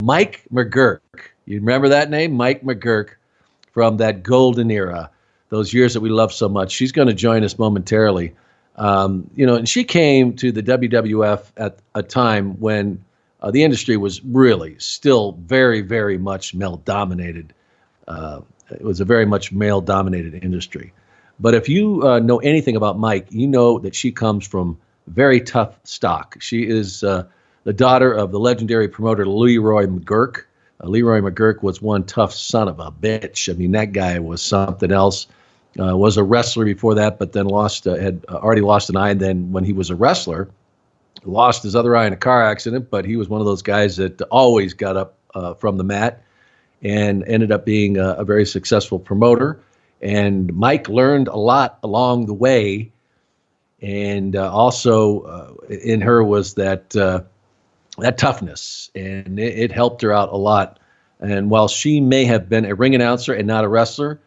Mike McGuirk. You remember that name? Mike McGuirk, from that golden era, those years that we love so much. She's going to join us momentarily. And she came to the WWF at a time when the industry was really still very, very much male-dominated. It was a very much male-dominated industry. But if you know anything about Mike, you know that she comes from very tough stock. She is the daughter of the legendary promoter Leroy McGuirk. Leroy McGuirk was one tough son of a bitch. I mean, that guy was something else. Was a wrestler before that, but then had already lost an eye. And then when he was a wrestler, lost his other eye in a car accident. But he was one of those guys that always got up from the mat and ended up being a very successful promoter. And Mike learned a lot along the way. And also in her was that toughness, and it helped her out a lot. And while she may have been a ring announcer and not a wrestler,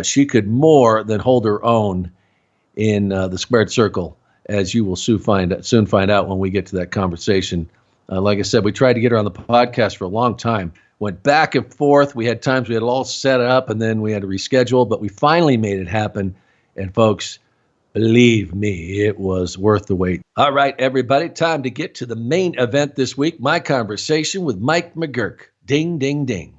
she could more than hold her own in the squared circle, as you will soon find out when we get to that conversation. Like I said, we tried to get her on the podcast for a long time. Went back and forth. We had times we had it all set up, and then we had to reschedule, but we finally made it happen. And folks, believe me, it was worth the wait. All right, everybody, time to get to the main event this week, my conversation with Mike McGuirk. Ding, ding, ding.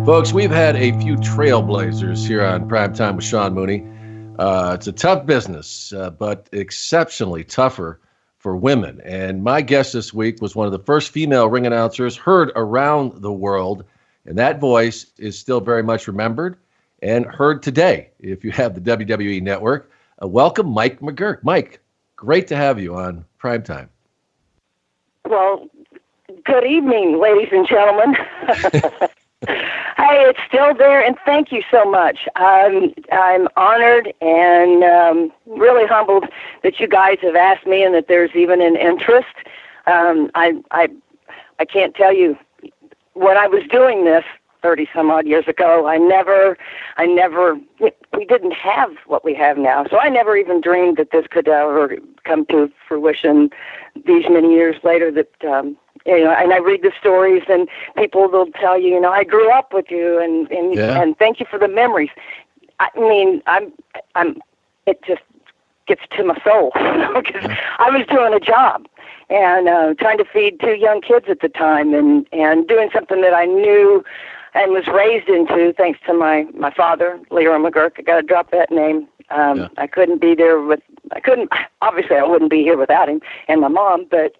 Folks, we've had a few trailblazers here on Primetime with Sean Mooney. It's a tough business, but exceptionally tougher for women. And my guest this week was one of the first female ring announcers heard around the world. And that voice is still very much remembered and heard today if you have the WWE Network. Welcome, Mike McGuirk. Mike, great to have you on Primetime. Well, good evening, ladies and gentlemen. Hey, it's still there, and thank you so much. I'm honored and really humbled that you guys have asked me and that there's even an interest. I can't tell you, when I was doing this 30 some odd years ago, we didn't have what we have now. So I never even dreamed that this could ever come to fruition these many years later, that, and I read the stories and people will tell you, I grew up with you and thank you for the memories. I mean, it just gets to my soul, because I was doing a job and trying to feed two young kids at the time and doing something that I knew and was raised into, thanks to my father, Leroy McGuirk. I got to drop that name. I couldn't be there obviously I wouldn't be here without him, and my mom, but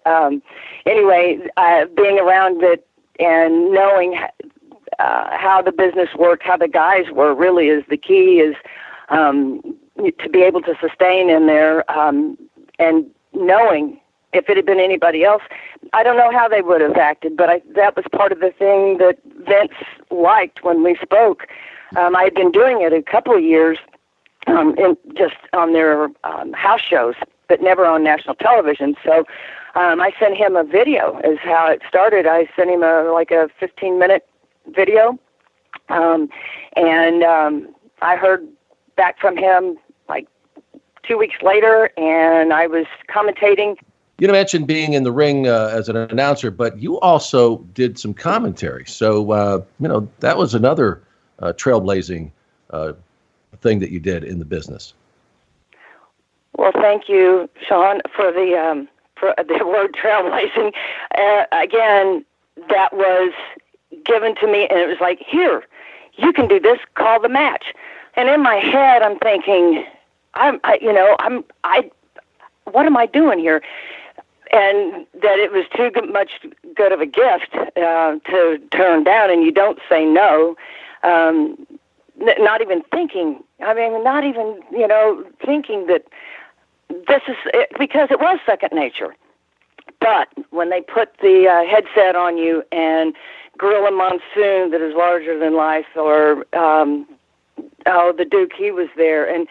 anyway, being around it and knowing how the business worked, how the guys were, really is the key, is to be able to sustain in there, and knowing if it had been anybody else, I don't know how they would have acted, but that was part of the thing that Vince liked when we spoke. I had been doing it a couple of years, just on their house shows, but never on national television. So I sent him a video is how it started. I sent him a 15-minute video, and I heard back from him like 2 weeks later, and I was commentating. You mentioned being in the ring as an announcer, but you also did some commentary. So, that was another trailblazing thing that you did in the business. Well, thank you, Sean, for the word trailblazing. Again, that was given to me, and it was like, here, you can do this, call the match. And in my head, I'm thinking, what am I doing here? And that it was too much good of a gift to turn down, and you don't say no. Not even thinking. Not even thinking that this is it, because it was second nature. But when they put the headset on you and Gorilla Monsoon that is larger than life, or the Duke, he was there, and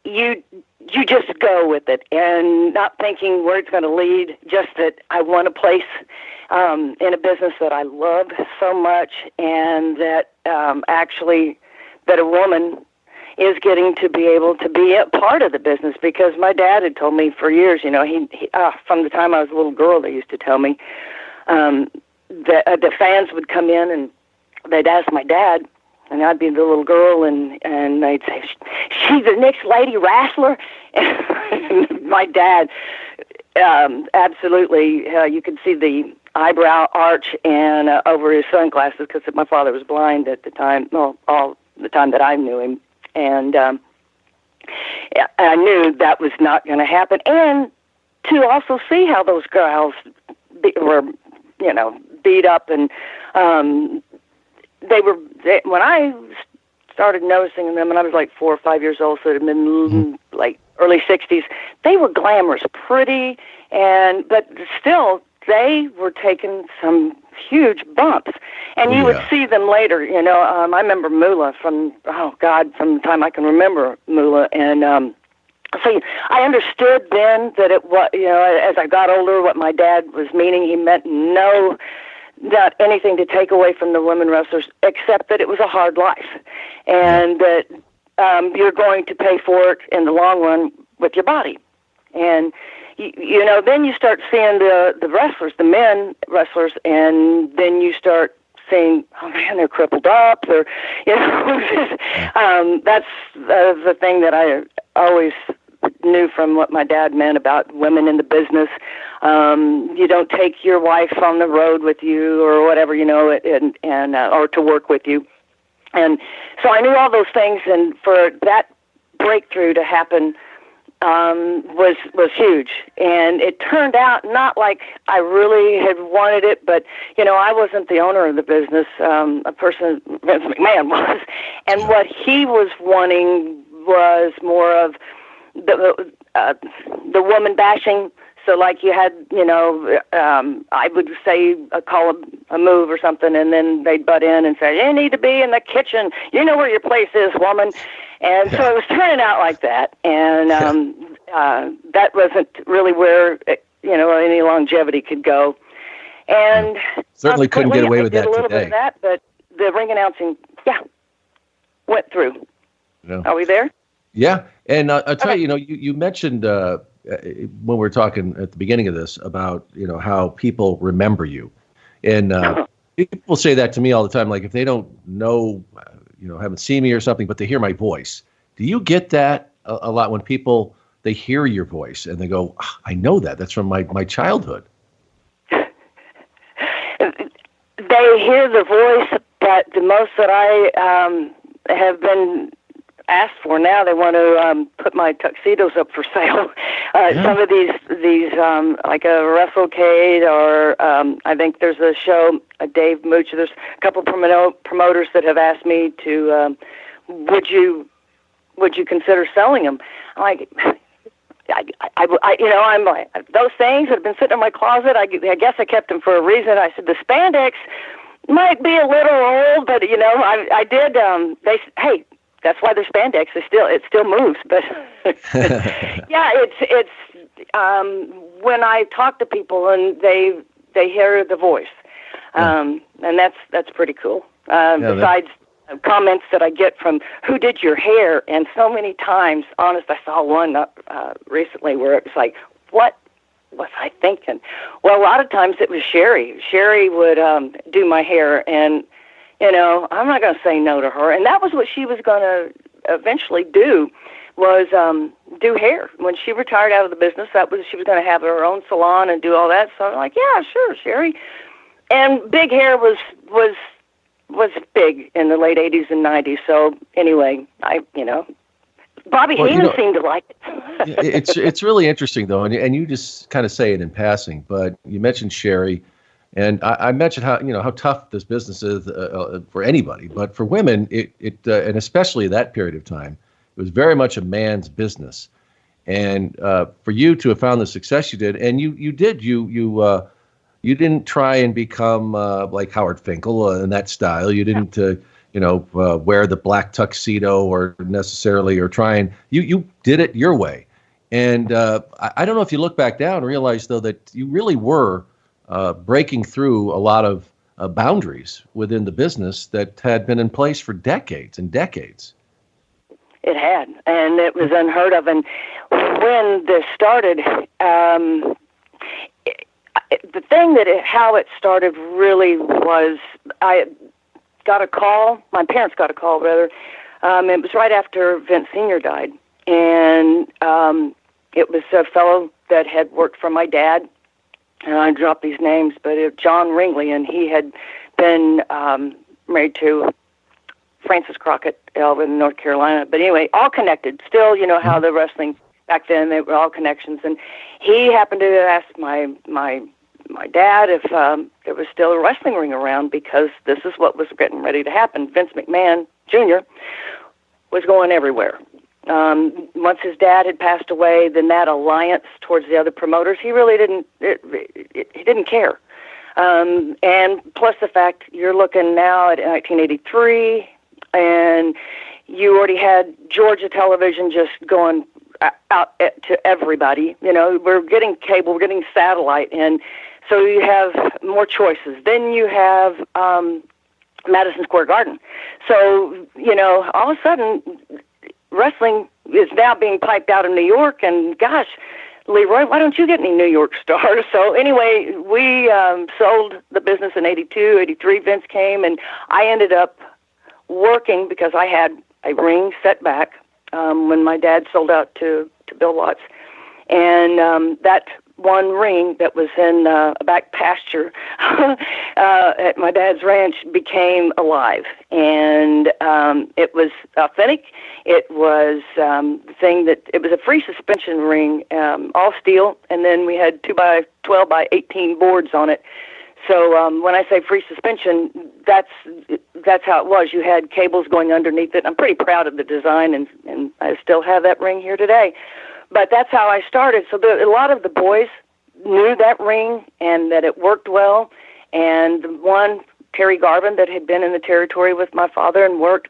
you just go with it and not thinking where it's going to lead, just that I want a place in a business that I love so much, and that actually that a woman is getting to be able to be a part of the business, because my dad had told me for years, you know, he from the time I was a little girl, they used to tell me that the fans would come in and they'd ask my dad, and I'd be the little girl, and they'd say, "She's the next lady wrestler." And my dad, absolutely, you could see the eyebrow arch and over his sunglasses, because my father was blind at the time, well, all the time that I knew him, and I knew that was not going to happen. And to also see how those girls were, you know, beat up, and when I started noticing them, and I was like 4 or 5 years old, so it had been like early 60s, they were glamorous, pretty, but still, they were taking some huge bumps. And you would see them later, you know. I remember Moolah from the time I can remember Moolah. And so I understood then that it was, you know, as I got older, what my dad was meaning. He meant not anything to take away from the women wrestlers, except that it was a hard life, and that you're going to pay for it in the long run with your body. And you know, then you start seeing the wrestlers, the men wrestlers, and then you start saying, "Oh man, they're crippled up." Or, you know, that's the thing that I always knew from what my dad meant about women in the business. You don't take your wife on the road with you or whatever, you know, and or to work with you. And so I knew all those things, and for that breakthrough to happen was huge. And it turned out not like I really had wanted it, but, you know, I wasn't the owner of the business. A person, Vince McMahon, was. And what he was wanting was more of the woman bashing. So like you had, you know, I would say, call a move or something, and then they'd butt in and say, "You need to be in the kitchen. You know where your place is, woman." And so it was turning out like that. And that wasn't really where, you know, any longevity could go. And certainly couldn't get away with that today. I did a little today. bit of that, but the ring announcing, went through. Yeah. Are we there? Yeah. And I'll tell you, you know, you mentioned when we were talking at the beginning of this about, you know, how people remember you. And people say that to me all the time, like if they don't know, you know, haven't seen me or something, but they hear my voice. Do you get that a lot when people, they hear your voice and they go, "I know that. That's from my childhood"? They hear the voice, but the most that I have been asked for now, they want to put my tuxedos up for sale. Some of these like a WrestleCade, or I think there's a show, Dave Mooch. There's a couple promoters that have asked me to, would you consider selling them? I'm like, I you know, I'm like, those things have been sitting in my closet. I guess I kept them for a reason. I said the spandex might be a little old, but you know, I did. They hey. That's why they're spandex. It still moves, but yeah, it's when I talk to people and they hear the voice, and that's pretty cool. Besides comments that I get from "Who did your hair?" and so many times, honest, I saw one recently where it was like, "What was I thinking?" Well, a lot of times it was Sherri. Sherri would do my hair, and you know, I'm not going to say no to her. And that was what she was going to eventually do, was do hair. When she retired out of the business, she was going to have her own salon and do all that. So I'm like, yeah, sure, Sherri. And big hair was big in the late 80s and 90s. So anyway, Bobby Heenan seemed to like it. It's really interesting, though, and you just kind of say it in passing, but you mentioned Sherri. And I mentioned how tough this business is for anybody, but for women, it and especially that period of time, it was very much a man's business. And for you to have found the success you did, and you didn't try and become like Howard Finkel in that style. You didn't wear the black tuxedo or try and you did it your way. And I don't know if you look back down and realize though that you really were breaking through a lot of boundaries within the business that had been in place for decades and decades. It had, and it was unheard of. And when this started, the thing how it started really was I got a call. My parents got a call, rather. It was right after Vince Sr. died, and it was a fellow that had worked for my dad. And I dropped these names, but John Ringley, and he had been married to Francis Crockett in North Carolina. But anyway, all connected. Still, you know how the wrestling back then, they were all connections. And he happened to ask my dad if there was still a wrestling ring around, because this is what was getting ready to happen. Vince McMahon Jr. was going everywhere. Once his dad had passed away, then that alliance towards the other promoters, he really didn't. He didn't care. And plus the fact you're looking now at 1983, and you already had Georgia television just going out to everybody. You know, we're getting cable, we're getting satellite, and so you have more choices. Then you have Madison Square Garden. So, you know, all of a sudden, wrestling is now being piped out of New York, and gosh, Leroy, why don't you get any New York stars? So anyway, we sold the business in 82, 83. Vince came, and I ended up working because I had a ring set back when my dad sold out to Bill Watts. And that one ring that was in a back pasture at my dad's ranch became alive. And it was authentic. It was the thing that, it was a free suspension ring, all steel, and then we had 2x12 by 18 boards on it. So when I say free suspension, that's how it was. You had cables going underneath it. I'm pretty proud of the design, and I still have that ring here today. But that's how I started. So a lot of the boys knew that ring and that it worked well. And the one, Terry Garvin, that had been in the territory with my father and worked,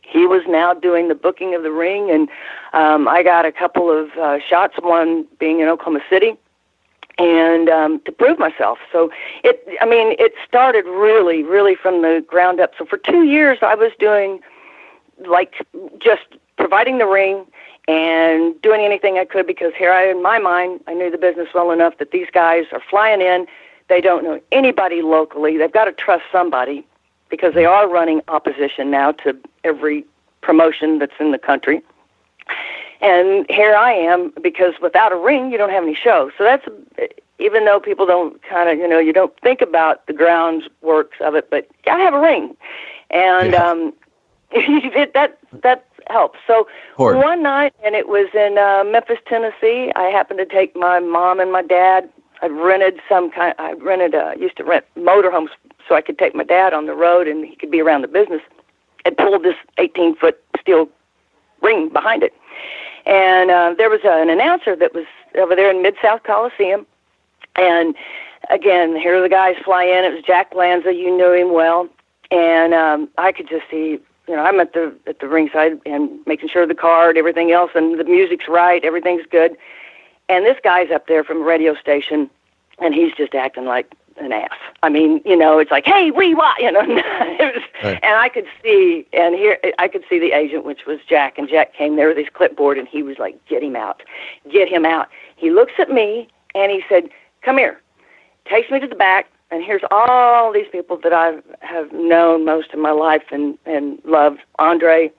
he was now doing the booking of the ring. And I got a couple of shots, one being in Oklahoma City, and to prove myself. So it started really, really from the ground up. So for 2 years, I was doing just providing the ring and doing anything I could, because in my mind, I knew the business well enough that these guys are flying in. They don't know anybody locally. They've got to trust somebody, because they are running opposition now to every promotion that's in the country. And here I am, because without a ring, you don't have any show. So that's, even though people don't you don't think about the groundworks of it, but I have a ring. And that helps. So one night, and it was in Memphis, Tennessee, I happened to take my mom and my dad. I used to rent motorhomes so I could take my dad on the road and he could be around the business. I pulled this 18-foot steel ring behind it. And there was an announcer that was over there in Mid-South Coliseum. And again, here the guys fly in. It was Jack Lanza. You knew him well. And I could just see, I'm at the ringside and making sure the card, everything else, and the music's right, everything's good. And this guy's up there from a radio station, and he's just acting like an ass. I mean, it's like, hey, what? It was, right. And I could see, I could see the agent, which was Jack, and Jack came there with his clipboard, and he was like, get him out. He looks at me, and he said, come here. Takes me to the back, and here's all these people that I have known most of my life and loved. Andre,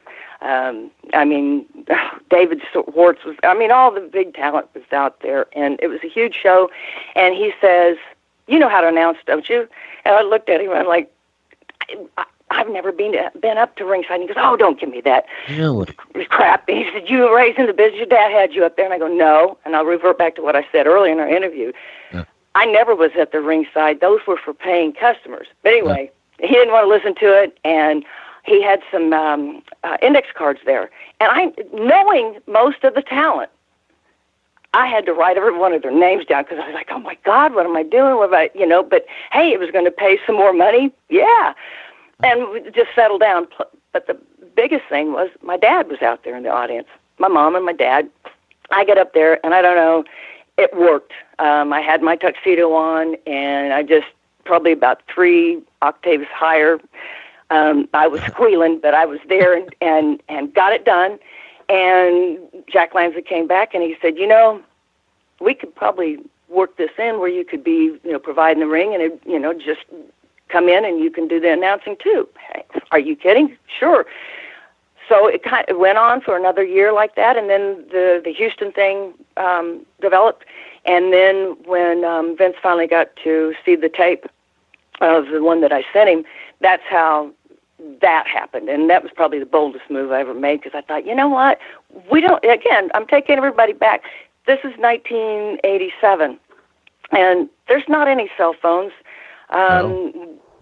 David Schwartz was, all the big talent was out there, and it was a huge show. And he says, you know how to announce, don't you? And I looked at him, and I'm like, I've never been up to ringside. And he goes, oh, don't give me that crap. And he said, you were raised in the business, your dad had you up there. And I go, no. And I'll revert back to what I said earlier in our interview. Yeah. I never was at the ringside. Those were for paying customers. But anyway, he didn't want to listen to it, and he had some index cards there. And knowing most of the talent, I had to write every one of their names down, because I was like, oh, my God, what am I doing? But, hey, it was going to pay some more money. Yeah. And we just settled down. But the biggest thing was my dad was out there in the audience, my mom and my dad. I get up there, and I don't know, it worked. I had my tuxedo on, and I just probably about 3 octaves higher. I was squealing, but I was there and got it done. And Jack Lanza came back and he said, we could probably work this in where you could be, providing the ring and, just come in and you can do the announcing too. Hey, are you kidding? Sure. So it kind of went on for another year like that, and then the Houston thing developed. And then when Vince finally got to see the tape of the one that I sent him, that's how that happened. And that was probably the boldest move I ever made, because I thought, you know what? Again, I'm taking everybody back. This is 1987, and there's not any cell phones.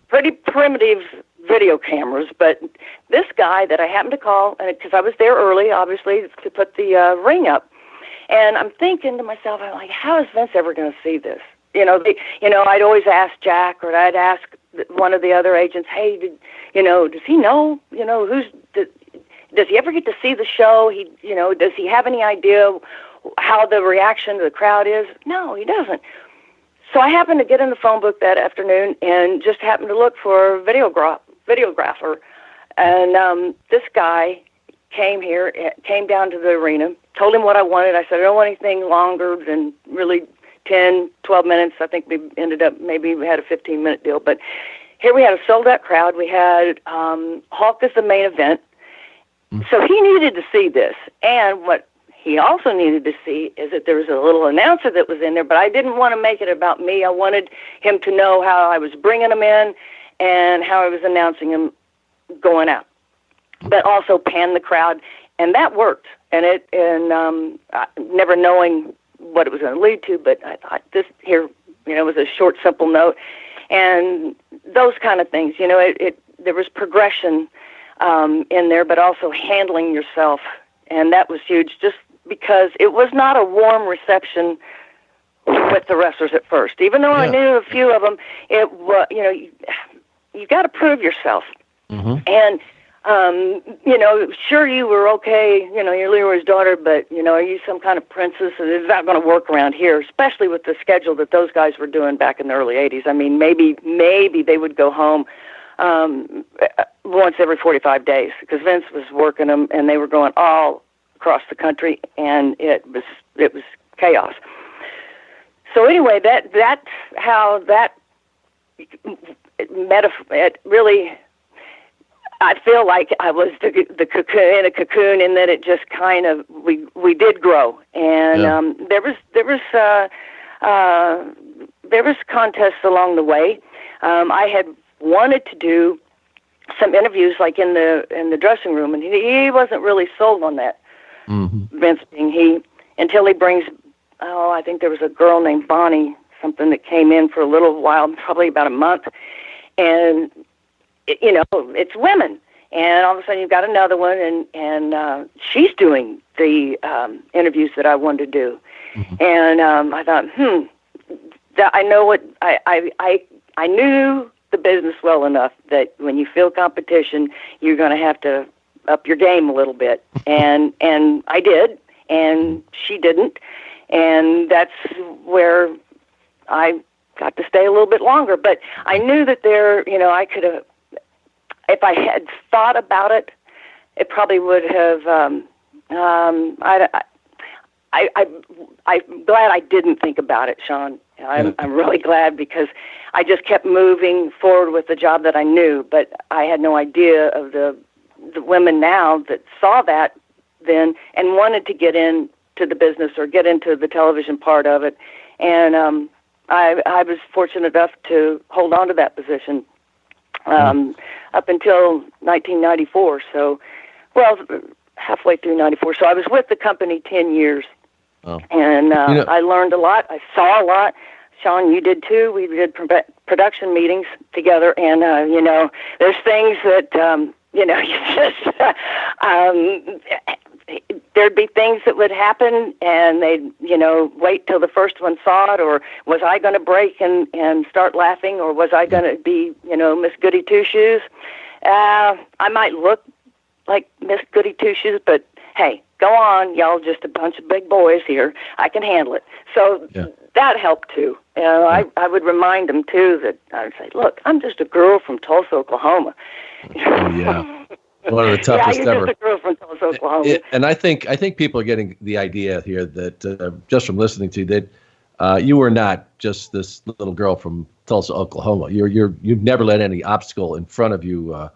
Pretty primitive video cameras, but this guy that I happened to call, because I was there early, obviously, to put the ring up, and I'm thinking to myself, I'm like, how is Vince ever going to see this? I'd always ask Jack, or I'd ask one of the other agents, hey, does he know, does he ever get to see the show? Does he have any idea how the reaction to the crowd is? No, he doesn't. So I happened to get in the phone book that afternoon and just happened to look for a videographer. And this guy came down to the arena, told him what I wanted. I said, I don't want anything longer than really 10, 12 minutes. I think we ended up, maybe we had a 15-minute deal. But here we had a sold-out crowd. We had Hulk as the main event. So he needed to see this. And what he also needed to see is that there was a little announcer that was in there, but I didn't want to make it about me. I wanted him to know how I was bringing him in and how I was announcing him going out, but also pan the crowd, and that worked. And never knowing what it was going to lead to, but I thought this here, was a short, simple note, and those kind of things. There was progression in there, but also handling yourself, and that was huge. Just because it was not a warm reception with the wrestlers at first. Even though I knew a few of them, it was, you got to prove yourself. Mm-hmm. And, sure, you were okay, you're Leroy's daughter, but, are you some kind of princess? It's not going to work around here, especially with the schedule that those guys were doing back in the early 80s. I mean, maybe they would go home once every 45 days, because Vince was working them, and they were going all across the country, and it was chaos. So anyway, that's how that it really, I feel like I was the cocoon in a cocoon, in that it just kind of we did grow, and there was contests along the way. I had wanted to do some interviews, like in the dressing room, and he wasn't really sold on that. Mm-hmm. Vince being he, until he brings, I think there was a girl named Bonnie, something that came in for a little while, probably about a month, and it's women, and all of a sudden you've got another one, and she's doing the interviews that I wanted to do, mm-hmm. And I thought, I know what I knew the business well enough that when you feel competition, you're going to have to up your game a little bit, and I did, and she didn't, and that's where I got to stay a little bit longer. But I knew that I could have, if I had thought about it, it probably would have. I'm glad I didn't think about it, Sean. I'm really glad, because I just kept moving forward with the job that I knew, but I had no idea of the women now that saw that then and wanted to get into the business or get into the television part of it. And I was fortunate enough to hold on to that position up until 1994. So, halfway through 94. So I was with the company 10 years. Oh. And I learned a lot. I saw a lot. Sean, you did too. We did production meetings together, and there's things that you just there'd be things that would happen, and they'd wait till the first one saw it, or was I going to break and start laughing, or was I going to be Miss Goody Two Shoes? I might look like Miss Goody Two Shoes, but hey, go on, y'all, just a bunch of big boys here. I can handle it. So that helped too. I would remind them too that I would say, look, I'm just a girl from Tulsa, Oklahoma. Oh, yeah. One of the toughest yeah, ever. Just a girl from Tulsa, Oklahoma. And I think people are getting the idea here that just from listening to you that you were not just this little girl from Tulsa, Oklahoma. You've never let any obstacle in front of you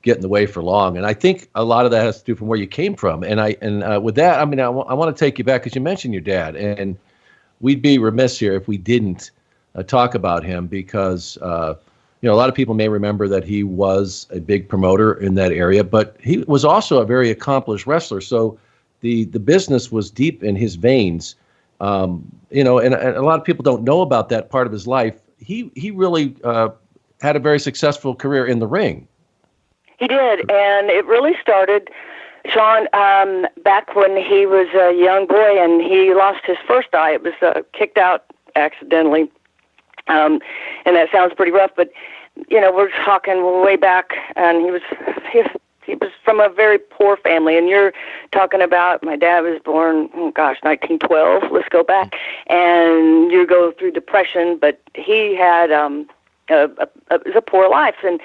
get in the way for long. And I think a lot of that has to do from where you came from. And with that, I mean, I want to take you back because you mentioned your dad, and we'd be remiss here if we didn't talk about him because a lot of people may remember that he was a big promoter in that area, but he was also a very accomplished wrestler. So the business was deep in his veins. And a lot of people don't know about that part of his life. He really had a very successful career in the ring. He did, and it really started, Sean, back when he was a young boy and he lost his first eye. It was kicked out accidentally, and that sounds pretty rough, but we're talking way back, and he was from a very poor family, and you're talking about my dad was born, 1912. Let's go back, and you go through depression, but he had a poor life, and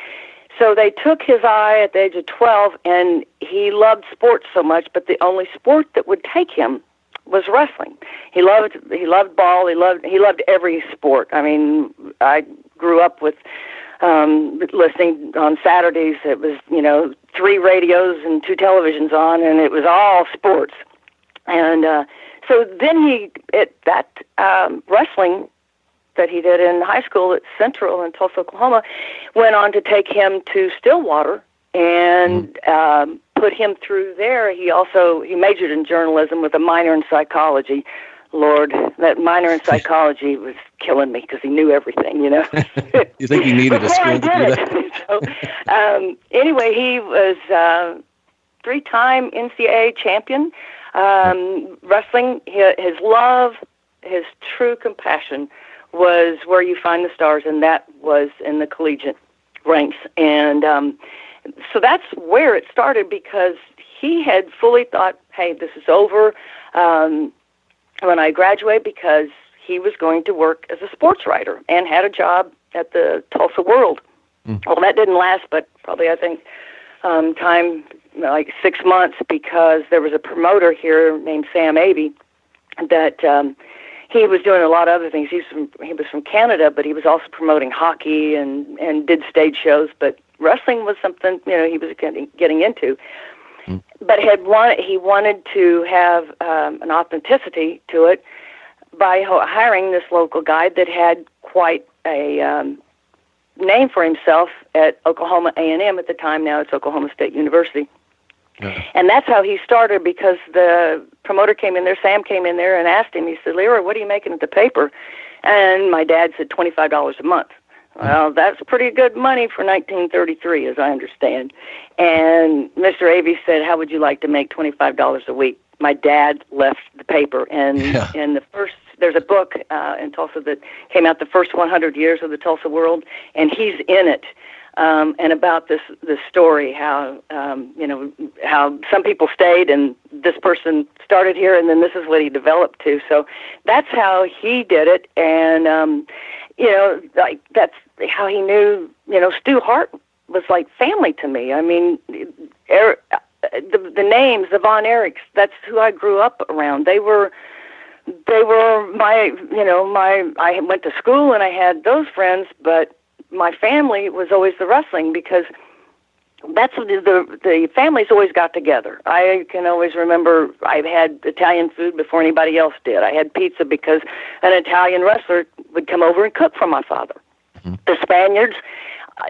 so they took his eye at the age of 12, and he loved sports so much, but the only sport that would take him was wrestling. He loved ball. He loved every sport. I mean, I grew up with listening on Saturdays. It was 3 radios and 2 televisions on, and it was all sports. And so then wrestling that he did in high school at Central in Tulsa, Oklahoma, went on to take him to Stillwater and put him through there. He majored in journalism with a minor in psychology. Lord, that minor in psychology was killing me because he knew everything, You think he needed a school to do that? So, anyway, he was 3-time NCAA champion. Wrestling, his love, his true compassion was where you find the stars, and that was in the collegiate ranks. And so that's where it started, because he had fully thought, hey, this is over when I graduate, because he was going to work as a sports writer and had a job at the Tulsa World. Well, that didn't last, but probably, I think, time like 6 months, because there was a promoter here named Sam Avey that he was doing a lot of other things. He was from Canada, but he was also promoting hockey and did stage shows. But wrestling was something he was getting into. But he wanted to have an authenticity to it by hiring this local guy that had quite a name for himself at Oklahoma A&M at the time. Now it's Oklahoma State University. Yeah. And that's how he started, because the promoter came in there, Sam came in there and asked him, he said, Leroy, what are you making at the paper? And my dad said $25 a month. Well, that's pretty good money for 1933, as I understand. And Mr. Avey said, how would you like to make $25 a week? My dad left the paper, and there's a book in Tulsa that came out, the first 100 years of the Tulsa World, and he's in it. And about this story, how how some people stayed and this person started here, and then this is what he developed to. So that's how he did it, and like that's how he knew. Stu Hart was like family to me. I mean, the names, the Von Erichs, that's who I grew up around. They were my I went to school and I had those friends, but my family was always the wrestling, because that's the families always got together. I can always remember I had Italian food before anybody else did. I had pizza because an Italian wrestler would come over and cook for my father. Mm-hmm. The Spaniards,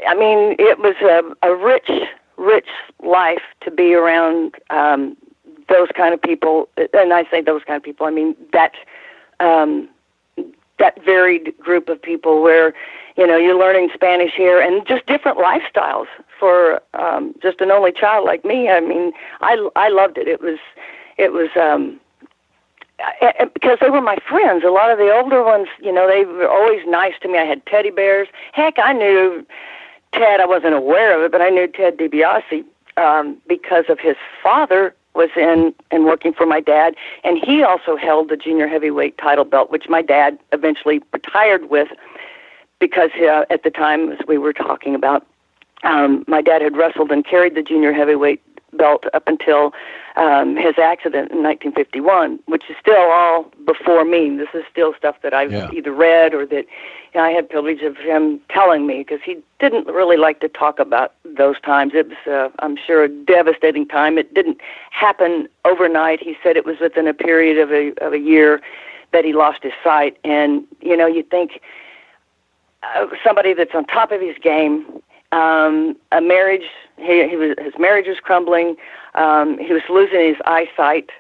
I mean, it was a rich life to be around those kind of people. And I say those kind of people, I mean that varied group of people where, you're learning Spanish here and just different lifestyles for just an only child like me. I mean, I loved it. It was because they were my friends. A lot of the older ones, they were always nice to me. I had teddy bears. Heck, I knew Ted. I wasn't aware of it, but I knew Ted DiBiase because of his father was in working for my dad, and he also held the junior heavyweight title belt, which my dad eventually retired with, because at the time, as we were talking about, My dad had wrestled and carried the junior heavyweight belt up until his accident in 1951, which is still all before me. This is still stuff that I've either read or that I had privilege of him telling me, because he didn't really like to talk about those times. It was, I'm sure, a devastating time. It didn't happen overnight. He said it was within a period of a year that he lost his sight. And, you think somebody that's on top of his game, a marriage, his marriage was crumbling. He was losing his eyesight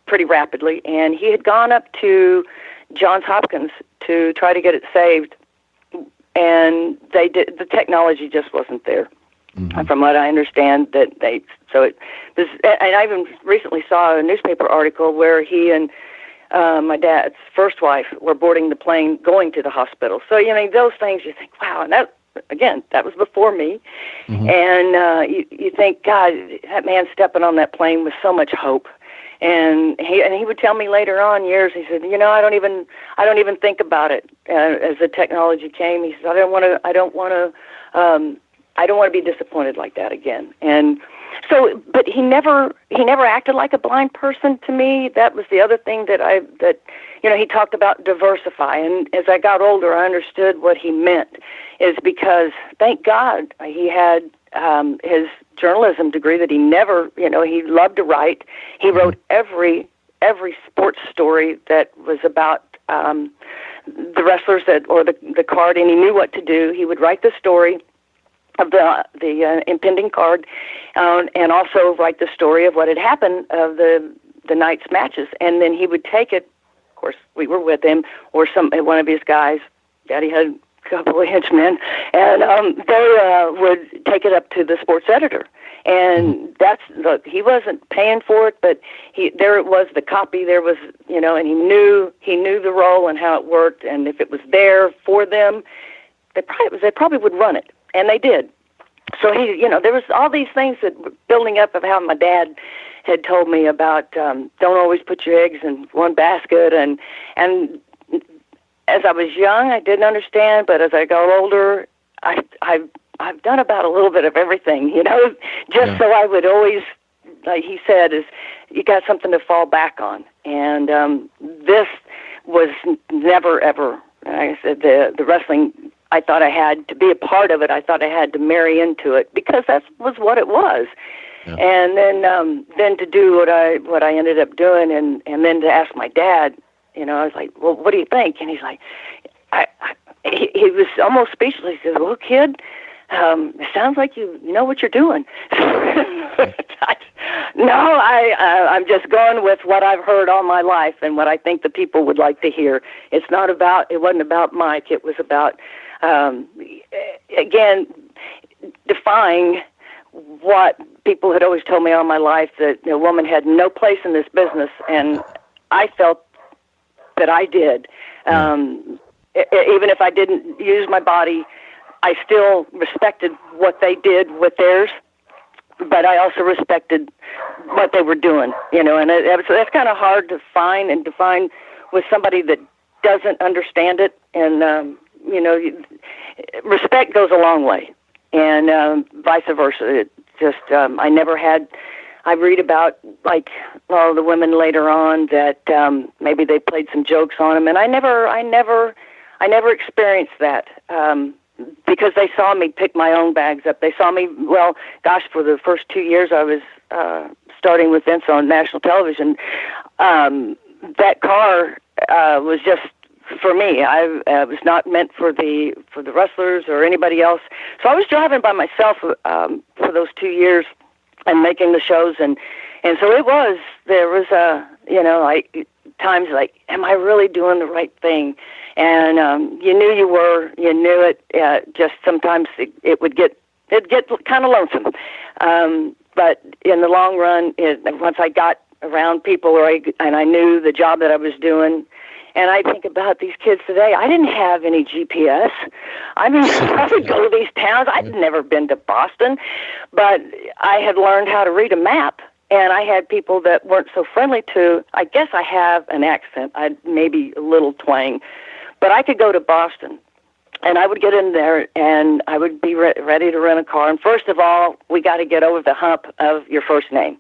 pretty rapidly, and he had gone up to Johns Hopkins to try to get it saved, and the technology just wasn't there. Mm-hmm. From what I understand, and I even recently saw a newspaper article where he and my dad's first wife were boarding the plane going to the hospital. So, those things you think, wow, and that was before me. Mm-hmm. And you think, God, that man stepping on that plane with so much hope. And he would tell me later on years, he said, I don't even think about it as the technology came. He said, I don't want to be disappointed like that again. And so, but he never acted like a blind person to me. That was the other thing that he talked about diversify. And as I got older, I understood what he meant, is because thank God he had his journalism degree that he never, he loved to write. He wrote every sports story that was about the wrestlers or the card, and he knew what to do. He would write the story of the impending card, and also write the story of what had happened of the night's matches. And then he would take it. Of course, we were with him, or one of his guys. Daddy had a couple of henchmen, and they would take it up to the sports editor. And he wasn't paying for it, but there it was, the copy. There was, and he knew the role and how it worked, and if it was there for them, they probably would run it. And they did. So there was all these things that were building up of how my dad had told me about don't always put your eggs in one basket. And as I was young, I didn't understand, but as I got older, I've done about a little bit of everything, just so I would always, like he said, is you got something to fall back on. And this was never, ever, like I said, the wrestling, I thought I had to be a part of it. I thought I had to marry into it because that was what it was. Yeah. And then to do what I ended up doing, and then to ask my dad, I was like, well, what do you think? And he's like, he was almost speechless. He said, well, kid, it sounds like you know what you're doing. No, I'm just going with what I've heard all my life and what I think the people would like to hear. It wasn't about Mike. It was about, again, defying what people had always told me all my life, that a woman had no place in this business, and I felt that I did. Even if I didn't use my body, I still respected what they did with theirs, but I also respected what they were doing, and that's kind of hard to find and define with somebody that doesn't understand it. And, respect goes a long way, and vice versa. It just, I read about, like, all the women later on that maybe they played some jokes on them, and I never experienced that. Because they saw me pick my own bags up. They saw me, for the first 2 years I was starting with Vince on national television, that car was just for me. I was not meant for the wrestlers or anybody else. So I was driving by myself for those 2 years and making the shows, and so there was times like, am I really doing the right thing? And you knew you were, you knew it. Just sometimes it would get kind of lonesome. But in the long run, once I got around people, and I knew the job that I was doing, and I think about these kids today. I didn't have any GPS. I mean, I would go to these towns. I'd never been to Boston, but I had learned how to read a map. And I had people that weren't so friendly to. I guess I have an accent. I maybe a little twang. But I could go to Boston And I would get in there, and I would be ready to rent a car. And first of all, we got to get over the hump of your first name,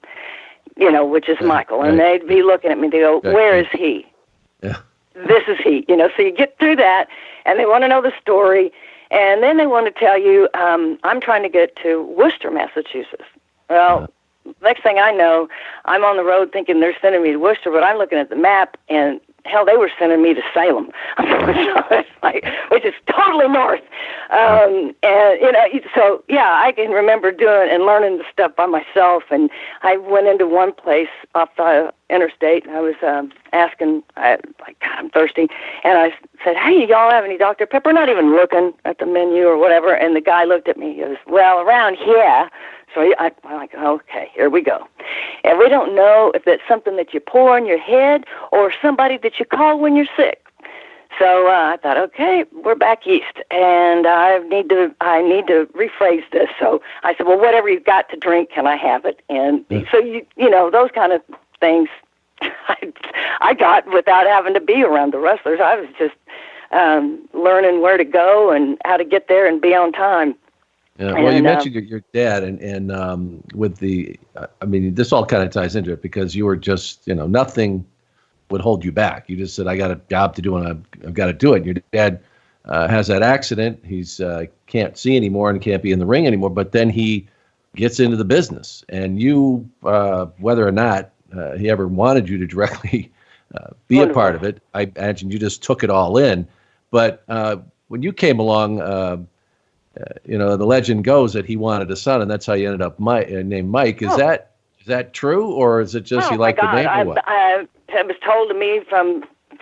which is Michael. And they'd be looking at me, they go, where is he? Yeah. This is he. So you get through that, and they want to know the story. And then they want to tell you, I'm trying to get to Worcester, Massachusetts. Well, next thing I know, I'm on the road thinking they're sending me to Worcester, but I'm looking at the map, and hell, they were sending me to Salem, which is totally north. So yeah, I can remember doing and learning the stuff by myself. And I went into one place off the interstate, and I was asking, God, I'm thirsty. And I said, hey, y'all have any Dr. Pepper? Not even looking at the menu or whatever. And the guy looked at me. He goes, well, around here. So I'm like, okay, here we go. And we don't know if it's something that you pour on your head or somebody that you call when you're sick. So I thought, okay, we're back east, and I need to rephrase this. So I said, well, whatever you've got to drink, can I have it? And so those kind of things I got without having to be around the wrestlers. I was just learning where to go and how to get there and be on time. Yeah, well, you mentioned your dad, and with the, this all kind of ties into it because you were just, nothing would hold you back. You just said, I got a job to do, and I've got to do it. And your dad has that accident. He's can't see anymore and can't be in the ring anymore, but then he gets into the business. And you, whether or not he ever wanted you to directly be a part of it, I imagine you just took it all in. But when you came along, the legend goes that he wanted a son, and that's how you ended up named Mike. Is that true, or is it just you like the name? Or what? It was told to me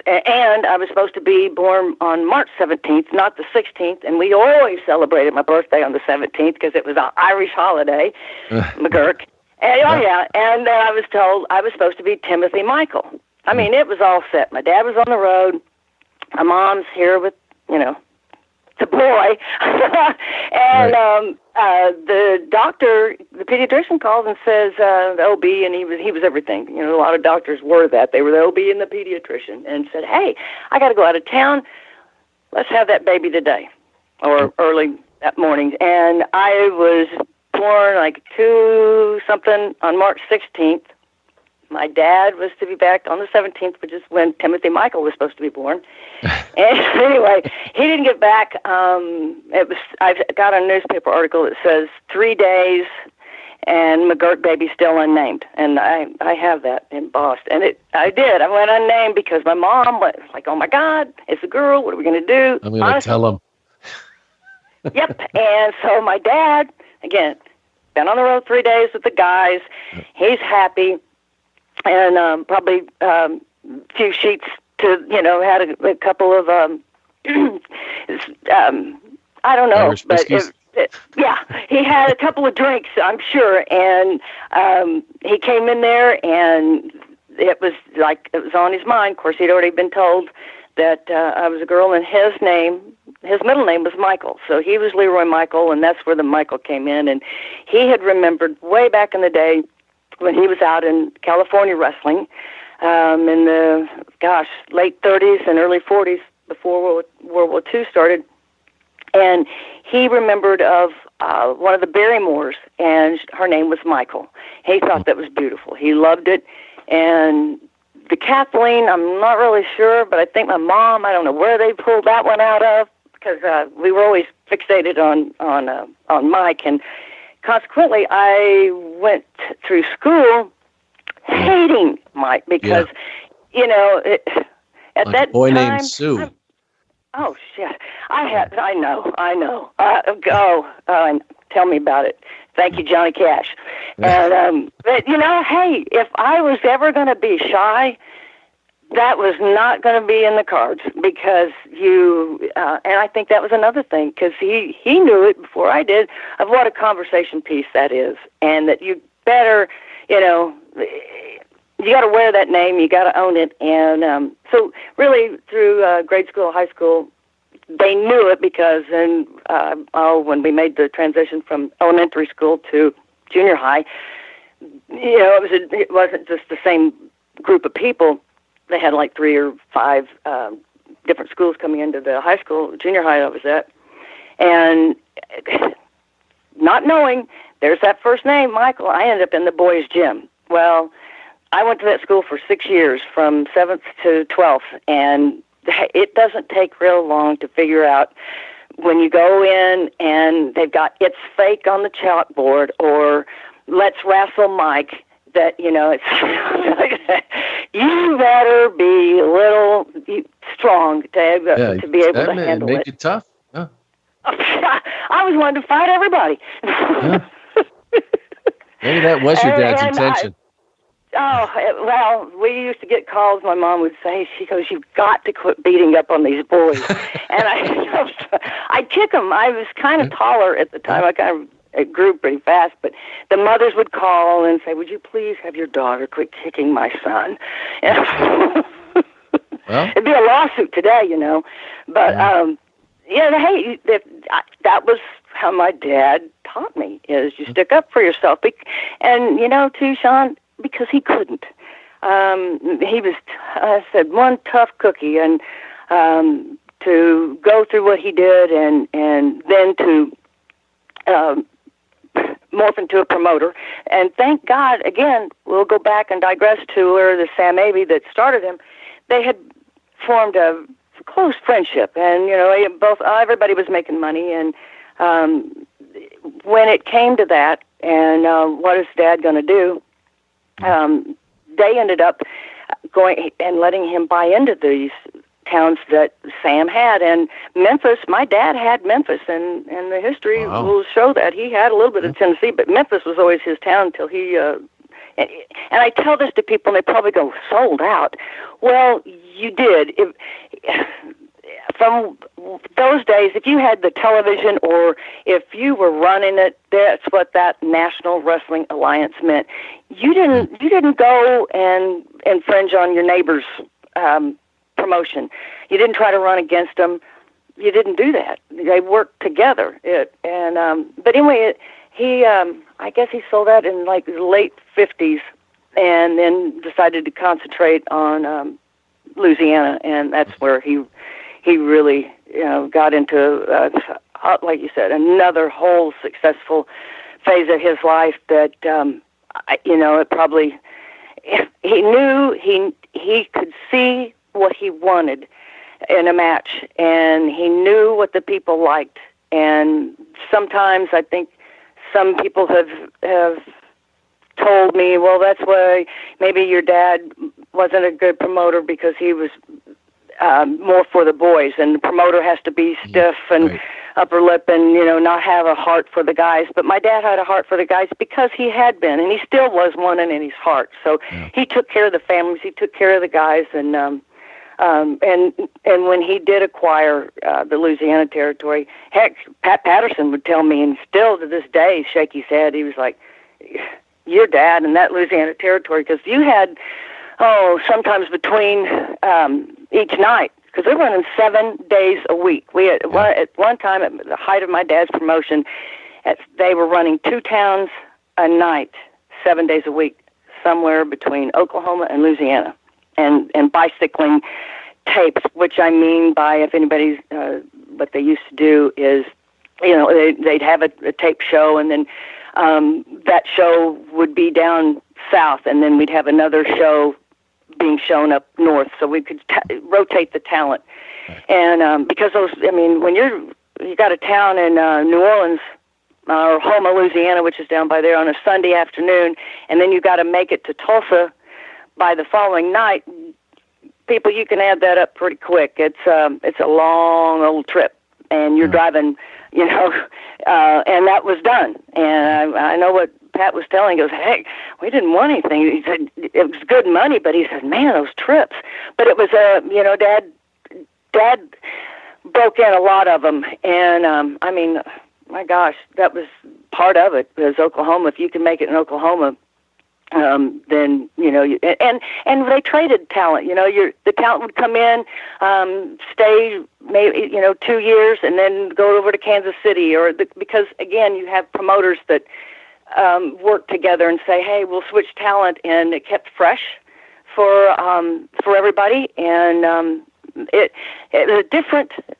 and I was supposed to be born on March 17th, not the 16th, and we always celebrated my birthday on the 17th because it was an Irish holiday, McGuirk. And, and then I was told I was supposed to be Timothy Michael. It was all set. My dad was on the road. My mom's here with, the boy. And the doctor, the pediatrician calls and says the OB, and he was everything. A lot of doctors were that. They were the OB and the pediatrician, and said, hey, I got to go out of town. Let's have that baby today or early that morning. And I was born like 2-something on March 16th. My dad was to be back on the 17th, which is when Timothy Michael was supposed to be born. And anyway, he didn't get back. I've got a newspaper article that says 3 days and McGuirk baby still unnamed. And I have that embossed. And I did. I went unnamed because my mom was like, oh, my God, it's a girl. What are we going to do? I'm going to tell him. Yep. And so my dad, again, been on the road 3 days with the guys. He's happy. And probably a few sheets to, had a couple of, I don't know, Irish but he had a couple of drinks, I'm sure. And he came in there, and it was on his mind. Of course, he'd already been told that I was a girl, and his middle name was Michael. So he was Leroy Michael, and that's where the Michael came in. And he had remembered way back in the day when he was out in California wrestling in the, late 30s and early 40s before World War II started. And he remembered of one of the Barrymores, and her name was Michael. He thought that was beautiful. He loved it. And the Kathleen, I'm not really sure, but I think my mom, I don't know where they pulled that one out of, because we were always fixated on Mike. And consequently, I went through school hating Mike because, at that boy time, named Sue. Oh shit! I know. Tell me about it. Thank you, Johnny Cash. And but hey, if I was ever going to be shy, that was not going to be in the cards because and I think that was another thing because he knew it before I did of what a conversation piece that is, and that you better, you got to wear that name, you got to own it, and so really through grade school, high school, they knew it because when we made the transition from elementary school to junior high, it wasn't just the same group of people. They had like 3 or 5 different schools coming into the high school, junior high I was at, and not knowing there's that first name, Michael, I ended up in the boys' gym. Well, I went to that school for 6 years, from 7th to 12th, and it doesn't take real long to figure out when you go in and they've got "it's fake" on the chalkboard or "let's wrestle Mike," that, it's you better be a little strong to be able to handle it. Make it tough. Yeah. I was wanting to fight everybody. Yeah. Maybe that was your dad's intention. Well, we used to get calls. My mom would say, she goes, "You've got to quit beating up on these boys." And I'd kick them. I was kind of taller at the time. I kind of grew pretty fast. But the mothers would call and say, "Would you please have your daughter quit kicking my son?" Well, it'd be a lawsuit today, But, hey, that was how my dad taught me, is you stick up for yourself. And, too, Sean, because he couldn't. He was, I said, one tough cookie, and to go through what he did and then to morph into a promoter. And thank God, again, we'll go back and digress to where the Sam Avey that started him, they had formed a close friendship, and, everybody was making money, and when it came to that, and what is Dad going to do, they ended up going and letting him buy into these towns that Sam had. And Memphis, my dad had Memphis, and the history will show that he had a little bit of Tennessee, but Memphis was always his town until he, and I tell this to people, and they probably go, "Sold out." Well, you did. From those days, if you had the television or if you were running it, that's what that National Wrestling Alliance meant. You didn't go and infringe on your neighbor's promotion. You didn't try to run against them. You didn't do that. They worked together. But anyway, he I guess he sold that in like the late 50s, and then decided to concentrate on Louisiana, and that's where he really, got into, like you said, another whole successful phase of his life that, it probably, he knew he could see what he wanted in a match, and he knew what the people liked. And sometimes I think some people have told me, well, that's why maybe your dad wasn't a good promoter, because he was more for the boys, and the promoter has to be stiff and upper lip and, not have a heart for the guys. But my dad had a heart for the guys because he had been, and he still was one in his heart. So he took care of the families, he took care of the guys, and when he did acquire the Louisiana territory, heck, Pat Patterson would tell me, and still to this day shake his head, he was like, "Your dad and that Louisiana territory," because you had, sometimes between each night, because they're running 7 days a week. We had at one time, at the height of my dad's promotion, they were running 2 towns a night, 7 days a week, somewhere between Oklahoma and Louisiana, and bicycling tapes, which I mean by, if anybody's, what they used to do is, they'd have a tape show, and then that show would be down south, and then we'd have another show being shown up north, so we could rotate the talent. And because when you got a town in New Orleans or Houma, Louisiana, which is down by there, on a Sunday afternoon, and then you got to make it to Tulsa by the following night, people, you can add that up pretty quick. It's a long old trip, and you're driving, and that was done. And I know what Pat was telling. He goes, "Hey, we didn't want anything." He said it was good money, but he said, "Man, those trips." But it was Dad broke in a lot of them, and my gosh, that was part of it. Because Oklahoma, if you can make it in Oklahoma, then and they traded talent. The talent would come in, stay maybe 2 years, and then go over to Kansas City, because again, you have promoters that work together and say, "Hey, we'll switch talent," and it kept fresh for everybody. And it was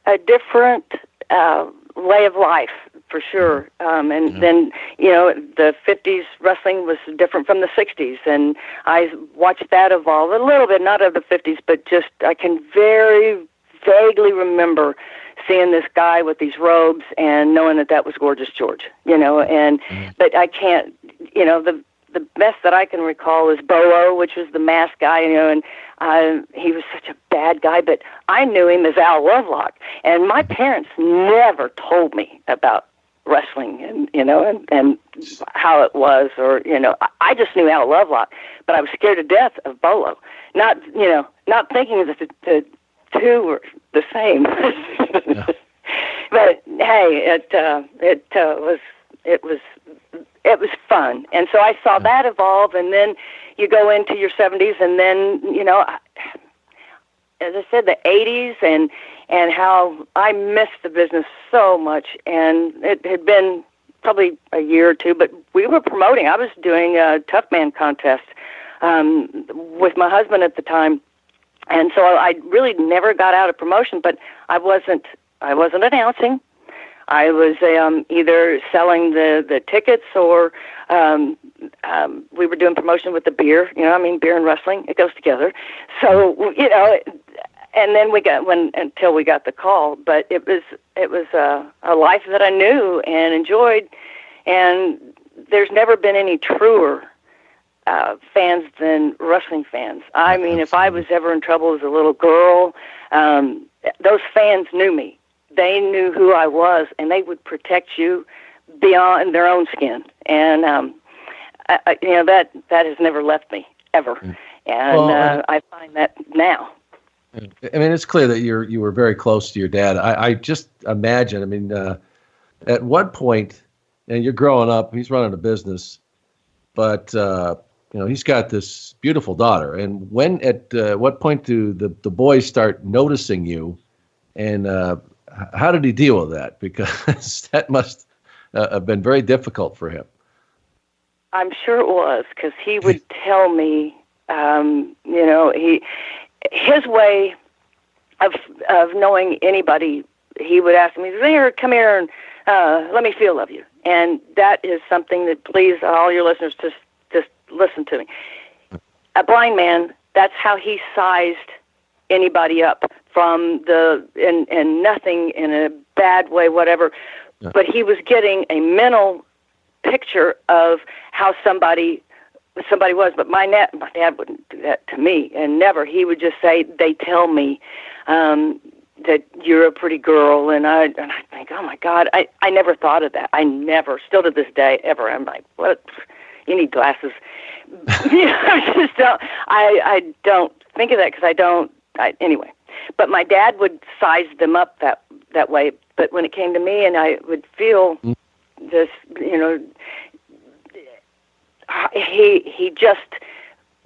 a different way of life, for sure. And then, the 50s wrestling was different from the 60s, and I watched that evolve a little bit, not of the 50s, but just I can very vaguely remember seeing this guy with these robes and knowing that was Gorgeous George, but I can't, the best that I can recall is Bolo, which was the masked guy, and he was such a bad guy, but I knew him as Al Lovelock, and my parents never told me about wrestling and how it was, or I just knew Al Lovelock, but I was scared to death of Bolo, not thinking that the two were the same. Yeah. But hey, it was fun, and so I saw that evolve, and then you go into your 70s, and then as I said, the 80s, and how I missed the business so much, and it had been probably a year or two, but we were promoting. I was doing a Tough Man contest with my husband at the time, and so I really never got out of promotion, but I wasn't announcing. I was either selling the tickets, or we were doing promotion with the beer. Beer and wrestling, it goes together. So and then until we got the call. But it was a life that I knew and enjoyed, and there's never been any truer fans than wrestling fans. I mean, if I was ever in trouble as a little girl, those fans knew me. They knew who I was, and they would protect you beyond their own skin. And that has never left me ever. And I find that now. I mean, it's clear that you were very close to your dad. I just imagine. I mean, at what point, and you're growing up, he's running a business, but he's got this beautiful daughter. And at what point do the boys start noticing you, and how did he deal with that? Because that must have been very difficult for him. I'm sure it was, because he would tell me, his way of knowing anybody, he would ask me, come here and let me feel of you. And that is something that, please, all your listeners, just listen to me. A blind man, that's how he sized anybody up from and nothing in a bad way, whatever. Yeah. But he was getting a mental picture of how somebody was. But my dad wouldn't do that to me, and never. He would just say, they tell me that you're a pretty girl, and I think, oh my God, I never thought of that. I never, still to this day, ever. I'm like, what? You need glasses. I just don't. I don't think of that, because anyway. But my dad would size them up that way. But when it came to me, and I would feel this, he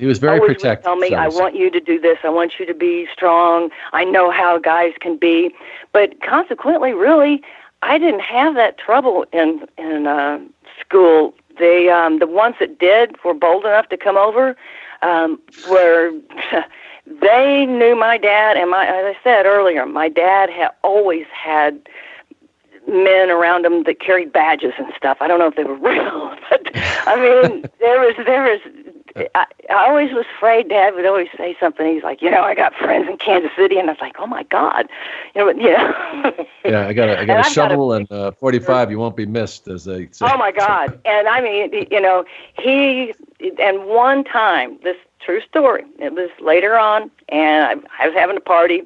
was very always protective. Would tell me, I want you to do this. I want you to be strong. I know how guys can be. But consequently, really, I didn't have that trouble in school. The ones that did were bold enough to come over, were they knew my dad, and as I said earlier, my dad had always had men around him that carried badges and stuff. I don't know if they were real, but I mean, there was. I always was afraid. Dad would always say something. He's like, I got friends in Kansas City, and I was like, oh my God, Yeah, I got a shovel and 45. You won't be missed, as they say. Oh my God! And I mean, and one time, this true story. It was later on, and I was having a party.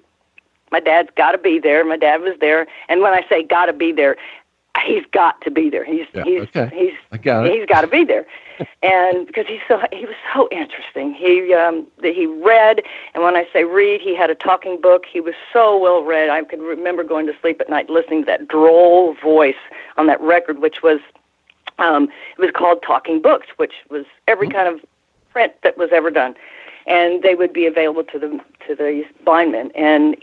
My dad's got to be there. My dad was there, and when I say got to be there, he's got to be there. He's got to be there, and because he was so interesting. He read, and when I say read, he had a talking book. He was so well read. I could remember going to sleep at night listening to that droll voice on that record, which was it was called Talking Books, which was every kind of print that was ever done, and they would be available to the blind men. And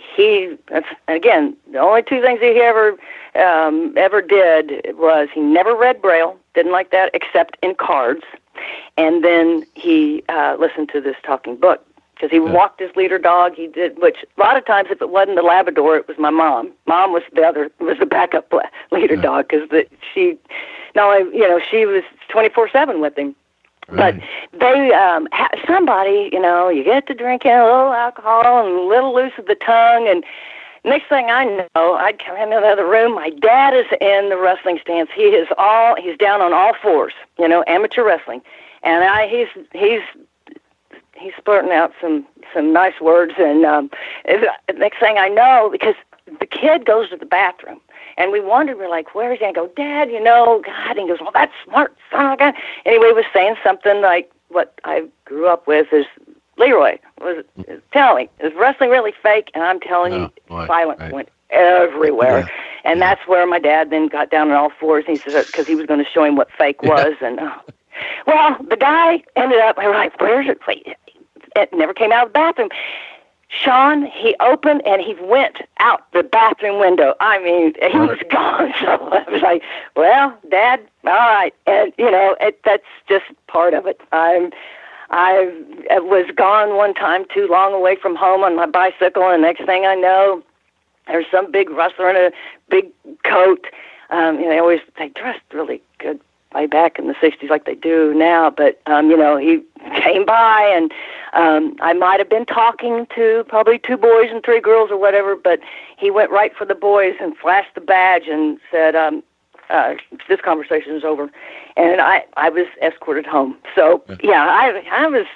again, the only two things he ever did was he never read Braille, didn't like that, except in cards, and then he listened to this talking book. because he walked his leader dog. He did, which a lot of times, if it wasn't the Labrador, it was my mom. Mom was the backup leader dog, because she was 24/7 with him. Right. But they, somebody, you get to drinking a little alcohol and a little loose of the tongue, and next thing I know, I'd come into the other room. My dad is in the wrestling stance. He's down on all fours, amateur wrestling, and he's splurting out some nice words. And next thing I know, because the kid goes to the bathroom, and we wondered, we're like, where is he? I go, Dad, God. And he goes, well, that's smart, son of a gun. Anyway, he was saying something like what I grew up with is Leroy was telling me, is wrestling really fake? And I'm telling you, violence went everywhere. Yeah. And that's where my dad then got down on all fours, and he said, because he was going to show him what fake was. And well, the guy ended up, we were like, where is it? Wait, it never came out of the bathroom. Sean, he opened and he went out the bathroom window. I mean, he was gone. So I was like, well, Dad, all right. And, that's just part of it. I was gone one time too long away from home on my bicycle, and next thing I know, there's some big wrestler in a big coat. They dressed really good way back in the 60s like they do now, but, he came by, and I might have been talking to probably 2 boys and 3 girls or whatever, but he went right for the boys and flashed the badge and said, this conversation is over. And I was escorted home. So, I was,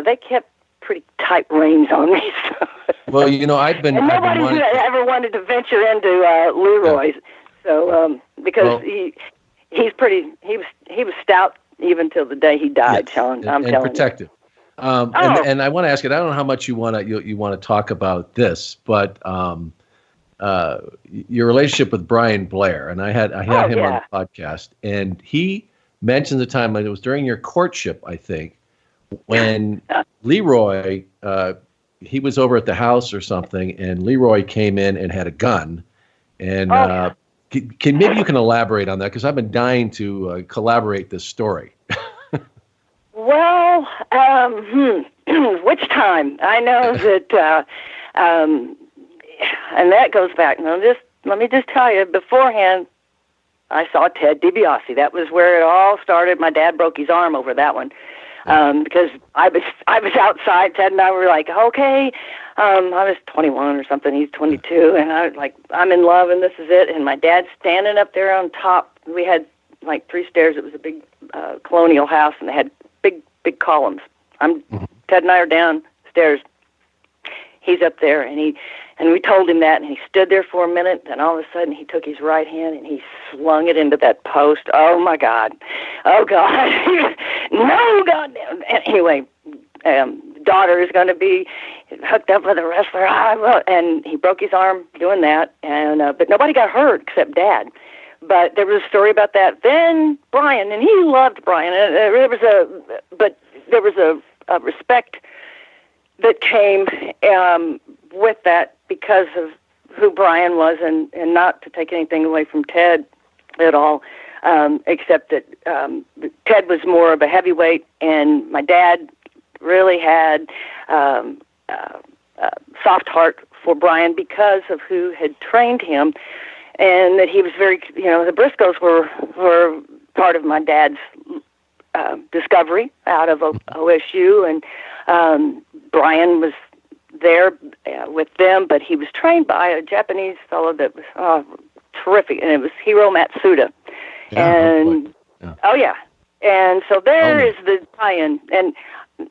they kept pretty tight reins on me. So. Well, I've been... And nobody ever wanted to venture into Leroy's. Yeah. So, because he was stout even till the day he died, yes, Sean. I'm telling protective. you. And I want to ask you, I don't know how much you want to talk about this, but your relationship with Brian Blair, and I had him on the podcast, and he mentioned the time, it was during your courtship, I think, when Leroy, he was over at the house or something, and Leroy came in and had a gun, and maybe you can elaborate on that, because I've been dying to collaborate this story. Well, which time? I know that, and that goes back. Now, let me just tell you, beforehand, I saw Ted DiBiase. That was where it all started. My dad broke his arm over that one, because I was outside. Ted and I were like, okay. I was 21 or something. He's 22, and I was like, I'm in love, and this is it. And my dad's standing up there on top. We had like 3 stairs. It was a big colonial house, and they had big columns. Ted and I are downstairs. He's up there, and we told him that, and he stood there for a minute, and all of a sudden he took his right hand and he slung it into that post. Oh my God. Oh God. No, God. Anyway, daughter is going to be hooked up with a wrestler. And he broke his arm doing that, and but nobody got hurt except Dad. But there was a story about that. Then Brian, and he loved Brian. There was a respect that came with that because of who Brian was, and not to take anything away from Ted at all, except that Ted was more of a heavyweight, and my dad really had a soft heart for Brian because of who had trained him. And that he was very, the Briscoes were part of my dad's discovery out of OSU, and Brian was there with them, but he was trained by a Japanese fellow that was terrific, and it was Hiro Matsuda. And and so there is the tie-in, and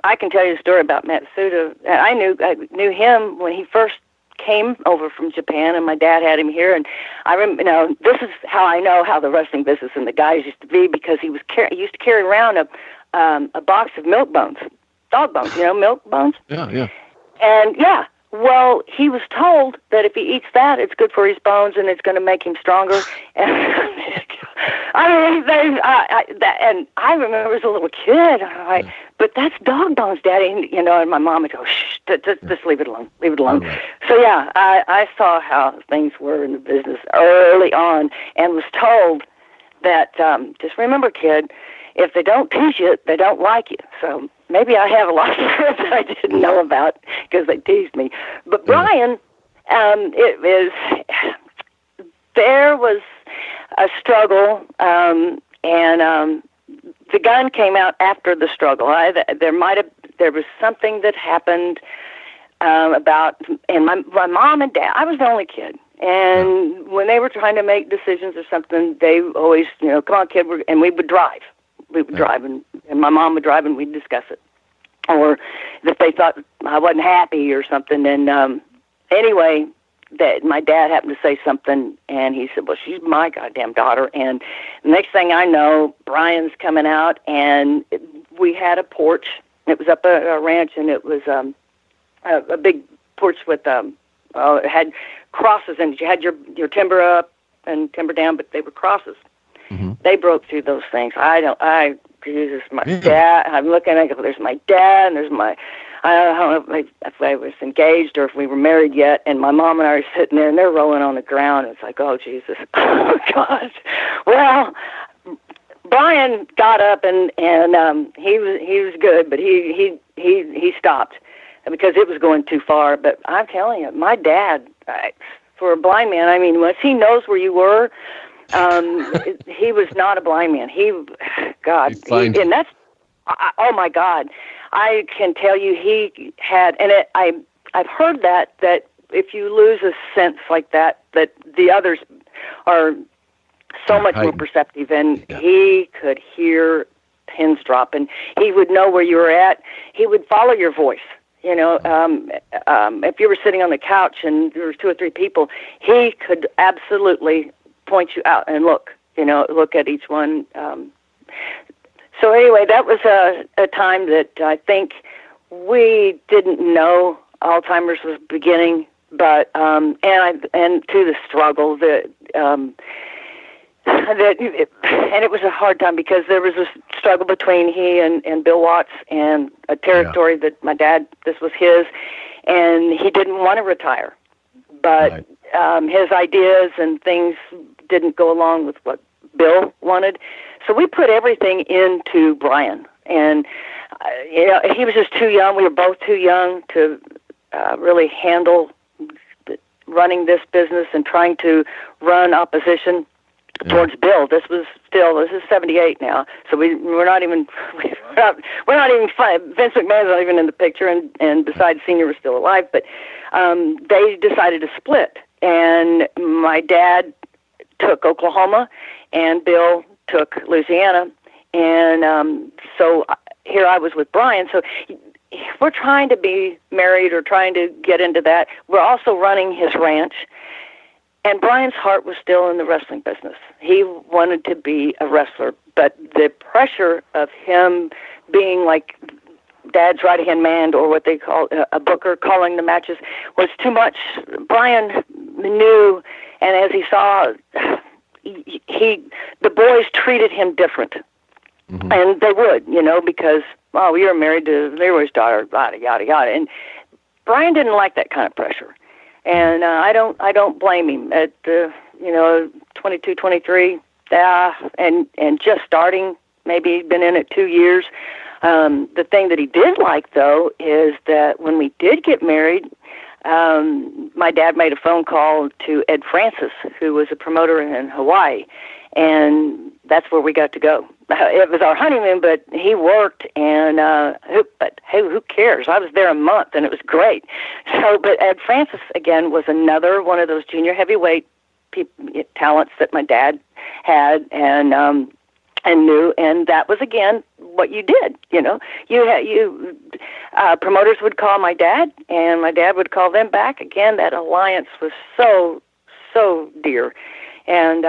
I can tell you a story about Matsuda. I knew him when he first came over from Japan, and my dad had him here, and I remember, this is how I know how the wrestling business and the guys used to be, because he used to carry around a box of milk bones, dog bones, milk bones. Yeah. And well, he was told that if he eats that, it's good for his bones and it's going to make him stronger. And and I remember as a little kid, but that's dog bones, Daddy. And my mom would go, shh, just leave it alone. Right. So I saw how things were in the business early on, and was told that just remember, kid, if they don't teach you, they don't like you. So maybe I have a lot of friends that I didn't know about because they teased me. But Brian, there was a struggle, and the gun came out after the struggle. There was something that happened and my mom and dad, I was the only kid. And when they were trying to make decisions or something, they always, come on, kid, and we would drive. We would drive, and my mom would drive, and we'd discuss it. Or if they thought I wasn't happy or something. And anyway, that my dad happened to say something, and he said, well, she's my goddamn daughter. And the next thing I know, Brian's coming out, and we had a porch. It was up a ranch, and it was a big porch with it had crosses in it. You had your timber up and timber down, but they were crosses. Mm-hmm. They broke through those things. Jesus, my dad. I'm looking at it. There's my dad, and there's my. I don't know if I was engaged or if we were married yet. And my mom and I are sitting there, and they're rolling on the ground. It's like, oh Jesus, oh God. Well, Brian got up and he was good, but he stopped because it was going too far. But I'm telling you, my dad, for a blind man, I mean, once he knows where you were, he was not a blind man. And that's, oh my God, I can tell you he had, and I've heard that if you lose a sense like that the others are so much more perceptive, and he could hear pins drop, and he would know where you were at. He would follow your voice. If you were sitting on the couch and there was 2 or 3 people, he could absolutely point you out and look at each one. So anyway, that was a time that I think we didn't know Alzheimer's was beginning, but and to the struggle and it was a hard time because there was a struggle between he and Bill Watts and a territory that my dad, this was his, and he didn't want to retire, but his ideas and things didn't go along with what Bill wanted. So we put everything into Brian, and he was just too young. We were both too young to really handle running this business and trying to run opposition towards Bill. This is 78 now, so we're not even Vince McMahon's not even in the picture, and besides, Senior was still alive. But they decided to split, and my dad took Oklahoma, and Bill took Louisiana, and so here I was with Brian. So we're trying to be married or trying to get into that. We're also running his ranch. And Brian's heart was still in the wrestling business. He wanted to be a wrestler, but the pressure of him being like Dad's right-hand man, or what they call a booker, calling the matches, was too much. Brian knew, and as he saw, the boys treated him different. Mm-hmm. And they would, because, we were married to Leroy's daughter, yada, yada, yada. And Brian didn't like that kind of pressure. And I don't blame him at 22, 23, and just starting. Maybe he'd been in it 2 years. The thing that he did like, though, is that when we did get married, my dad made a phone call to Ed Francis, who was a promoter in Hawaii, and that's where we got to go. It was our honeymoon, but he worked, and who cares? I was there a month, and it was great. So, but Ed Francis, again, was another one of those junior heavyweight talents that my dad had and knew, and that was, again, what you did. Promoters would call my dad, and my dad would call them back. Again, that alliance was so dear, and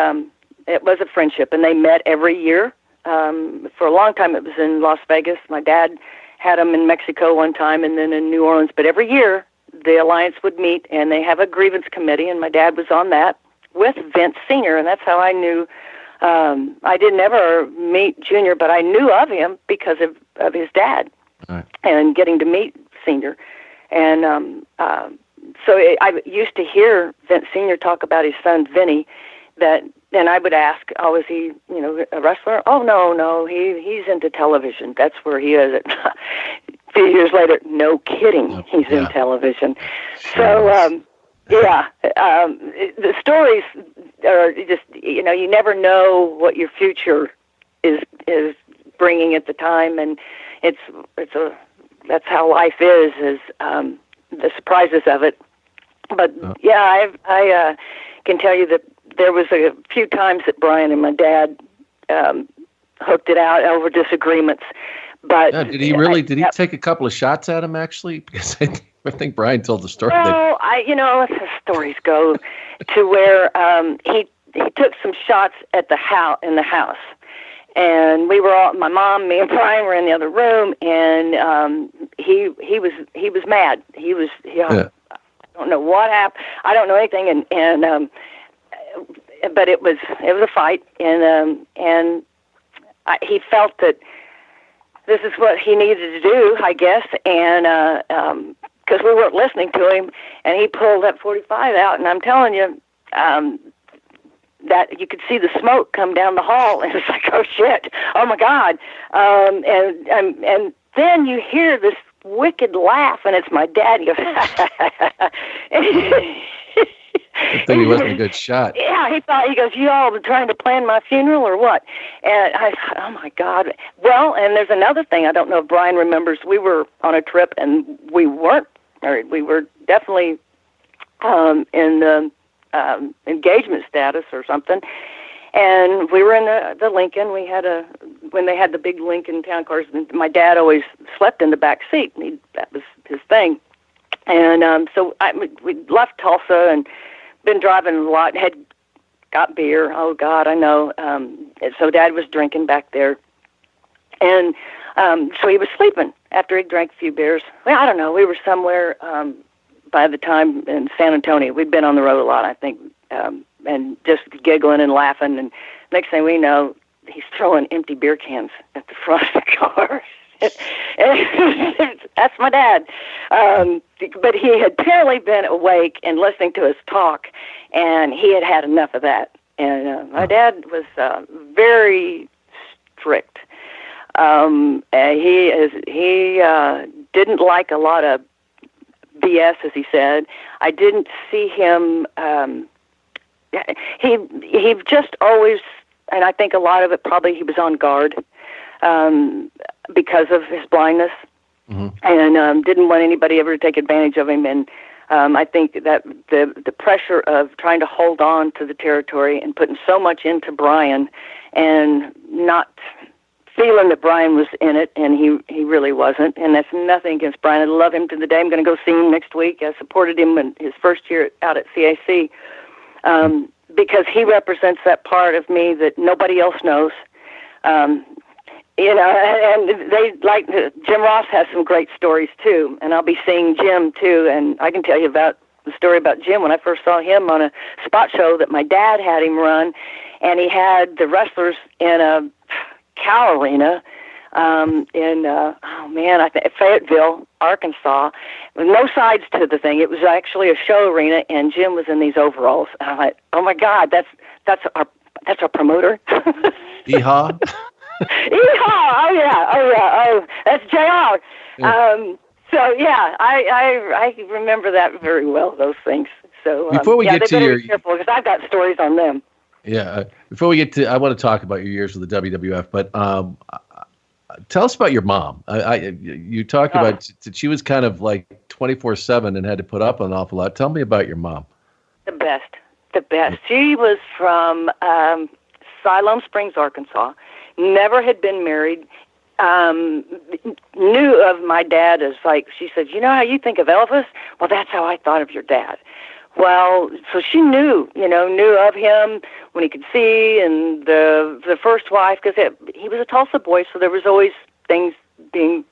it was a friendship, and they met every year. For a long time, it was in Las Vegas. My dad had them in Mexico one time, and then in New Orleans. But every year, the alliance would meet, and they have a grievance committee, and my dad was on that with Vince Sr., and that's how I knew. I didn't ever meet Junior, but I knew of him because of his dad, right, and getting to meet Senior. And so I used to hear Vince Sr. talk about his son, Vinny, and I would ask, oh, is he, a wrestler? Oh, no, he's into television. That's where he is. A few years later, no kidding, he's in television. So, the stories are just, you never know what your future is bringing at the time, and that's how life is the surprises of it. But I can tell you that there was a few times that Brian and my dad hooked it out over disagreements. But did he take a couple of shots at him actually? Because I think Brian told the story. Well, the stories go to where he took some shots at in the house. And we were all, my mom, me, and Brian were in the other room, and he was mad. I don't know what happened. I don't know anything, but it was a fight, and he felt that this is what he needed to do, I guess, and because we weren't listening to him, and he pulled that .45 out, and I'm telling you. That you could see the smoke come down the hall, and it's like, oh shit, oh my God, and then you hear this wicked laugh, and it's my dad. He goes, I think he wasn't a good shot. Yeah, he goes, you all trying to plan my funeral or what? And I thought, oh my God. Well, and there's another thing. I don't know if Brian remembers. We were on a trip, and we weren't married. We were definitely in the engagement status or something, and we were in the Lincoln. We had when they had the big Lincoln town cars, my dad always slept in the back seat. That was his thing, and so we left Tulsa and been driving a lot. Had got beer. Oh God, I know. So Dad was drinking back there, and so he was sleeping after he drank a few beers. Well, I don't know. We were somewhere. By the time in San Antonio, we'd been on the road a lot, I think, and just giggling and laughing. And next thing we know, he's throwing empty beer cans at the front of the car. That's my dad. But he had apparently been awake and listening to us talk, and he had enough of that. And my dad was very strict. He didn't like a lot of BS, as he said. I didn't see him. He just always, and I think a lot of it probably he was on guard because of his blindness, and didn't want anybody ever to take advantage of him. And I think that the pressure of trying to hold on to the territory and putting so much into Brian, and not feeling that Brian was in it, and he really wasn't. And that's nothing against Brian. I love him to the day. I'm going to go see him next week. I supported him in his first year out at CAC because he represents that part of me that nobody else knows. And they like Jim Ross has some great stories too, and I'll be seeing Jim too. And I can tell you about the story about Jim when I first saw him on a spot show that my dad had him run, and he had the wrestlers in a cow arena in Fayetteville, Arkansas, with no sides to the thing. It was actually a show arena, and Jim was in these overalls. And I'm like, oh my God, that's our promoter. Yeehaw! Yeehaw! Oh, that's JR. Yeah. So yeah, I remember that very well. Those things. So before we get to your, be careful because I've got stories on them. Yeah. Before we get to, I want to talk about your years with the WWF, but tell us about your mom. You talked about that she was kind of like 24/7 and had to put up an awful lot. Tell me about your mom. The best. She was from Siloam Springs, Arkansas. Never had been married. Knew of my dad as like, she said, you know how you think of Elvis? Well, that's how I thought of your dad. Well, so she knew of him when he could see, and the first wife, because he was a Tulsa boy, so there was always things being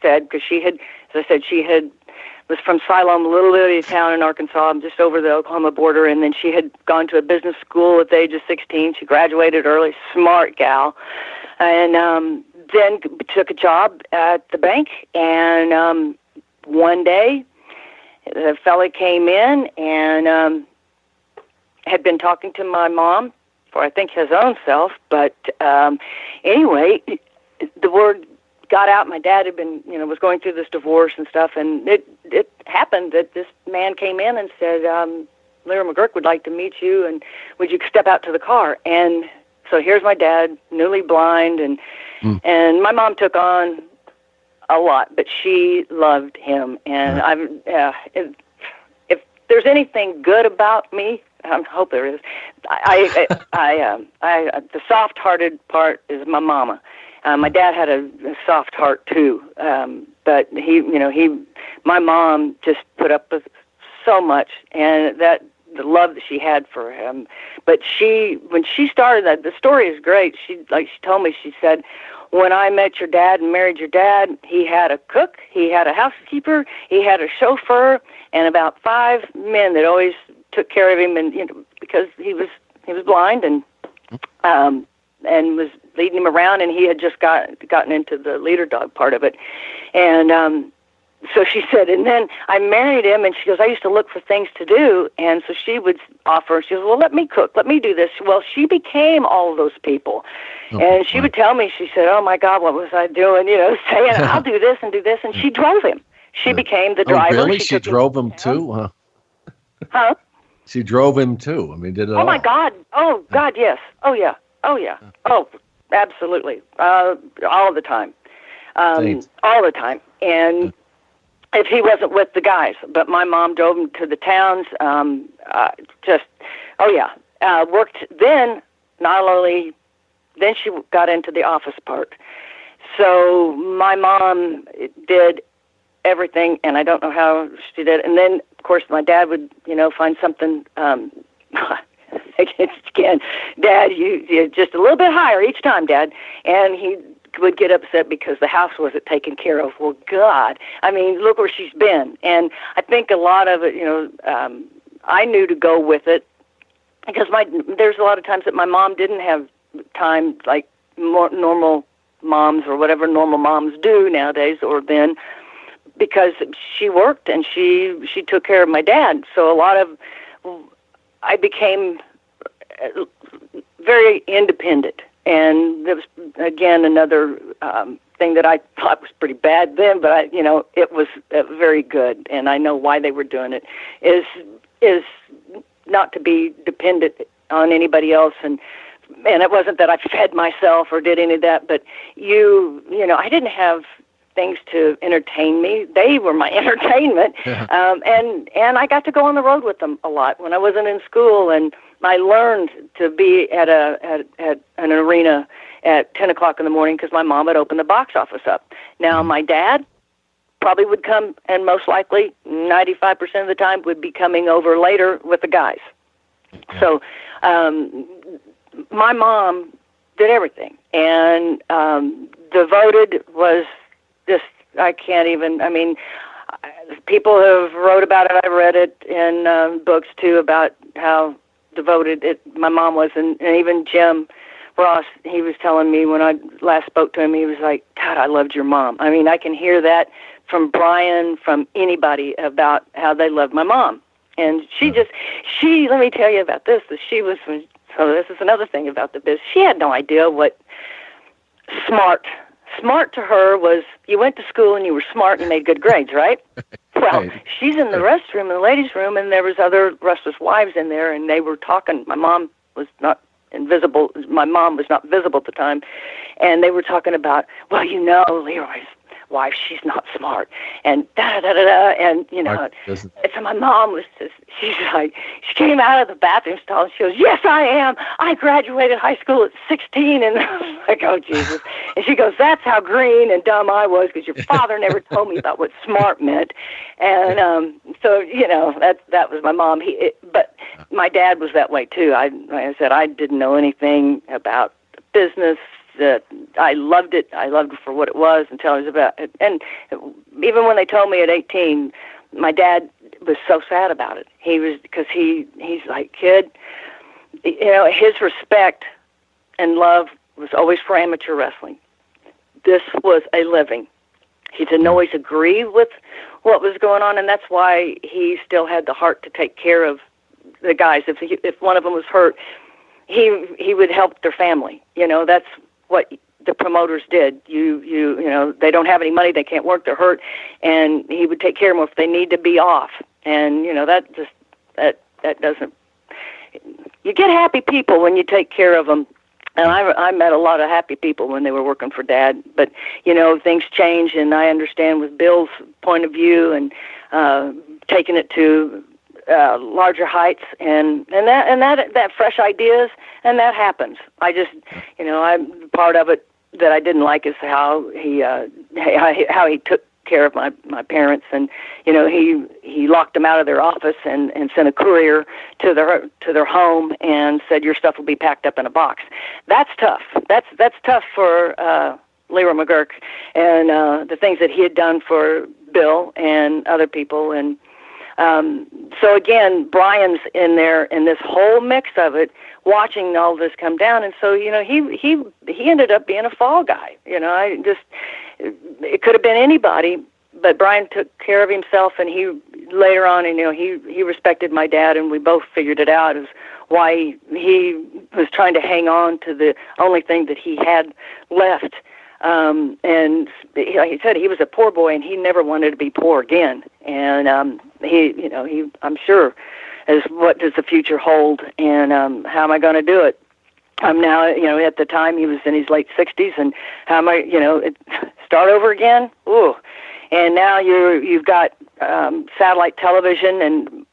said, because she had, as I said, was from Siloam, a little bitty town in Arkansas, just over the Oklahoma border, and then she had gone to a business school at the age of 16. She graduated early, smart gal, and then took a job at the bank, and one day, the fella came in, and had been talking to my mom for, I think, his own self. But anyway, the word got out. My dad had been, was going through this divorce and stuff, and it happened that this man came in and said, Leroy McGuirk would like to meet you, and would you step out to the car? And so here's my dad, newly blind, and my mom took on a lot, but she loved him. And if there's anything good about me, I hope there is. The soft-hearted part is my mama. My dad had a soft heart too, but my mom just put up with so much, and that the love that she had for him. But when she started that, the story is great. She told me, she said, when I met your dad and married your dad, he had a cook, he had a housekeeper, he had a chauffeur, and about 5 men that always took care of him, and because he was blind and was leading him around, and he had just gotten into the leader dog part of it, and so she said, and then I married him, and she goes, I used to look for things to do, and so she would offer, she goes, well, let me cook, let me do this. Well, she became all of those people, and she would tell me, she said, oh my God, what was I doing, saying, I'll do this, and she drove him. She became the driver. Oh, really? She drove him too? Huh? She drove him too. I mean, did it all? Oh my God. Oh God, yes. Oh yeah. Oh yeah. Oh, absolutely. All the time. All the time. And if he wasn't with the guys, but my mom drove him to the towns. Worked then. Not only then, she got into the office part. So my mom did everything, and I don't know how she did. And then, of course, my dad would, find something. Again, Dad, you just a little bit higher each time, Dad, and he would get upset because the house wasn't taken care of. Well, God, I mean, look where she's been. And I think a lot of it, I knew to go with it because there's a lot of times that my mom didn't have time like more normal moms or whatever normal moms do nowadays or then, because she worked and she took care of my dad. So I became very independent. And there was, again, another thing that I thought was pretty bad then, but it was very good. And I know why they were doing it is not to be dependent on anybody else. And it wasn't that I fed myself or did any of that, but I didn't have things to entertain me. They were my entertainment. And I got to go on the road with them a lot when I wasn't in school, and I learned to be at an arena at 10 o'clock in the morning because my mom had opened the box office up. Now, my dad probably would come, and most likely 95% of the time would be coming over later with the guys. So my mom did everything, and devoted was just, I can't even, people have wrote about it. I read it in books, too, about how devoted my mom was. And even Jim Ross, he was telling me when I last spoke to him, he was like, God, I loved your mom. I mean, I can hear that from Brian, from anybody about how they loved my mom. And let me tell you about this, that she was, so this is another thing about the business. She had no idea what smart to her was. You went to school and you were smart and you made good grades, right? Well, she's in the restroom, in the ladies' room, and there was other restless wives in there, and they were talking. My mom was not invisible. My mom was not visible at the time, and they were talking about, well, Leroy's wife, she's not smart, and da-da-da-da-da, and, so my mom was just, she came out of the bathroom stall, and she goes, yes, I am. I graduated high school at 16, and I was like, oh, Jesus. And she goes, that's how green and dumb I was, because your father never told me about what smart meant. And so, that was my mom. But my dad was that way, too. Like I said, I didn't know anything about business. That I loved it. I loved it for what it was until I was about it. And even when they told me at 18, my dad was so sad about it. Because he's like, kid, his respect and love was always for amateur wrestling. This was a living. He didn't always agree with what was going on, and that's why he still had the heart to take care of the guys. If one of them was hurt, he would help their family. That's what the promoters did. You know, they don't have any money, they can't work, they're hurt, and he would take care of them if they need to be off. And that doesn't. You get happy people when you take care of them. And I met a lot of happy people when they were working for Dad. But, things change, and I understand with Bill's point of view and taking it to larger heights and that fresh ideas, and that happens. I just, I'm part of it that I didn't like is how he took care of my parents, and he locked them out of their office and sent a courier to their home and said, your stuff will be packed up in a box. That's tough. That's tough for Leroy McGuirk and the things that he had done for Bill and other people. And so again, Brian's in there in this whole mix of it, watching all this come down. And so he ended up being a fall guy. It could have been anybody, but Brian took care of himself, and he later on, he respected my dad, and we both figured it out as why he was trying to hang on to the only thing that he had left. And like he said, he was a poor boy, and he never wanted to be poor again. And I'm sure, as what does the future hold, and how am I going to do it? I'm now, at the time he was in his late 60s, and how am I, start over again? Ooh. And now you've got satellite television, and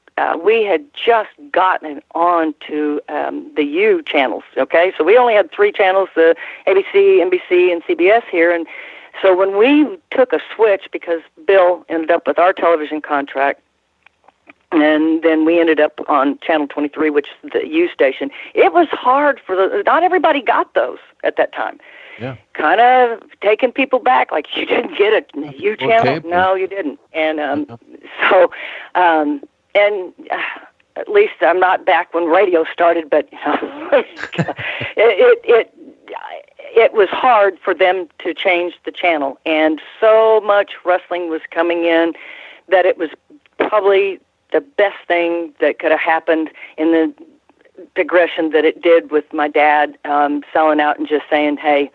we had just gotten on to the U channels, okay? So we only had 3 channels, the ABC, NBC, and CBS here. And so when we took a switch, because Bill ended up with our television contract, and then we ended up on Channel 23, which is the U station. It was hard not everybody got those at that time. Yeah. Kind of taking people back, like, you didn't get a U channel? No, you didn't. And and at least I'm not back when radio started, but it was hard for them to change the channel. And so much wrestling was coming in that it was probably the best thing that could have happened in the digression that it did with my dad selling out and just saying, hey,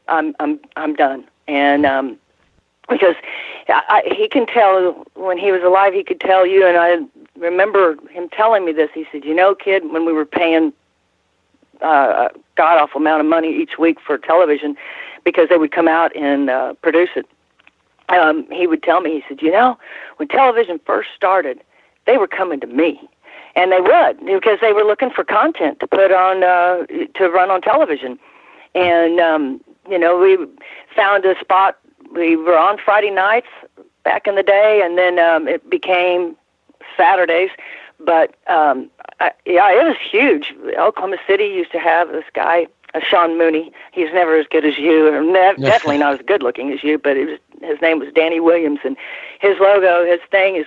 I'm done. And because he can tell, when he was alive, he could tell you, and I remember him telling me this. He said, kid, when we were paying a god-awful amount of money each week for television because they would come out and produce it, he would tell me, he said, when television first started, they were coming to me. And they would, because they were looking for content to put on, to run on television. And, we found a spot. We were on Friday nights back in the day, and then it became Saturdays. But, it was huge. Oklahoma City used to have this guy, Sean Mooney. He's never as good as you, or definitely not as good looking as you, but his name was Danny Williams, and his logo, his thing, his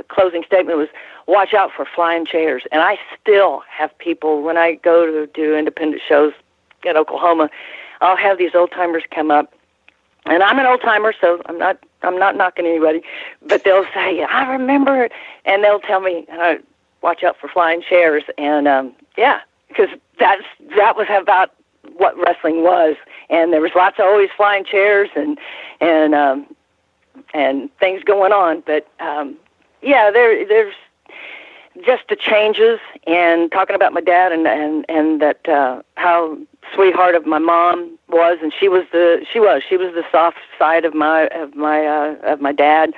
closing statement was, watch out for flying chairs. And I still have people, when I go to do independent shows in Oklahoma, I'll have these old-timers come up, and I'm an old-timer, so I'm not knocking anybody, but they'll say, I remember it, and they'll tell me, watch out for flying chairs. And because that was about what wrestling was, and there was lots of always flying chairs and things going on. But there's just the changes, and talking about my dad and that how sweetheart of my mom was, and she was the soft side of my dad,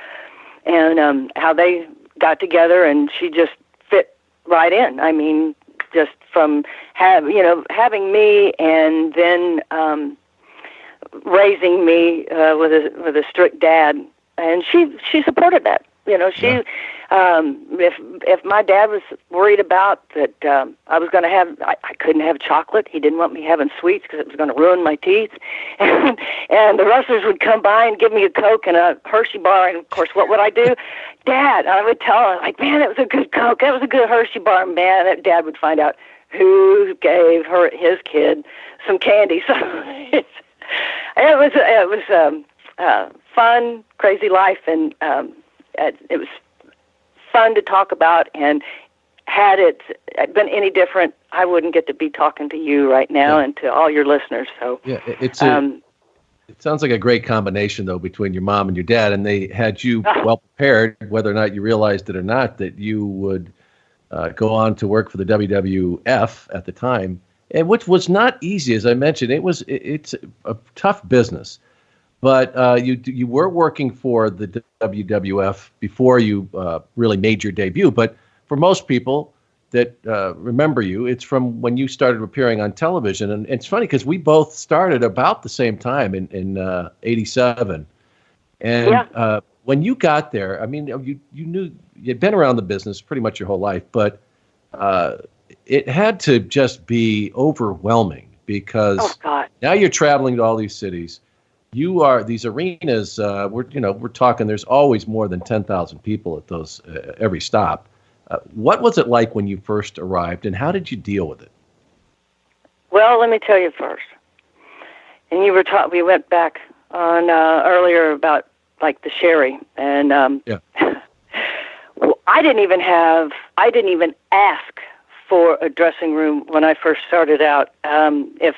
and how they got together, and she just fit right in. I mean, just from having me, and then raising me with a strict dad, and she supported that. If my dad was worried about that I was going to have, I couldn't have chocolate. He didn't want me having sweets because it was going to ruin my teeth. And the wrestlers would come by and give me a Coke and a Hershey bar. And, of course, what would I do? Dad, I would tell him, like, man, that was a good Coke. That was a good Hershey bar. Man, that Dad would find out who gave his kid some candy. So it was fun, crazy life, and it was fun to talk about, and had it been any different, I wouldn't get to be talking to you right now and to all your listeners. So yeah, it sounds like a great combination, though, between your mom and your dad, and they had you well prepared, whether or not you realized it or not, that you would go on to work for the WWF at the time, and which was not easy, as I mentioned. It's a tough business, but you were working for the WWF before you really made your debut. But for most people that remember you, it's from when you started appearing on television. And it's funny because we both started about the same time in 87. And when you got there, I mean, you knew you'd been around the business pretty much your whole life, but it had to just be overwhelming because now you're traveling to all these cities. You are these arenas. We're talking. There's always more than 10,000 people at those every stop. What was it like when you first arrived, and how did you deal with it? Well, let me tell you first. And you were we went back on earlier about like the Sherri, and well, I didn't even ask for a dressing room when I first started out. If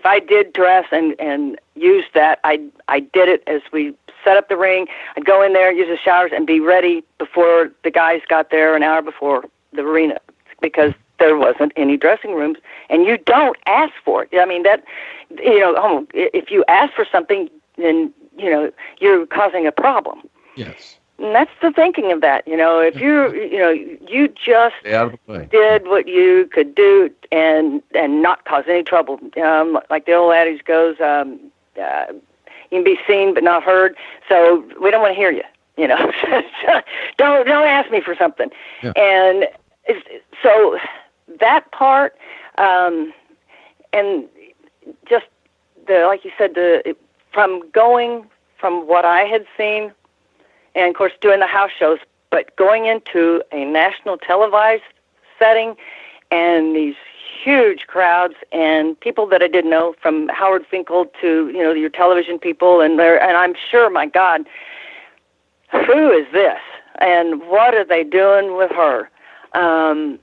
I did dress and use that, I did it as we set up the ring. I'd go in there, use the showers, and be ready before the guys got there an hour before the arena, because there wasn't any dressing rooms, and you don't ask for it. I mean, that, if you ask for something, then, you're causing a problem. Yes. And that's the thinking of that. If you just did what you could do and not cause any trouble. Like the old adage goes, you can be seen but not heard. So we don't want to hear you. Don't ask me for something. Yeah. And so that part, and just like you said, from what I had seen. And, of course, doing the house shows, but going into a national televised setting and these huge crowds and people that I didn't know, from Howard Finkel to, your television people, and I'm sure, my God, who is this? And what are they doing with her? And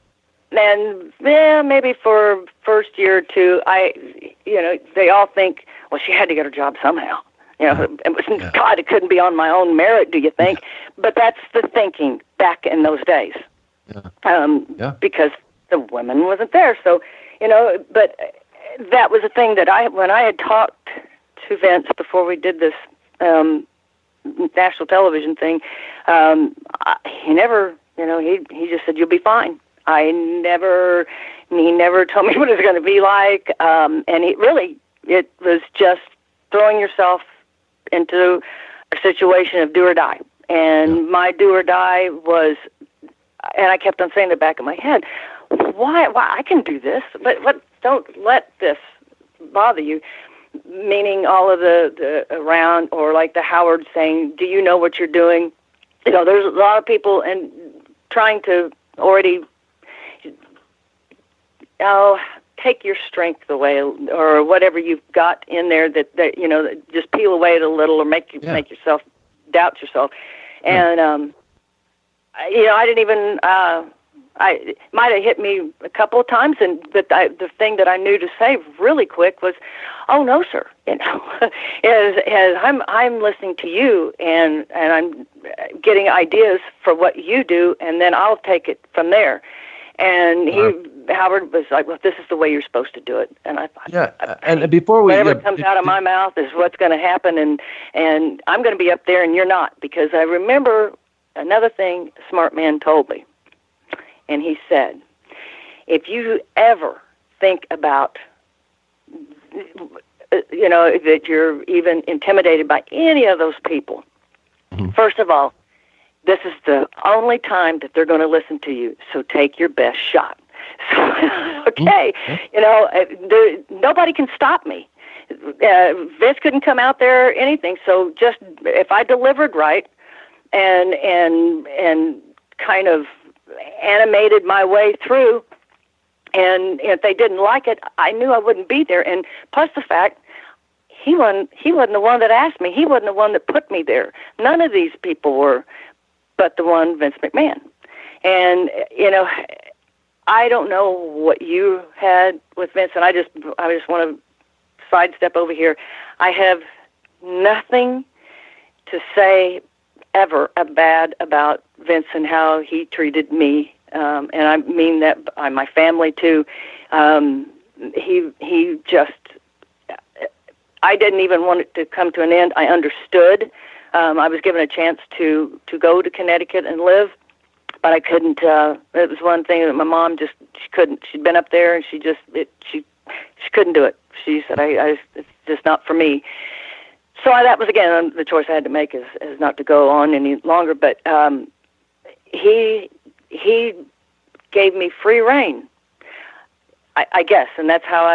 maybe for first year or two, they all think, well, she had to get her job somehow. God, it couldn't be on my own merit, do you think? But that's the thinking back in those days. Because the women wasn't there. So, but that was a thing that when I had talked to Vince before we did this national television thing, he never, he just said, you'll be fine. He never told me what it was going to be like. And it was just throwing yourself into a situation of do or die. And my do or die was, and I kept on saying in the back of my head, why I can do this, but don't let this bother you. Meaning all of the around, or like the Howard saying, do you know what you're doing? There's a lot of people and trying to already, take your strength away, or whatever you've got in there that just peel away it a little, or make yourself doubt yourself. And I didn't even it might have hit me a couple of times, but the thing that I knew to say really quick was, "Oh no, sir." As I'm listening to you, and I'm getting ideas for what you do, and then I'll take it from there. And Howard was like, well, this is the way you're supposed to do it. And I thought, and before whatever comes out of my mouth is what's going to happen, and I'm going to be up there and you're not. Because I remember another thing a smart man told me, and he said, if you ever think about, that you're even intimidated by any of those people, first of all, this is the only time that they're going to listen to you, so take your best shot. So, nobody can stop me. Vince couldn't come out there or anything, so just if I delivered right and kind of animated my way through, and if they didn't like it, I knew I wouldn't be there. And plus the fact, he wasn't the one that asked me. He wasn't the one that put me there. None of these people were, but the one, Vince McMahon. And, I don't know what you had with Vince, and I just want to sidestep over here. I have nothing to say ever bad about Vince and how he treated me, and I mean that by my family too. He just, I didn't even want it to come to an end. I understood. I was given a chance to go to Connecticut and live, but I couldn't. It was one thing that my mom she couldn't. She'd been up there and she couldn't do it. She said, it's just not for me. So that was, again, the choice I had to make is not to go on any longer. But he gave me free rein, I guess, and that's how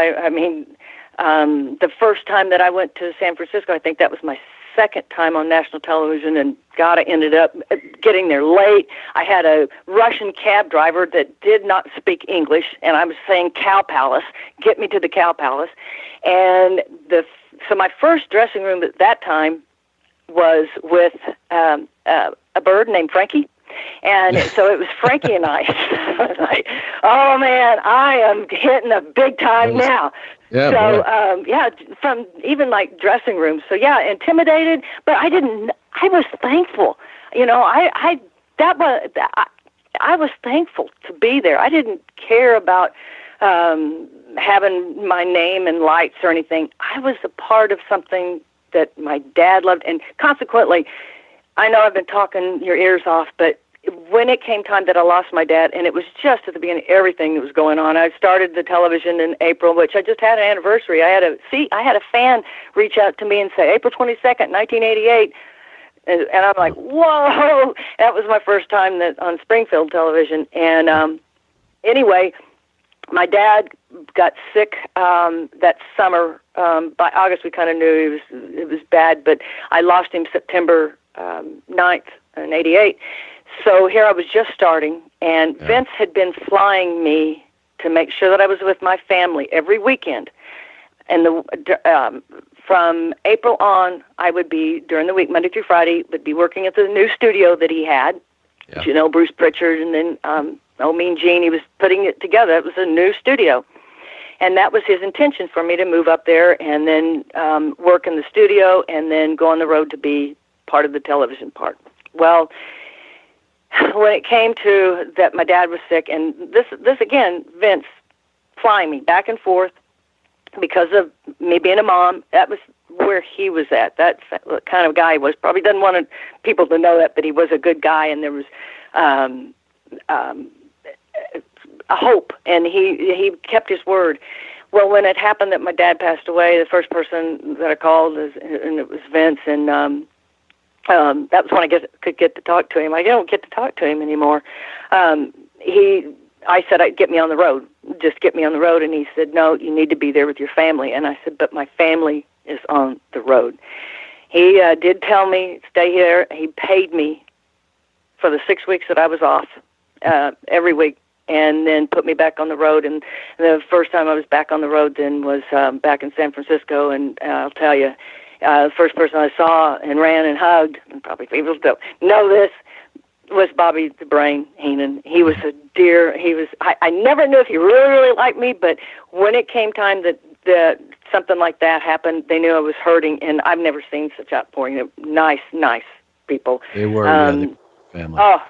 the first time that I went to San Francisco, I think that was my second time on national television, and God, I ended up getting there late. I had a Russian cab driver that did not speak English, and I was saying Cow Palace, get me to the Cow Palace. And so my first dressing room at that time was with a bird named Frankie. And so it was Frankie and I. I was like, oh, man, I am hitting a big time now. Yeah, from even like dressing rooms. So, intimidated, but I was thankful. I was thankful to be there. I didn't care about having my name in lights or anything. I was a part of something that my dad loved, and consequently, I know I've been talking your ears off, but when it came time that I lost my dad, and it was just at the beginning of everything that was going on, I started the television in April, which I just had an anniversary. I had a fan reach out to me and say, April 22nd, 1988, and I'm like, whoa! That was my first time on Springfield television, and anyway, my dad got sick that summer. By August, we kind of knew it was bad, but I lost him September 9th in 88. So here I was just starting, and Vince had been flying me to make sure that I was with my family every weekend. And from April on, I would be, during the week, Monday through Friday, would be working at the new studio that he had. Yeah. Bruce Pritchard, and then Mean Gene, he was putting it together. It was a new studio. And that was his intention, for me to move up there and then work in the studio and then go on the road to be part of the television part. Well, when it came to that, my dad was sick, and this again, Vince flying me back and forth because of me being a mom. That was where he was at. That's the kind of guy he was. Probably doesn't want people to know that, but he was a good guy, and there was a hope, and he kept his word. Well, when it happened that my dad passed away, the first person that I called and it was Vince, and that was when I could get to talk to him. I don't get to talk to him anymore. I said, get me on the road. Just get me on the road. And he said, no, you need to be there with your family. And I said, but my family is on the road. He did tell me, stay here. He paid me for the 6 weeks that I was off every week, and then put me back on the road. And the first time I was back on the road then was back in San Francisco. And I'll tell you, the first person I saw and ran and hugged, and probably people don't know this, was Bobby the Brain Heenan. He was a dear. I never knew if he really, really liked me, but when it came time that something like that happened, they knew I was hurting, and I've never seen such outpouring of nice people. They were, the family. Oh,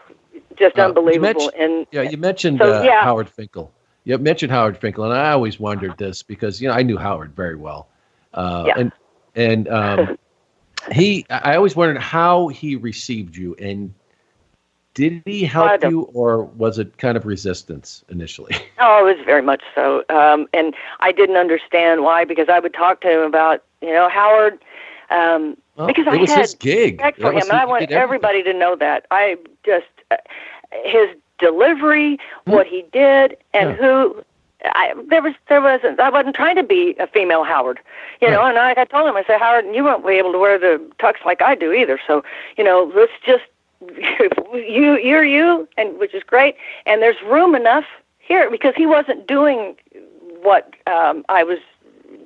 just unbelievable. You mentioned Howard Finkel. You mentioned Howard Finkel, and I always wondered this because, I knew Howard very well. I always wondered how he received you, and did he help you, or was it kind of resistance initially? Oh, it was very much so. And I didn't understand why, because I would talk to him about, Howard, because I had his gig. Respect for him, and I want everybody to know that. I just, his delivery, what he did, and who... I wasn't trying to be a female Howard, and I told him, I said, Howard, you won't be able to wear the tux like I do either. So, let's just, you're you, and which is great. And there's room enough here, because he wasn't doing what I was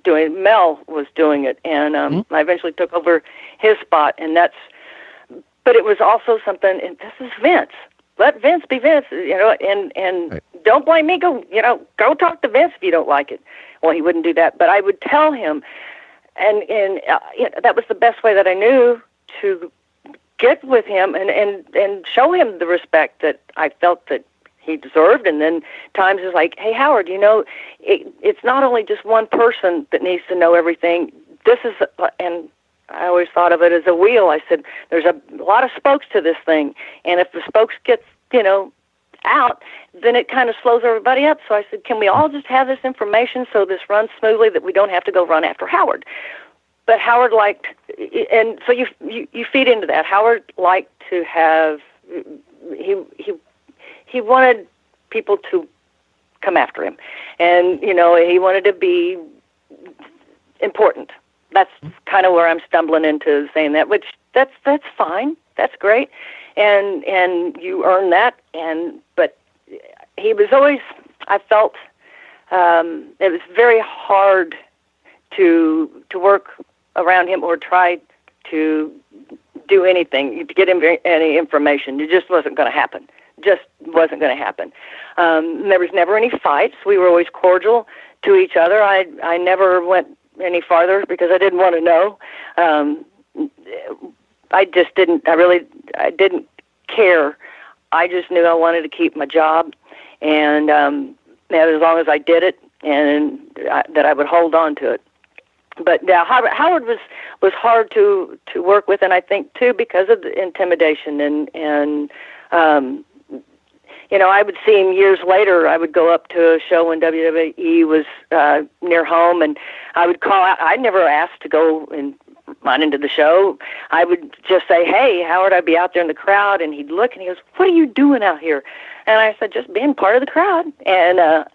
doing. Mel was doing it. And I eventually took over his spot, but it was also something, and this is Vince. let Vince be Vince, and Right. don't blame me. Go talk to Vince if you don't like it. Well, he wouldn't do that, but I would tell him, and that was the best way that I knew to get with him and show him the respect that I felt that he deserved. And then times is like, hey, Howard, it's not only just one person that needs to know everything. This is, and I always thought of it as a wheel. I said, there's a lot of spokes to this thing, and if the spokes get, out, then it kind of slows everybody up. So I said, can we all just have this information so this runs smoothly, that we don't have to go run after Howard? But Howard liked, and so you feed into that. Howard liked to have, he wanted people to come after him, and he wanted to be important. That's kind of where I'm stumbling into saying that, which that's fine. That's great, and you earn that. But he was always, I felt, it was very hard to work around him or try to do anything to get him any information. It just wasn't going to happen. Just wasn't going to happen. There was never any fights. We were always cordial to each other. I never went any farther because I didn't want to know. I didn't care. I just knew I wanted to keep my job, and as long as I did it, and that I would hold on to it. But Howard was hard to work with, and I think too because of the intimidation and I would see him years later. I would go up to a show when WWE was near home, and I would call out. I never asked to go and run into the show. I would just say, "Hey, Howard," I'd be out there in the crowd, and he'd look and he goes, "What are you doing out here?" And I said, "Just being part of the crowd." And I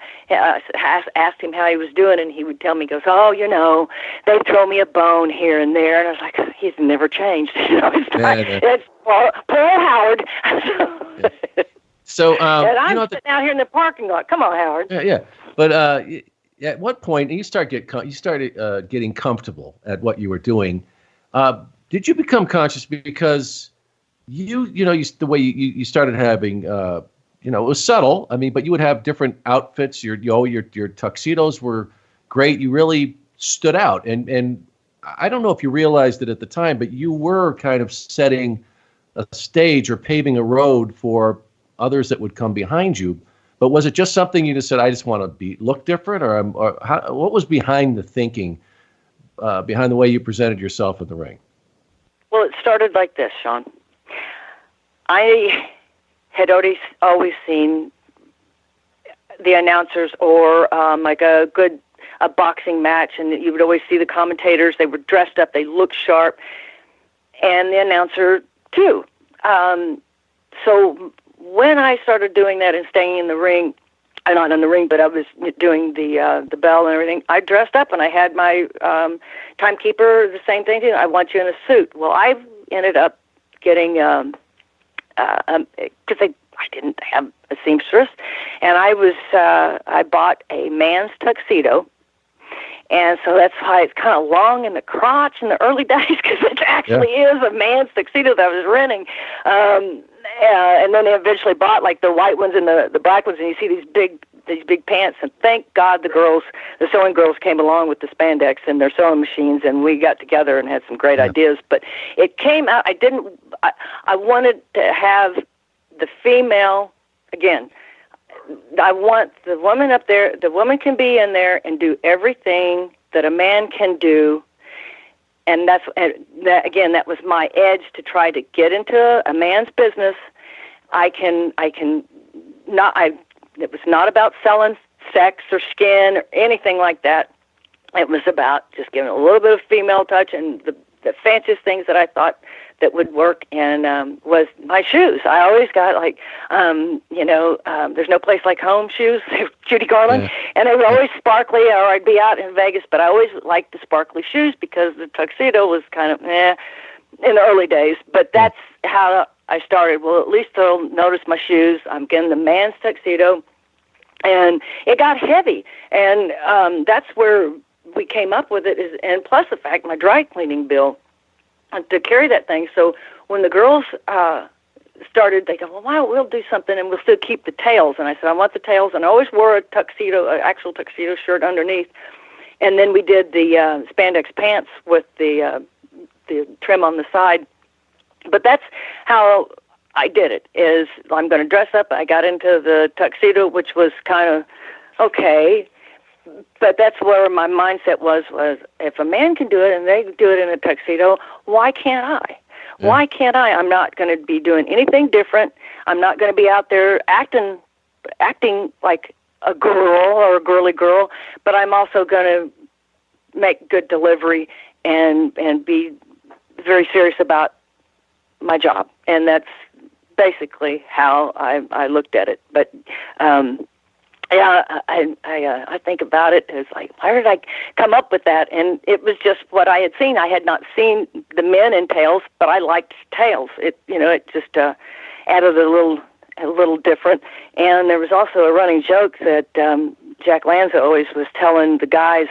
asked him how he was doing, and he would tell me, he goes, "Oh, they throw me a bone here and there." And I was like, "He's never changed." It's poor Howard. So, and I'm sitting out here in the parking lot. Come on, Howard. Yeah. But at what point you started getting comfortable at what you were doing? Did you become conscious because the way you started having it was subtle. I mean, but you would have different outfits. Your tuxedos were great. You really stood out, and I don't know if you realized it at the time, but you were kind of setting a stage or paving a road for others that would come behind you. But was it just something you just said, I just want to look different, or what was behind the thinking, behind the way you presented yourself in the ring? Well, it started like this, Sean. I had always seen the announcers or like a boxing match, and you would always see the commentators. They were dressed up, they looked sharp, and the announcer too. So when I started doing that and staying in the ring, not in the ring, but I was doing the bell and everything, I dressed up and I had my timekeeper, the same thing too. I want you in a suit. Well, I ended up getting, because I didn't have a seamstress, and I bought a man's tuxedo. And so that's why it's kind of long in the crotch in the early days, because it actually is a man's tuxedo that I was renting. And then they eventually bought like the white ones and the black ones, and you see these big pants. And thank God the sewing girls came along with the spandex and their sewing machines, and we got together and had some great ideas. But it came out. I wanted to have the female again. I want the woman up there. The woman can be in there and do everything that a man can do, and that was my edge to try to get into a man's business. It was not about selling sex or skin or anything like that. It was about just giving a little bit of female touch, and the fanciest things that I thought that would work, and was my shoes. I always got there's no place like home shoes, Judy Garland, and they were always sparkly, or I'd be out in Vegas, but I always liked the sparkly shoes because the tuxedo was kind of in the early days, but that's how I started. Well, at least they'll notice my shoes. I'm getting the man's tuxedo, and it got heavy, and that's where we came up with it, and plus the fact my dry cleaning bill to carry that thing. So when the girls started, they go, well, why don't we'll do something and we'll still keep the tails. And I said, I want the tails. And I always wore a tuxedo, an actual tuxedo shirt underneath. And then we did the spandex pants with the trim on the side. But that's how I did it, is I'm going to dress up. I got into the tuxedo, which was kind of okay. But that's where my mindset was if a man can do it and they do it in a tuxedo, why can't I? Yeah. Why can't I? I'm not going to be doing anything different. I'm not going to be out there acting like a girl or a girly girl, but I'm also going to make good delivery and be very serious about my job. And that's basically how I looked at it. But I think about it as like, why did I come up with that? And it was just what I had seen. I had not seen the men in tails, but I liked tails. It just added a little different. And there was also a running joke that Jack Lanza always was telling the guys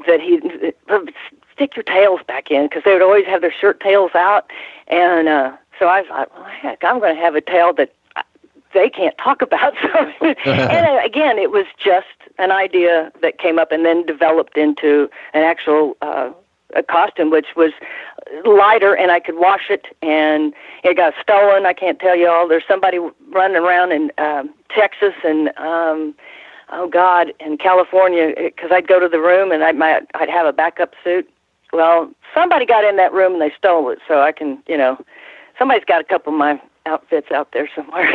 that he stick your tails back in, because they would always have their shirt tails out. And so I thought, well, heck, I'm going to have a tail that they can't talk about. And again, it was just an idea that came up and then developed into an actual a costume, which was lighter, and I could wash it, and it got stolen. I can't tell you all. There's somebody running around in Texas and in California, because I'd go to the room and I'd have a backup suit. Well, somebody got in that room and they stole it, so I can, somebody's got a couple of my outfits out there somewhere.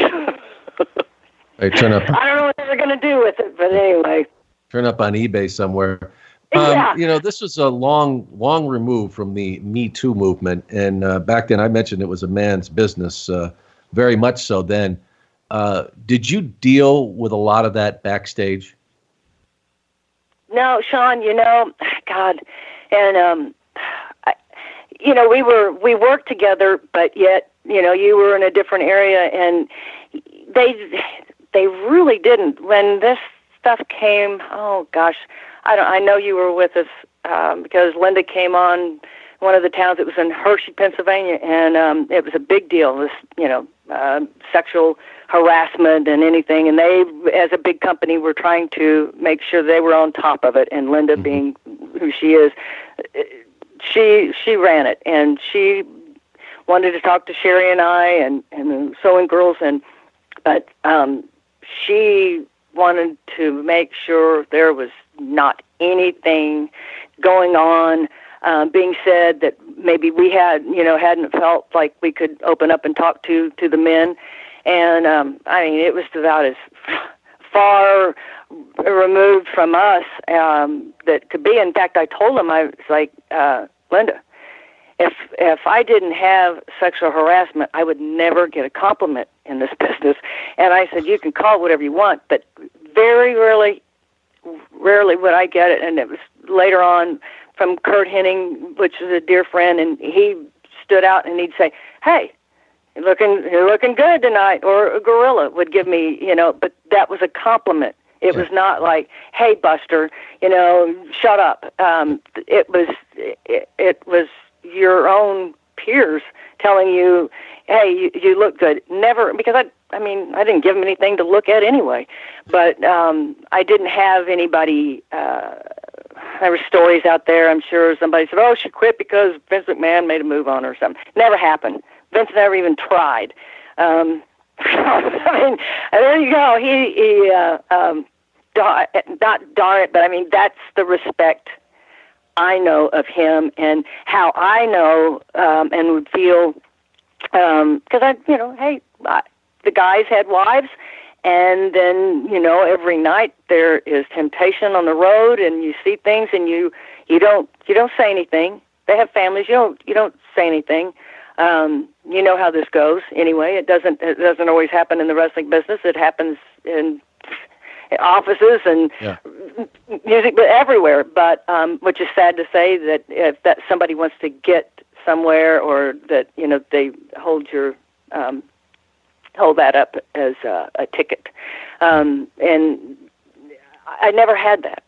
Hey, turn up. I don't know what they're going to do with it, but anyway. Turn up on eBay somewhere. Yeah. This was a long remove from the Me Too movement, and back then I mentioned it was a man's business, very much so then. Did you deal with a lot of that backstage? No, Sean, God, and we worked together, but yet, you were in a different area, and they really didn't. When this stuff came, oh gosh, I know you were with us because Linda came on one of the towns. It was in Hershey, Pennsylvania, and it was a big deal. This, sexual harassment and anything, and they, as a big company, were trying to make sure they were on top of it. And Linda, being who she is, she ran it, and she wanted to talk to Sherri and I and the sewing girls, but she wanted to make sure there was not anything going on being said that maybe we hadn't felt like we could open up and talk to the men. And it was about as far removed from us that could be. In fact, I told him, I was like, Linda, if I didn't have sexual harassment, I would never get a compliment in this business. And I said, you can call it whatever you want, but very rarely would I get it. And it was later on from Kurt Henning, which is a dear friend, and he stood out and he'd say, hey, you're looking good tonight, or a gorilla would give me, but that was a compliment. It was not like, hey, Buster, shut up. It was your own peers telling you, hey, you look good. Never, because I didn't give him anything to look at anyway, but I didn't have anybody. There were stories out there. I'm sure somebody said, oh, she quit because Vince McMahon made a move on her or something. Never happened. Vince never even tried. There you go. He not darn it, but that's the respect I know of him, and how I know and would feel, because the guys had wives, and then every night there is temptation on the road, and you see things, and you don't say anything. They have families. You don't say anything. You know how this goes. Anyway, it doesn't always happen in the wrestling business. It happens in offices and music, but everywhere. But which is sad to say, that if that somebody wants to get somewhere, or that they hold that up as a ticket, and I never had that.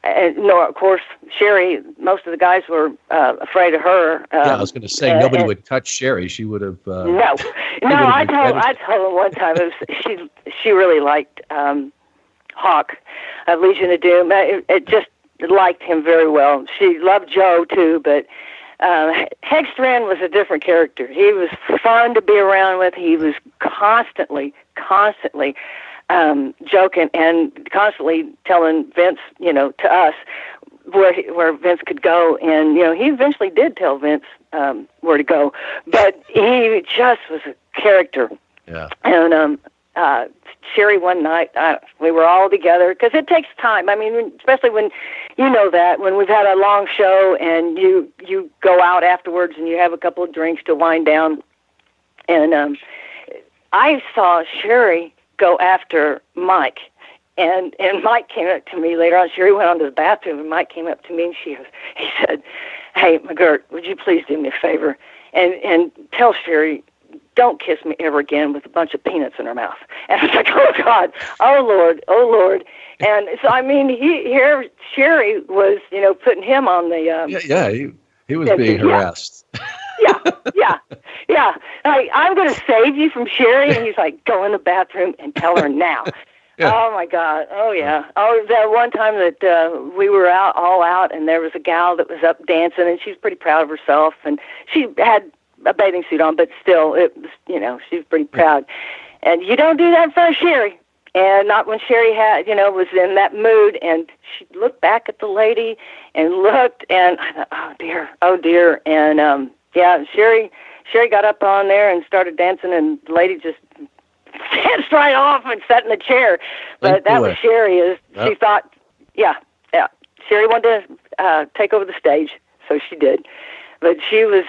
nor, of course, Sherri, most of the guys were afraid of her. I was going to say, nobody would touch Sherri. She would have... No, I told her one time, she really liked Hawk, Legion of Doom. It just liked him very well. She loved Joe, too, but Hegstrand was a different character. He was fun to be around with. He was constantly joking and constantly telling Vince, to us where Vince could go. And, he eventually did tell Vince where to go. But he just was a character. Yeah. And Sherri, one night, we were all together, because it takes time. I mean, especially when, when we've had a long show and you go out afterwards and you have a couple of drinks to wind down. And I saw Sherri go after Mike. And Mike came up to me later on. Sherri went on to the bathroom, and Mike came up to me, and he said, "Hey, McGuirk, would you please do me a favor and tell Sherri, don't kiss me ever again with a bunch of peanuts in her mouth." And I was like, "Oh, God, oh, Lord." And so, I mean, Sherri was, putting him on the... he was being harassed. Yeah. I'm going to save you from Sherri. And he's like, "Go in the bathroom and tell her now." Yeah. Oh, my God. Oh, yeah. Oh, that one time that we were all out, and there was a gal that was up dancing, and she's pretty proud of herself. And she had a bathing suit on, but still, it was, she was pretty proud. And you don't do that in front of Sherri. And not when Sherri was in that mood. And she looked back at the lady and looked, and I thought, oh, dear. And, Sherri got up on there and started dancing, and the lady just danced right off and sat in the chair. But that was Sherri. She thought, Sherri wanted to take over the stage, so she did. But she was,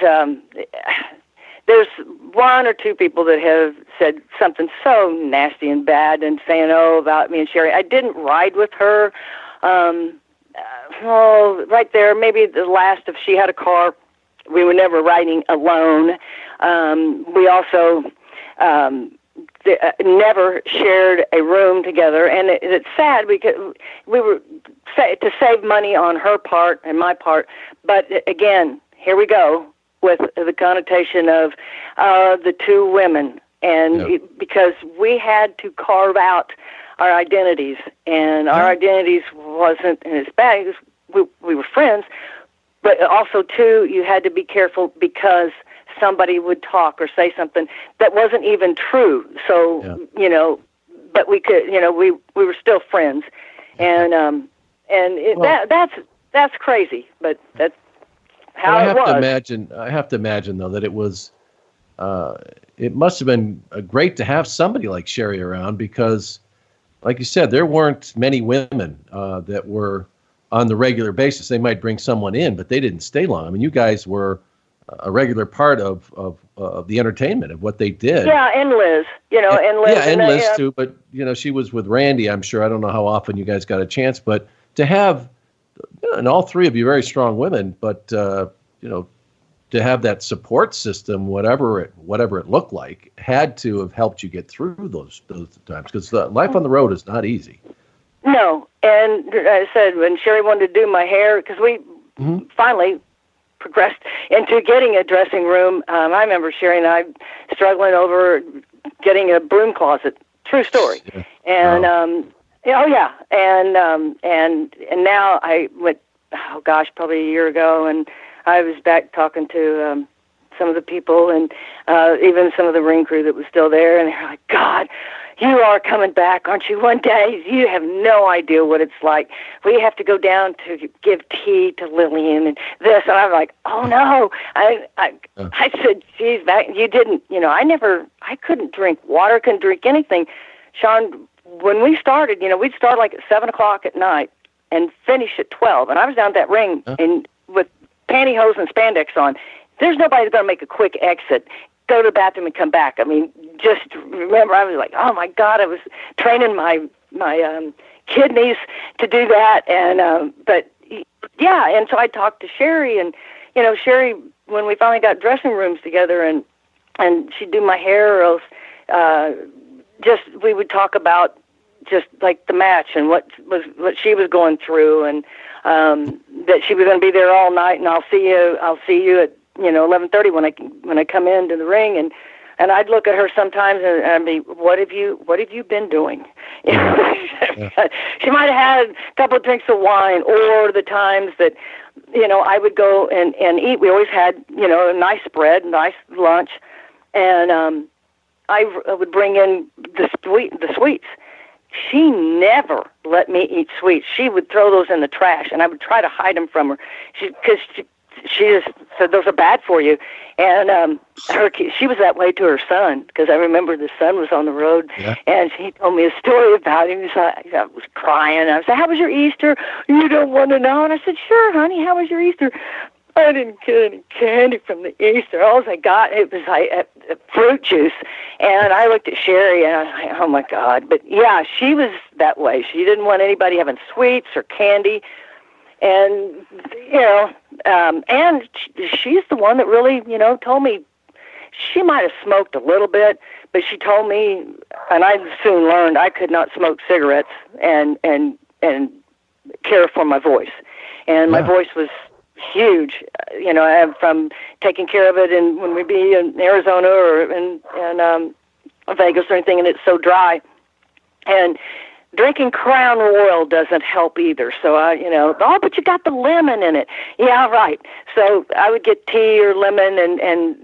there's one or two people that have said something so nasty and bad and saying, about me and Sherri. I didn't ride with her. Right there, maybe the last, if she had a car, we were never riding alone. We also never shared a room together. And it's sad because we were to save money on her part and my part. But again, here we go with the connotation of the two women. And because we had to carve out our identities, and our identities wasn't in as bad as we were friends, but also, too, you had to be careful because somebody would talk or say something that wasn't even true. So, but we could, we were still friends. And that's crazy, but that's how it was. I have to imagine, though, that it was, it must have been great to have somebody like Sherri around, because, like you said, there weren't many women that were on the regular basis. They might bring someone in, but they didn't stay long. I mean, you guys were a regular part of the entertainment of what they did. Yeah, and Liz, and Liz. Yeah, and Liz too, but, she was with Randy, I'm sure. I don't know how often you guys got a chance, but to have, and all three of you very strong women, but, to have that support system, whatever it looked like, had to have helped you get through those times, because life on the road is not easy. No, and I said, when Sherri wanted to do my hair, because we finally progressed into getting a dressing room. I remember Sherri and I struggling over getting a broom closet. True story. Yeah. And and now I went, probably a year ago, and I was back talking to some of the people and even some of the ring crew that was still there, and they're like, "God, you are coming back, aren't you? One day, you have no idea what it's like. We have to go down to give tea to Lillian and this." And I'm like, "Oh no!" I said, "Geez, you didn't. I couldn't drink water, couldn't drink anything." Sean, when we started, we'd start like at 7:00 at night and finish at 12. And I was down at that ring and with pantyhose and spandex on. There's nobody that's going to make a quick exit, go to the bathroom and come back. I mean, just remember, I was like, oh my God, I was training my kidneys to do that. And, but yeah. And so I talked to Sherri, and, Sherri, when we finally got dressing rooms together and she'd do my hair, or else, we would talk about just like the match and what she was going through, and that she was going to be there all night, and I'll see you at 11:30 when I come into the ring, and I'd look at her sometimes and I'd be, what have you been doing? She might have had a couple of drinks of wine, or the times that I would go and eat. We always had a nice spread, nice lunch, and I would bring in the sweets. She never let me eat sweets. She would throw those in the trash, and I would try to hide them from her. Because she just said those are bad for you. And she was that way to her son, because I remember the son was on the road, and he told me a story about him. I was crying. I said, "How was your Easter?" "You don't want to know." And I said, "Sure, honey, how was your Easter?" "I didn't get any candy from the Easter. All I got, it was like fruit juice." And I looked at Sherri, and I was like, oh, my God. But, yeah, she was that way. She didn't want anybody having sweets or candy. And, and she's the one that really, told me. She might have smoked a little bit, but she told me, and I soon learned I could not smoke cigarettes and care for my voice. And my voice was huge, from taking care of it, and when we be in Arizona or in Vegas or anything, and it's so dry, and drinking Crown Royal doesn't help either. So but you got the lemon in it. Yeah, right. So I would get tea or lemon and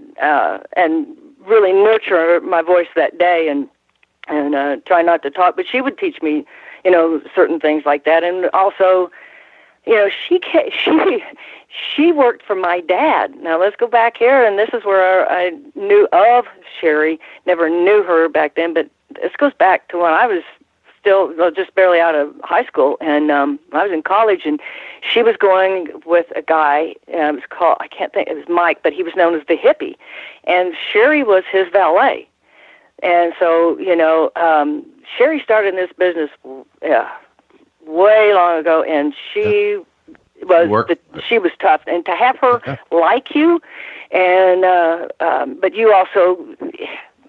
really nurture my voice that day, and try not to talk. But she would teach me, certain things like that, and also. She worked for my dad. Now let's go back here, and this is where I knew of Sherri. Never knew her back then, but this goes back to when I was still just barely out of high school, and I was in college, and she was going with a guy. It was called, I can't think, it was Mike, but he was known as the hippie, and Sherri was his valet. And so Sherri started in this business. Way long ago, and she she was tough, and to have her like you, and but you also,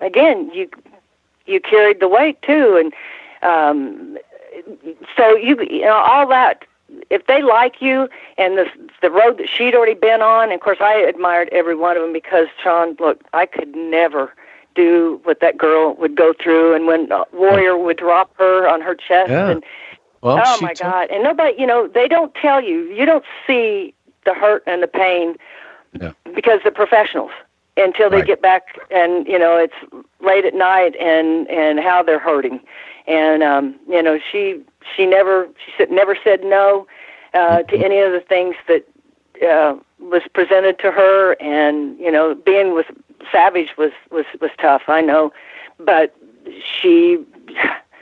again, you carried the weight too, and so all that. If they like you, and the road that she'd already been on, and of course I admired every one of them, because Sean, look, I could never do what that girl would go through, and when Warrior would drop her on her chest and. Well, oh, my God. And nobody, they don't tell you. You don't see the hurt and the pain because they're professionals until they get back and, it's late at night and how they're hurting. And, she never said no to any of the things that was presented to her. And, being with Savage was tough, I know. But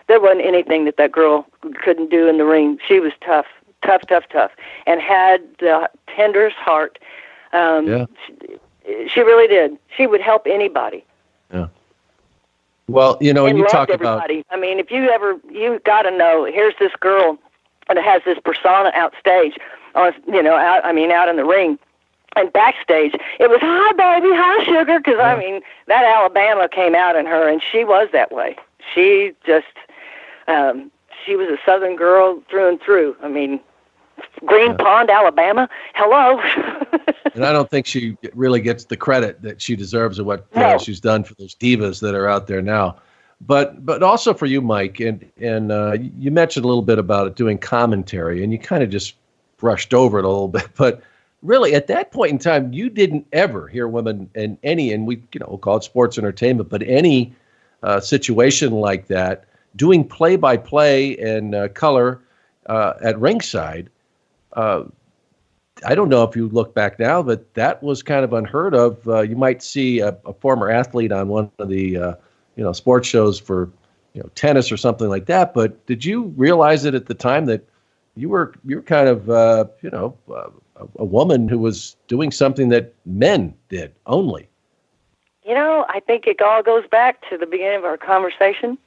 there wasn't anything that girl couldn't do in the ring. She was tough, and had the tenderest heart. She really did. She would help anybody. Yeah. Well, when you talk everybody. About, I mean, if you got to know. Here's this girl that has this persona outstage, out in the ring. And backstage, it was, "Hi, baby, hi, sugar," because, that Alabama came out in her, and she was that way. She just, she was a Southern girl through and through. I mean, Green Pond, Alabama, hello. And I don't think she really gets the credit that she deserves of what she's done for those divas that are out there now. But also for you, Mike, and you mentioned a little bit about it, doing commentary, and you kind of just brushed over it a little bit, but really, at that point in time, you didn't ever hear women in any, and we'll call it sports entertainment, but any situation like that, doing play-by-play and color at ringside. I don't know if you look back now, but that was kind of unheard of. You might see a former athlete on one of the sports shows for tennis or something like that. But did you realize it at the time that you were kind of a woman who was doing something that men did only? I think it all goes back to the beginning of our conversation.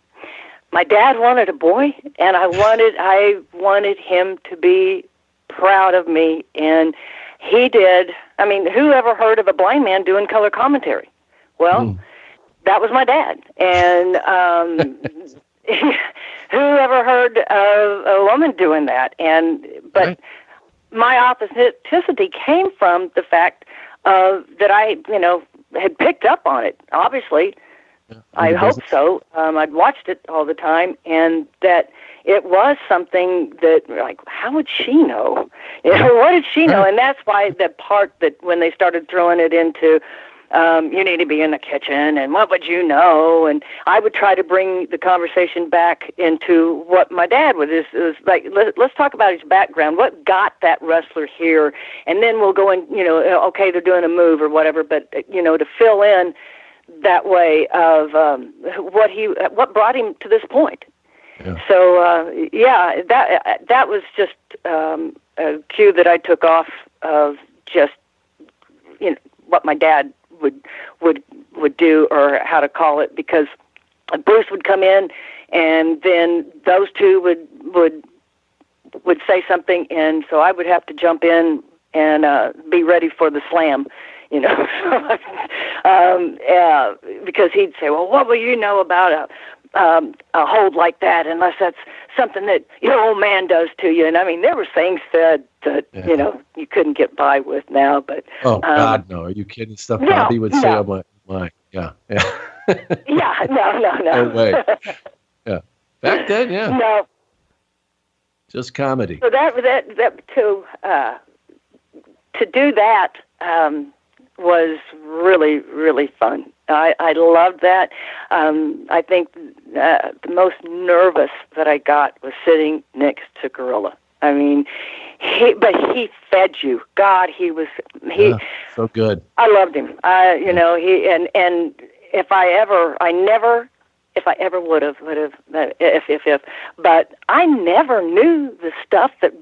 My dad wanted a boy, and I wanted him to be proud of me, and he did. I mean, who ever heard of a blind man doing color commentary? Well, that was my dad, and who ever heard of a woman doing that? But Right. my authenticity came from the fact that I, had picked up on it, obviously. Yeah. I hope so. I'd watched it all the time, and that it was something that, like, how would she know? What did she know? Right. And that's why the part that when they started throwing it into, you need to be in the kitchen, and what would you know? And I would try to bring the conversation back into what my dad was. Is like, let's talk about his background. What got that wrestler here? And then we'll go in, okay, they're doing a move or whatever, but, to fill in that way of what brought him to this point. Yeah. So that was just a cue that I took off of just what my dad would do, or how to call it, because Bruce would come in, and then those two would say something, and so I would have to jump in and be ready for the slam. Because he'd say, well, what will you know about a hold like that, unless that's something that your old man does to you? And I mean, there were things said that, you couldn't get by with now, but. Oh, God, no. Are you kidding? Stuff Bobby would say, oh, my. Yeah. Yeah, no. No way. Yeah. Back then, yeah. No. Just comedy. So that to do that, was really, really fun. I loved that. I think the most nervous that I got was sitting next to Gorilla. I mean, he fed you. God, so good. I loved him. And if I ever would have, but I never knew the stuff that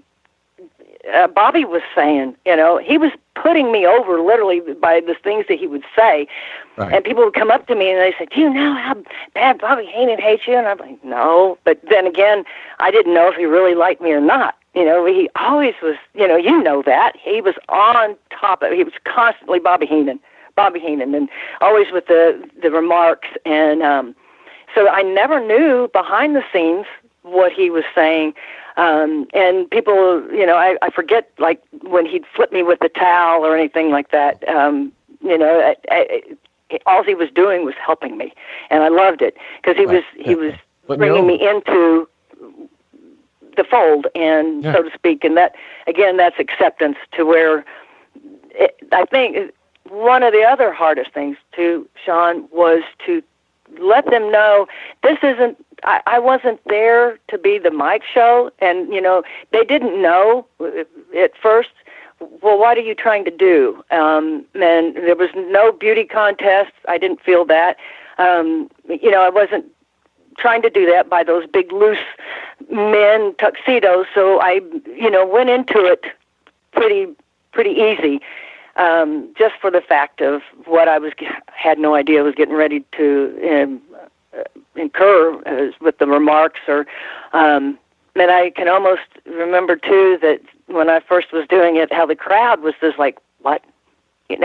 Bobby was saying. He was putting me over literally by the things that he would say. Right. And people would come up to me and they said, do you know how bad Bobby Heenan hates you? And I'm like, no. But then again, I didn't know if he really liked me or not. He always was, you know that. He was on top of it. He was constantly Bobby Heenan, and always with the remarks. And so I never knew behind the scenes what he was saying. And people, I forget, like, when he'd flip me with the towel or anything like that, all he was doing was helping me. And I loved it, because he was bringing me into the fold, and so to speak. And that, again, that's acceptance, to where I think one of the other hardest things too, Sean, was to let them know this isn't, I wasn't there to be the Mike show. And, they didn't know at first, well, what are you trying to do? And there was no beauty contest. I didn't feel that. I wasn't trying to do that by those big loose men tuxedos. So I, went into it pretty easy. Just for the fact of what I had no idea I was getting ready to incur with the remarks. And I can almost remember too that when I first was doing it, how the crowd was just like, what? What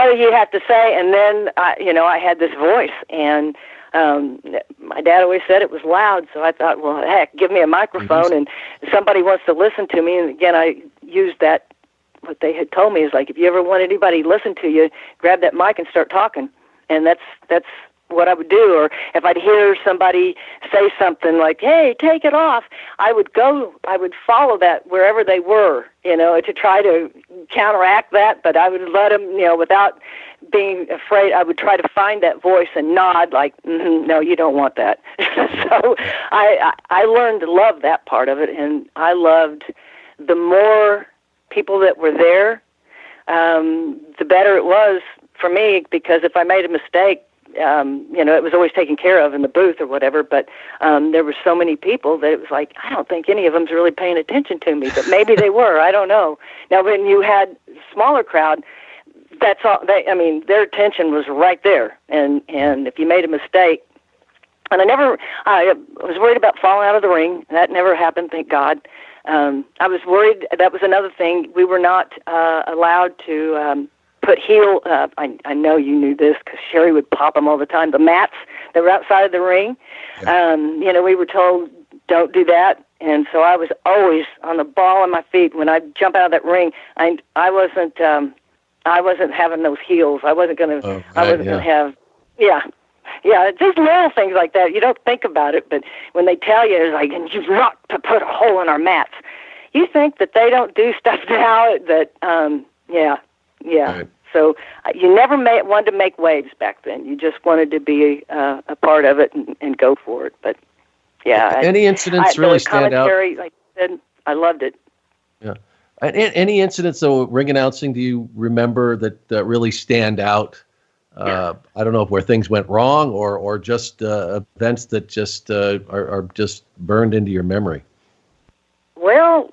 do you have to say? And then I had this voice, and my dad always said it was loud, so I thought, well, heck, give me a microphone, and somebody wants to listen to me. And again, I used that. What they had told me is, like, if you ever want anybody to listen to you, grab that mic and start talking. And that's what I would do. Or if I'd hear somebody say something like, hey, take it off, I would follow that wherever they were, to try to counteract that. But I would let them, without being afraid, I would try to find that voice and nod like, no, you don't want that. So I learned to love that part of it. And I loved the more people that were there, the better it was for me, because if I made a mistake, it was always taken care of in the booth or whatever, but there were so many people that it was like, I don't think any of them's really paying attention to me, but maybe they were, I don't know. Now, when you had a smaller crowd, that's all, their attention was right there, and if you made a mistake, and I was worried about falling out of the ring. That never happened, thank God. I was worried, that was another thing, we were not allowed to put heel. I know you knew this because Sherri would pop them all the time. The mats that were outside of the ring. Yeah. We were told don't do that, and so I was always on the ball of my feet when I jump out of that ring. I wasn't having those heels. I wasn't gonna. Oh, right, I wasn't gonna have. Yeah. Yeah, just little things like that. You don't think about it, but when they tell you, it's like, and you've got to put a hole in our mats. You think that they don't do stuff now that, yeah. Right. So you never wanted to make waves back then. You just wanted to be a part of it and go for it. But, yeah. Any incidents really stand out? Like I said, I loved it. Yeah. Any incidents, though, ring announcing, do you remember that really stand out? I don't know where things went wrong or just events that just are just burned into your memory. Well,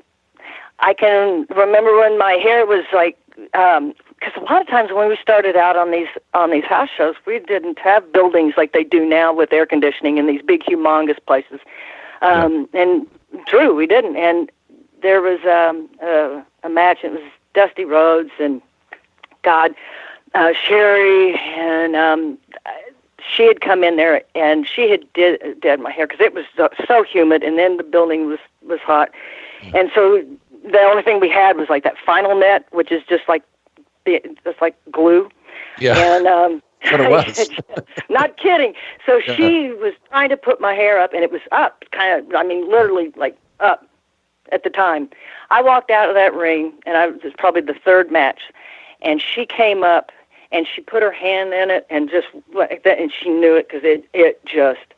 I can remember when my hair was like, because a lot of times when we started out on these house shows, we didn't have buildings like they do now with air conditioning in these big, humongous places. And true, we didn't. And there was a match. It was Dusty Rhodes and Sherri, and she had come in there, and she had did my hair because it was so humid, and then the building was hot, and so the only thing we had was like that final net, which is just like glue. Yeah. And what it was. Not kidding. So she was trying to put my hair up, and it was up, literally like up at the time. I walked out of that ring, and it was probably the third match, and she came up. And she put her hand in it and just like that, and she knew it because it just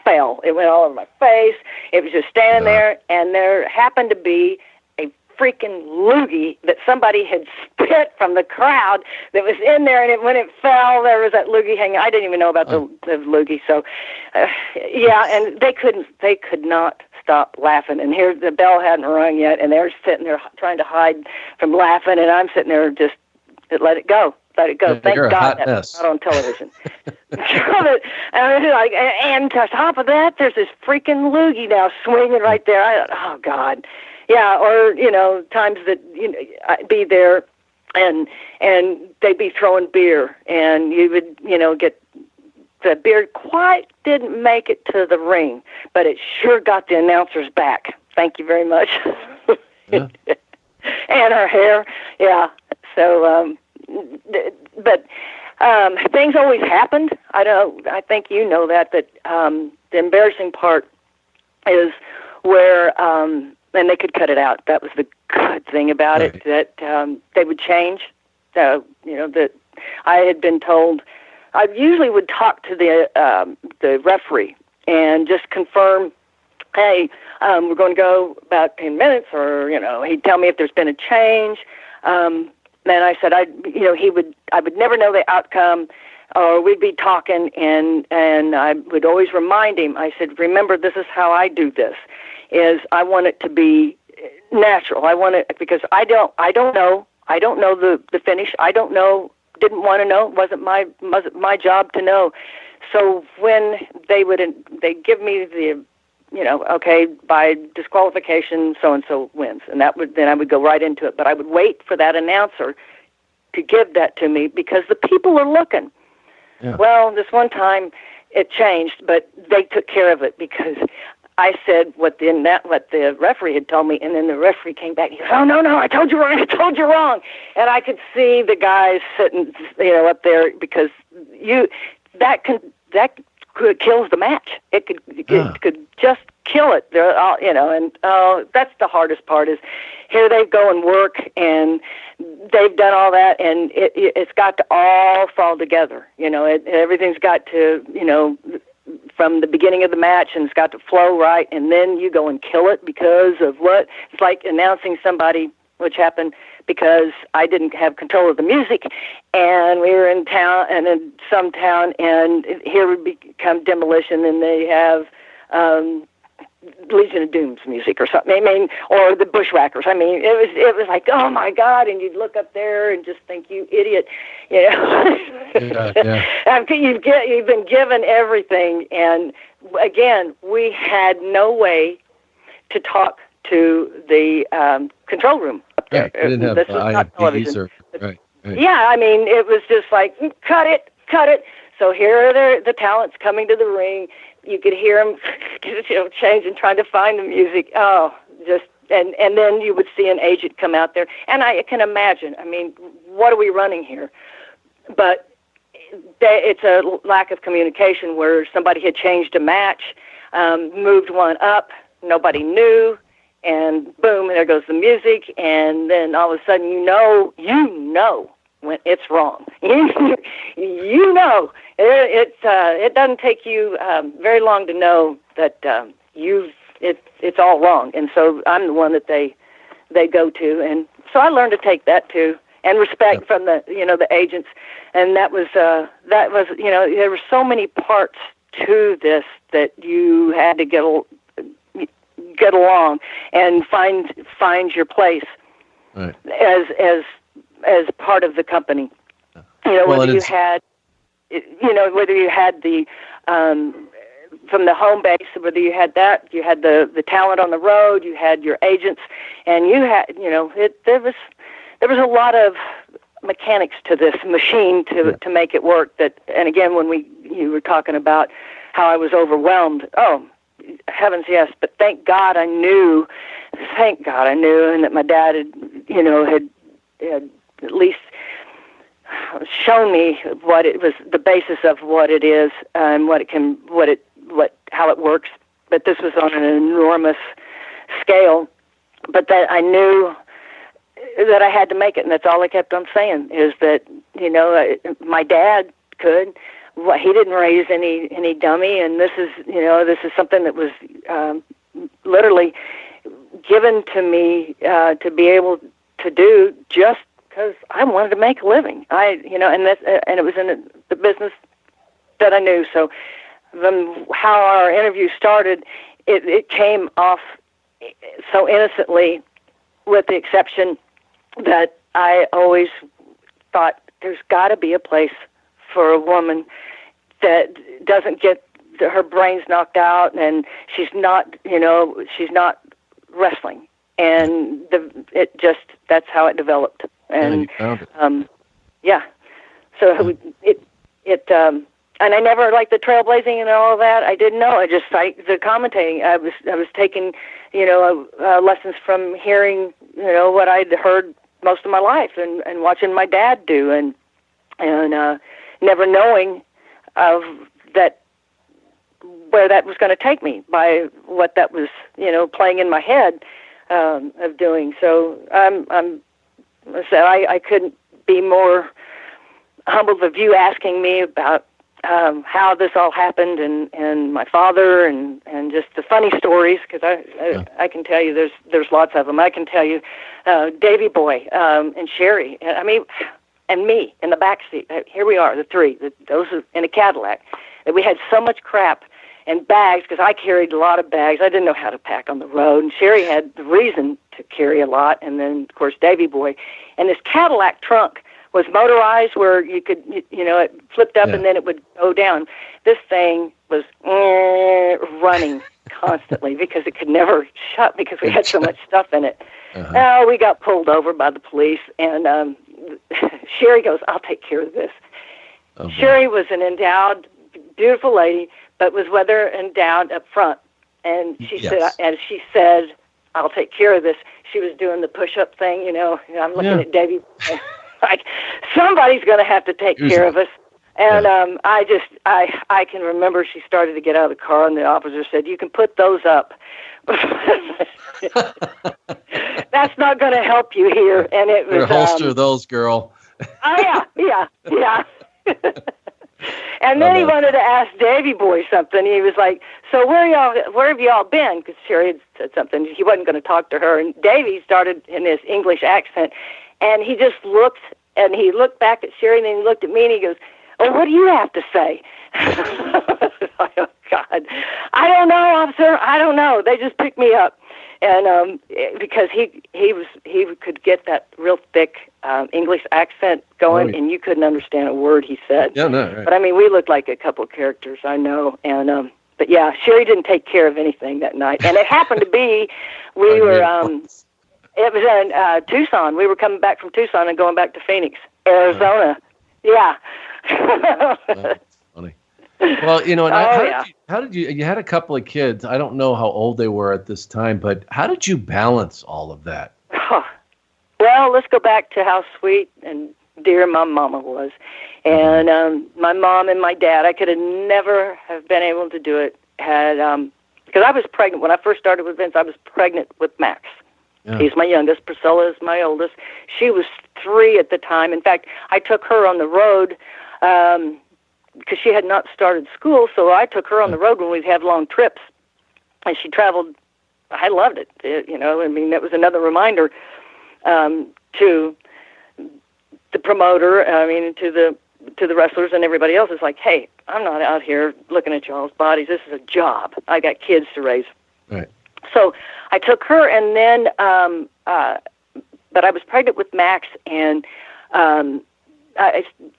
fell. It went all over my face. It was just standing there, and there happened to be a freaking loogie that somebody had spit from the crowd that was in there, and when it fell, there was that loogie hanging. I didn't even know about the loogie, so and they could not stop laughing. And here the bell hadn't rung yet, and they're sitting there trying to hide from laughing, and I'm sitting there just let it go. Let it go. Thank God that's not on television. And to top of that, there's this freaking loogie now swinging right there. I thought, oh God, yeah. Or times that I'd be there, and they'd be throwing beer, and you would get the beer. Quite didn't make it to the ring, but it sure got the announcers back. Thank you very much. Yeah. And her hair, yeah. So. But things always happened. I think you know that the embarrassing part is where, and they could cut it out. That was the good thing about it, that they would change. That I had been told. I usually would talk to the referee and just confirm, hey, we're going to go about 10 minutes, or he'd tell me if there's been a change. And I said, I would never know the outcome, or we'd be talking, and I would always remind him. I said, remember, this is how I do this. Is I want it to be natural. I want it because I don't know the finish. I don't know. Didn't want to know. Wasn't my job to know. So when they give me the okay, by disqualification, so-and-so wins. And then I would go right into it. But I would wait for that announcer to give that to me because the people are looking. Yeah. Well, this one time it changed, but they took care of it because I said what the referee had told me, and then the referee came back and he goes, oh, no, I told you wrong. And I could see the guys sitting, up there because that kills the match. It could just kill it. They're all, and that's the hardest part is here they go and work, and they've done all that, and it's got to all fall together. Everything's got to, from the beginning of the match, and it's got to flow right, and then you go and kill it because of what? It's like announcing somebody, which happened because I didn't have control of the music, and we were in town, and in some town, and here would become Demolition, and they have Legion of Doom's music or something. Or the Bushwhackers. It was like, oh my God, and you'd look up there and just think, you idiot, Yeah. You've been given everything, and again, we had no way to talk to the control room up there. Yeah, we didn't have IMPs or right. Right. Yeah, I mean, it was just like, cut it. So here are the talents coming to the ring. You could hear them, changing, trying to find the music. Oh, just, and then you would see an agent come out there. And I can imagine, I mean, what are we running here? But it's a lack of communication where somebody had changed a match, moved one up, nobody knew, and boom, there goes the music, and then all of a sudden you know when it's wrong. You know, it doesn't take you very long to know that it's all wrong, and so I'm the one that they go to, and so I learned to take that too, and respect from the agents, and that was there were so many parts to this that you had to get along and find your place, right, as part of the company. Whether you had the from the home base, whether you had that, you had the talent on the road, you had your agents, and you had there was a lot of mechanics to this machine to make it work. And again, when you were talking about how I was overwhelmed, oh heavens yes, but thank God I knew, and that my dad had at least shown me what it was, the basis of what it is, and how it works. But this was on an enormous scale. But that I knew that I had to make it, and that's all I kept on saying is that my dad could. Well, he didn't raise any dummy, and this is something that was literally given to me to be able to do just because I wanted to make a living. And it was in the business that I knew. So how our interview started, it came off so innocently, with the exception that I always thought there's got to be a place for a woman that doesn't get her brains knocked out, and she's not wrestling. And that's how it developed. And yeah, so and I never liked the trailblazing and all of that. I didn't know. I just liked the commentating. I was taking lessons from hearing what I'd heard most of my life, and watching my dad do, and never knowing of that where that was going to take me by what that was playing in my head of doing. So I couldn't be more humbled of you asking me about how this all happened, and my father, and just the funny stories, because I can tell you there's lots of them. I can tell you Davy Boy and Sherri, and me in the back seat. Here we are, the three. Those are in a Cadillac. And we had so much crap and bags, because I carried a lot of bags. I didn't know how to pack on the road, and Sherri had the reason to carry a lot, and then, of course, Davy Boy. And this Cadillac trunk was motorized, where you could, it flipped up and then it would go down. This thing was running constantly because it could never shut because we had so much stuff in it. Oh, we got pulled over by the police, and Sherri goes, "I'll take care of this." Oh, Sherri was an endowed, beautiful lady, but was weather endowed up front. And she said, "I'll take care of this." She was doing the push-up thing, I'm looking at Davy, like, somebody's going to have to take care of us. And I can remember she started to get out of the car, and the officer said, "You can put those up." That's not going to help you here. And it was holster those, girl. Oh yeah. And then he wanted to ask Davy Boy something. He was like, "So where have y'all been?" Because Sherri had said something. He wasn't going to talk to her. And Davy started in his English accent, and he just looked, and he looked back at Sherri, and then he looked at me, and he goes, "Oh, what do you have to say?" Oh God, I don't know, officer. I don't know. They just picked me up, and because he could get that real thick English accent going, and you couldn't understand a word he said. Yeah, no, right. But we looked like a couple of characters, I know, and but yeah, Sherri didn't take care of anything that night, and it happened to be we were. It was in Tucson. We were coming back from Tucson and going back to Phoenix, Arizona. Yeah. That's funny. Well, and how did you had a couple of kids. I don't know how old they were at this time, but how did you balance all of that? Well, let's go back to how sweet and dear my mama was. And my mom and my dad, I could have never have been able to do it because I was pregnant. When I first started with Vince, I was pregnant with Max. Yeah. He's my youngest. Priscilla is my oldest. She was 3 at the time. In fact, I took her on the road because she had not started school, so I took her on the road when we'd have long trips. And she traveled. I loved it. That was another reminder to the promoter, to the wrestlers and everybody else. It's like, hey, I'm not out here looking at y'all's bodies. This is a job. I got kids to raise. Right. So I took her, and then, but I was pregnant with Max, and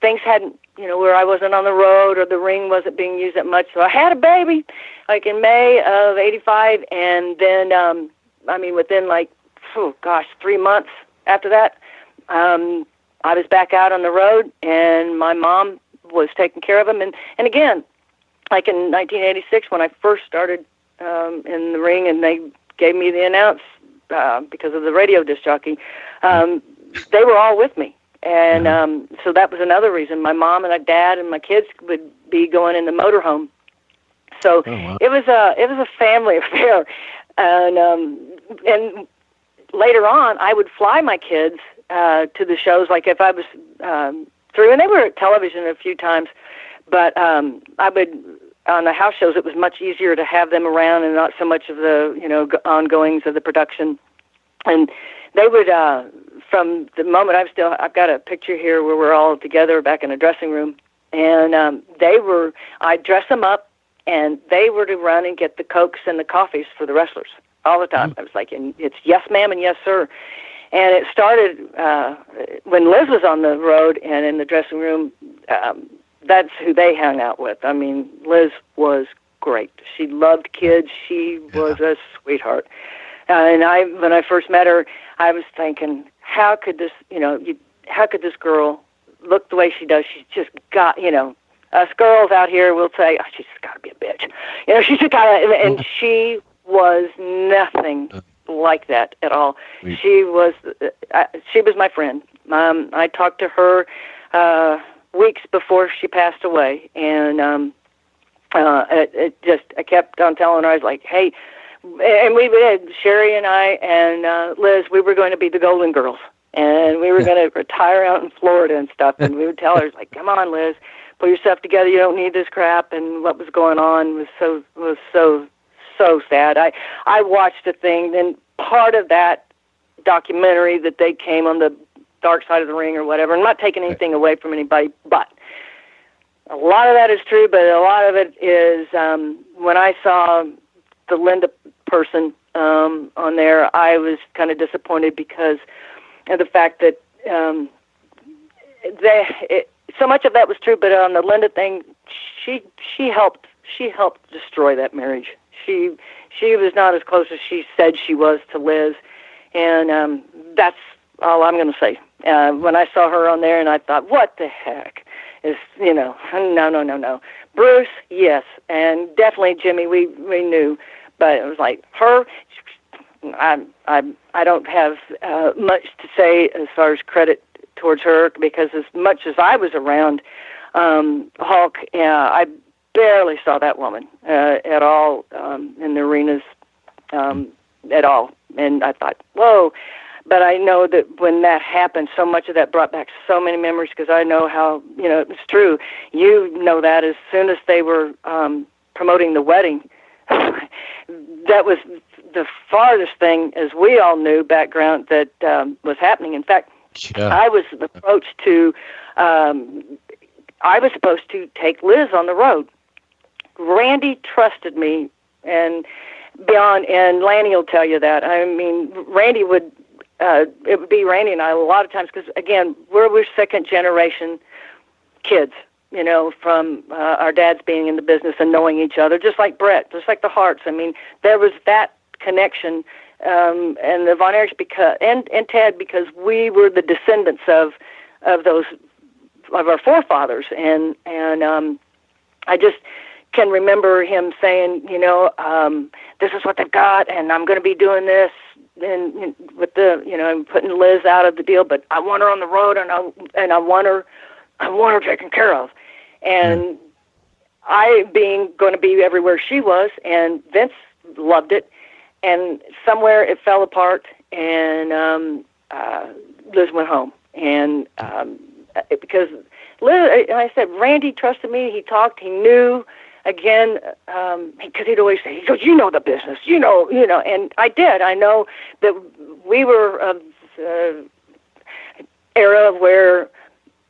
things hadn't, where I wasn't on the road or the ring wasn't being used that much. So I had a baby, like in May of '85, and then, within 3 months after that, I was back out on the road, and my mom was taking care of him. And again, like in 1986, when I first started in the ring, and they gave me the announce because of the radio disc jockey, they were all with me. And so that was another reason. My mom and my dad and my kids would be going in the motorhome. So it was a family affair. And later on, I would fly my kids to the shows, like if I was through, and they were at television a few times, but I would, on the house shows, it was much easier to have them around and not so much of the, ongoings of the production. And they would, from the moment I've got a picture here where we're all together back in a dressing room, and I'd dress them up, and they were to run and get the Cokes and the coffees for the wrestlers all the time. I was like, and it's yes, ma'am, and yes, sir. And it started when Liz was on the road and in the dressing room. That's who they hung out with. I mean, Liz was great. She loved kids. She was a sweetheart. And when I first met her, I was thinking, how could this girl look the way she does? She's just got, us girls out here will say, oh, she's got to be a bitch. She's just got to, and she was nothing like that at all. She was my friend. I talked to her weeks before she passed away, and I kept on telling her, I was like, hey, and we did, Sherri and I and Liz, we were going to be the Golden Girls, and we were going to retire out in Florida and stuff, and we would tell her, like, come on, Liz, pull yourself together, you don't need this crap. And what was going on was so sad. I watched a thing, and part of that documentary that they came on the dark side of the ring or whatever. I'm not taking anything away from anybody, but a lot of that is true, but a lot of it is when I saw the Linda person on there, I was kind of disappointed because of the fact that so much of that was true, but on the Linda thing, she helped destroy that marriage. She was not as close as she said she was to Liz, and that's all I'm going to say. When I saw her on there, and I thought, what the heck is, no. Bruce, yes, and definitely Jimmy, we knew, but it was like her. I don't have much to say as far as credit towards her, because as much as I was around Hulk, I barely saw that woman at all in the arenas at all. And I thought, whoa. But I know that when that happened, so much of that brought back so many memories, because I know how, it's true. You know that as soon as they were promoting the wedding, that was the farthest thing, as we all knew, background that was happening. In fact, I was approached to, I was supposed to take Liz on the road. Randy trusted me, and beyond, and Lanny will tell you that. I mean, Randy would, it would be Randy and I a lot of times, because, again, we're second generation kids, from our dads being in the business and knowing each other, just like Brett, just like the Harts. I mean, there was that connection, and the Von Erichs, because and Ted, because we were the descendants of of our forefathers, and I just can remember him saying, this is what they've got, and I'm going to be doing this, and with I'm putting Liz out of the deal, but I want her on the road, and I want her taken care of, and I being going to be everywhere she was, and Vince loved it, and somewhere it fell apart, and Liz went home, and because Liz, I said, Randy trusted me. He talked. He knew. Again, because he'd always say, he goes, you know the business, and I did. I know that we were of the era where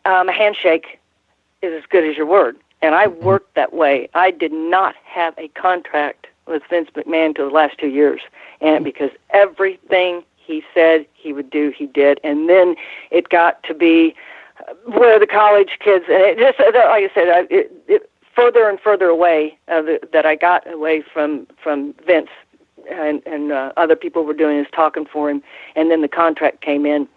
a handshake is as good as your word, and I worked that way. I did not have a contract with Vince McMahon until the last 2 years, and because everything he said he would do, he did, and then it got to be where the college kids, and it just, like I said, it further and further away that I got away from Vince, and other people were doing his talking for him, and then the contract came in,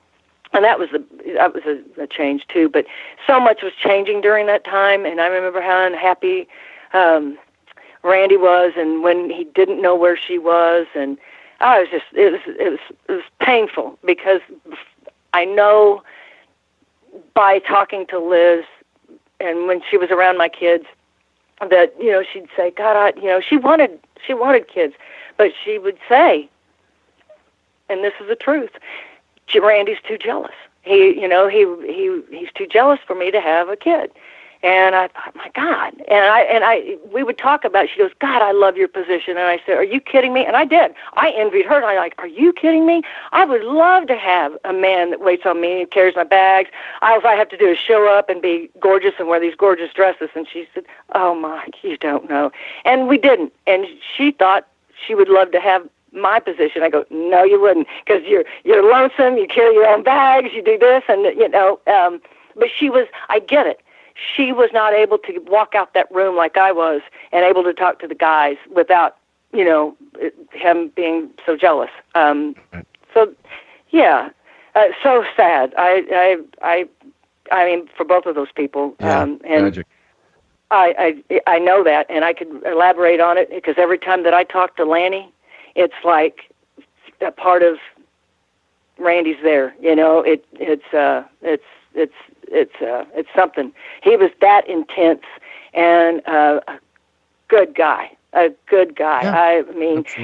and that was a change too. But so much was changing during that time, and I remember how unhappy Randy was, and when he didn't know where she was, and it was painful, because I know by talking to Liz, and when she was around my kids, that she'd say, God, she wanted kids, but she would say, and this is the truth, Randy's too jealous. He's too jealous for me to have a kid. And I thought, my God. And we would talk about it. She goes, God, I love your position. And I said, are you kidding me? And I did. I envied her. And I are you kidding me? I would love to have a man that waits on me and carries my bags. All I have to do is show up and be gorgeous and wear these gorgeous dresses. And she said, oh, Mike, you don't know. And we didn't. And she thought she would love to have my position. I go, no, you wouldn't, because you're lonesome. You carry your own bags. You do this. And, but she was, I get it. She was not able to walk out that room like I was, and able to talk to the guys without, him being so jealous. So, yeah, so sad. I mean, for both of those people. And tragic. I know that, and I could elaborate on it, because every time that I talk to Lanny, it's like a part of Randy's there. It's something. He was that intense, and a good guy. Yeah, I mean, he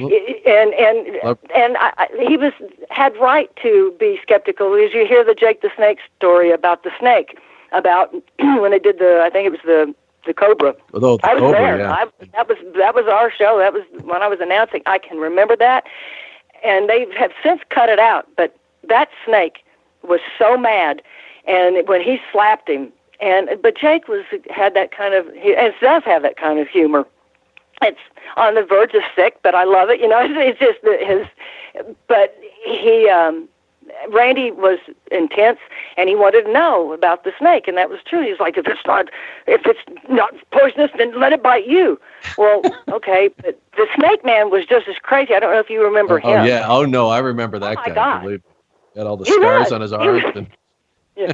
had right to be skeptical. As you hear the Jake the Snake story about the snake, about when they did I think it was the Cobra. Oh, I was Cobra, there. yeah. That was our show. That was when I was announcing. I can remember that, and they have since cut it out. But that snake was so mad. And when he slapped him, but Jake had that kind of, and does have that kind of humor. It's on the verge of sick, but I love it. It's just but Randy was intense, and he wanted to know about the snake, and that was true. He was like, if it's not poisonous, then let it bite you. Well, okay, but the Snake Man was just as crazy. I don't know if you remember him. Oh yeah. Oh no, I remember that guy. God. He had all the scars on his arms. Yeah.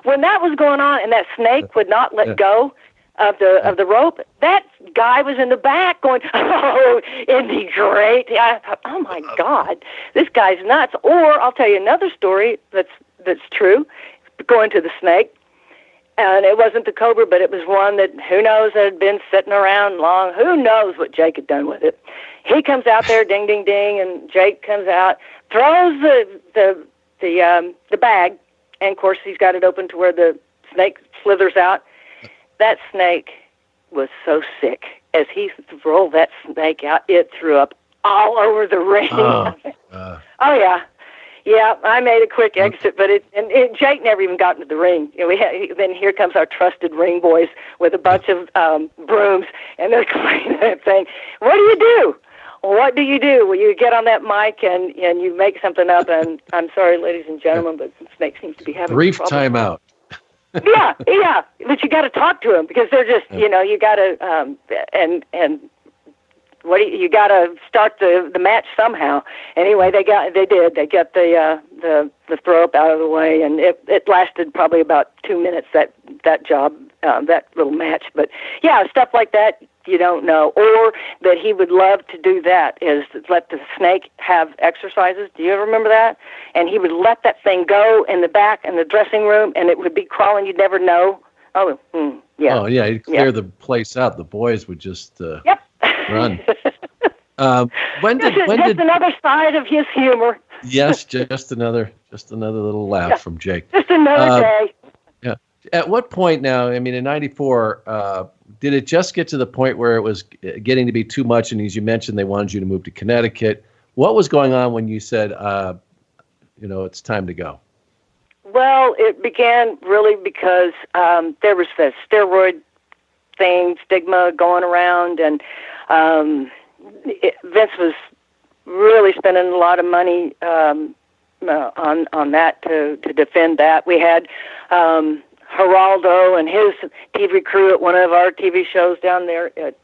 When that was going on, and that snake would not let go of the rope, that guy was in the back going, "Oh, isn't he great?" I thought, "Oh my God, this guy's nuts." Or I'll tell you another story that's true. Going to the snake, and it wasn't the Cobra, but it was one that who knows had been sitting around long. Who knows what Jake had done with it? He comes out there, ding, ding, ding, and Jake comes out, throws the bag. And, of course, he's got it open to where the snake slithers out. That snake was so sick. As he rolled that snake out, it threw up all over the ring. Oh, yeah. Yeah, I made a quick exit, but Jake never even got into the ring. Then here comes our trusted ring boys with a bunch of brooms, and they're cleaning that thing. What do you do? What do you do? Well, you get on that mic and you make something up, and I'm sorry, ladies and gentlemen, but the snake seems to be having brief trouble. timeout. yeah, but you got to talk to them, because they're just, you got to, and you got to start the match somehow. Anyway, they did. They got the throw up out of the way, and it lasted probably about 2 minutes, that job, that little match. But yeah, stuff like that you don't know. Or that he would love to do that is let the snake have exercises. Do you ever remember that? And he would let that thing go in the back in the dressing room, and it would be crawling. You'd never know. Yeah. Oh, yeah, he'd clear the place out. The boys would just run. When did another side of his humor? Yes, just another little laugh from Jake. Just another day. Yeah. At what point now? I mean, in '94, did it just get to the point where it was getting to be too much? And as you mentioned, they wanted you to move to Connecticut. What was going on when you said, it's time to go? Well, it began really because there was the steroid stigma going around, and Vince was really spending a lot of money on that to defend that. We had Geraldo and his TV crew at one of our TV shows down there at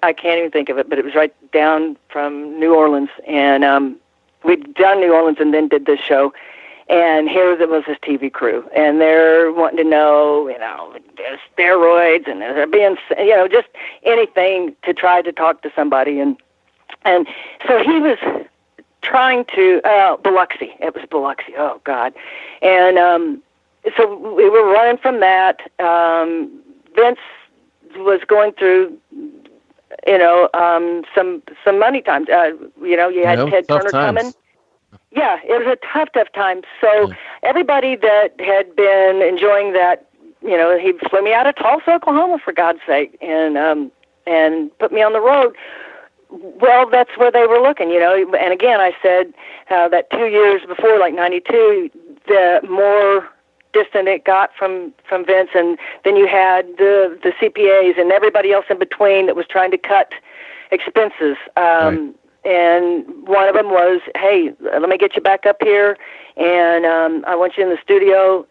I can't even think of it, but it was right down from New Orleans, and we'd done New Orleans and then did this show. And here was his TV crew, and they're wanting to know, there's steroids, and they're being, just anything to try to talk to somebody. And so he was trying to, Biloxi. It was Biloxi. Oh, God. And so we were running from that. Vince was going through, some money times. You had Ted Turner coming. Yeah, it was a tough time. So everybody that had been enjoying that, he flew me out of Tulsa, Oklahoma, for God's sake, and put me on the road. Well, that's where they were looking, And again, I said that 2 years before, like '92, the more distant it got from Vince, and then you had the CPAs and everybody else in between that was trying to cut expenses. Right. And one of them was, hey, let me get you back up here, and I want you in the studio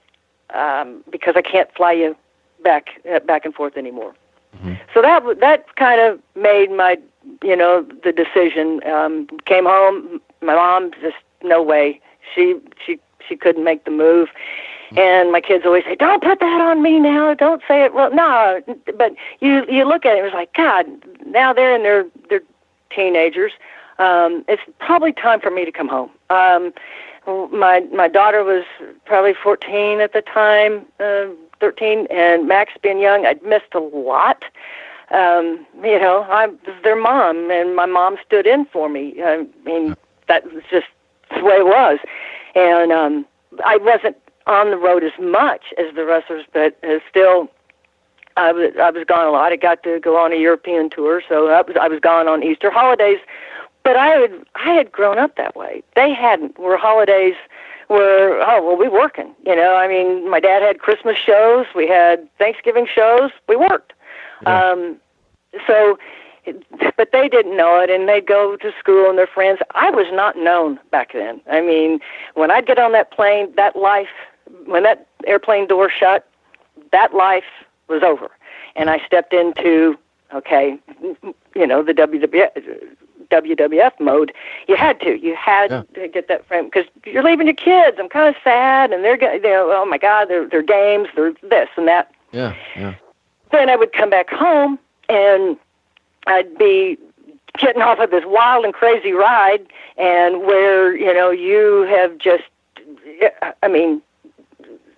because I can't fly you back and forth anymore. Mm-hmm. So that kind of made my, the decision. Came home, my mom just no way. She couldn't make the move. And my kids always say, "Don't put that on me now. Don't say it." Well, no, but you look at it, it was like, God, now they're in their teenagers. It's probably time for me to come home. My daughter was probably 14 at the time, 13, and Max being young, I'd missed a lot. I was their mom, and my mom stood in for me. I mean, that was just the way it was. And I wasn't on the road as much as the wrestlers, but still, I was gone a lot. I got to go on a European tour, so I was gone on Easter holidays. But I had grown up that way. They hadn't. Where holidays were, we working. I mean, my dad had Christmas shows. We had Thanksgiving shows. We worked. Yeah. But they didn't know it, and they'd go to school and their friends. I was not known back then. I mean, when I'd get on that plane, that life, when that airplane door shut, that life was over. And I stepped into, the WWF mode. You had to get that frame because you're leaving your kids. I'm kind of sad, and they're oh my God, they're games, they're this and that. Yeah. Then I would come back home, and I'd be getting off of this wild and crazy ride, and where you have just, I mean,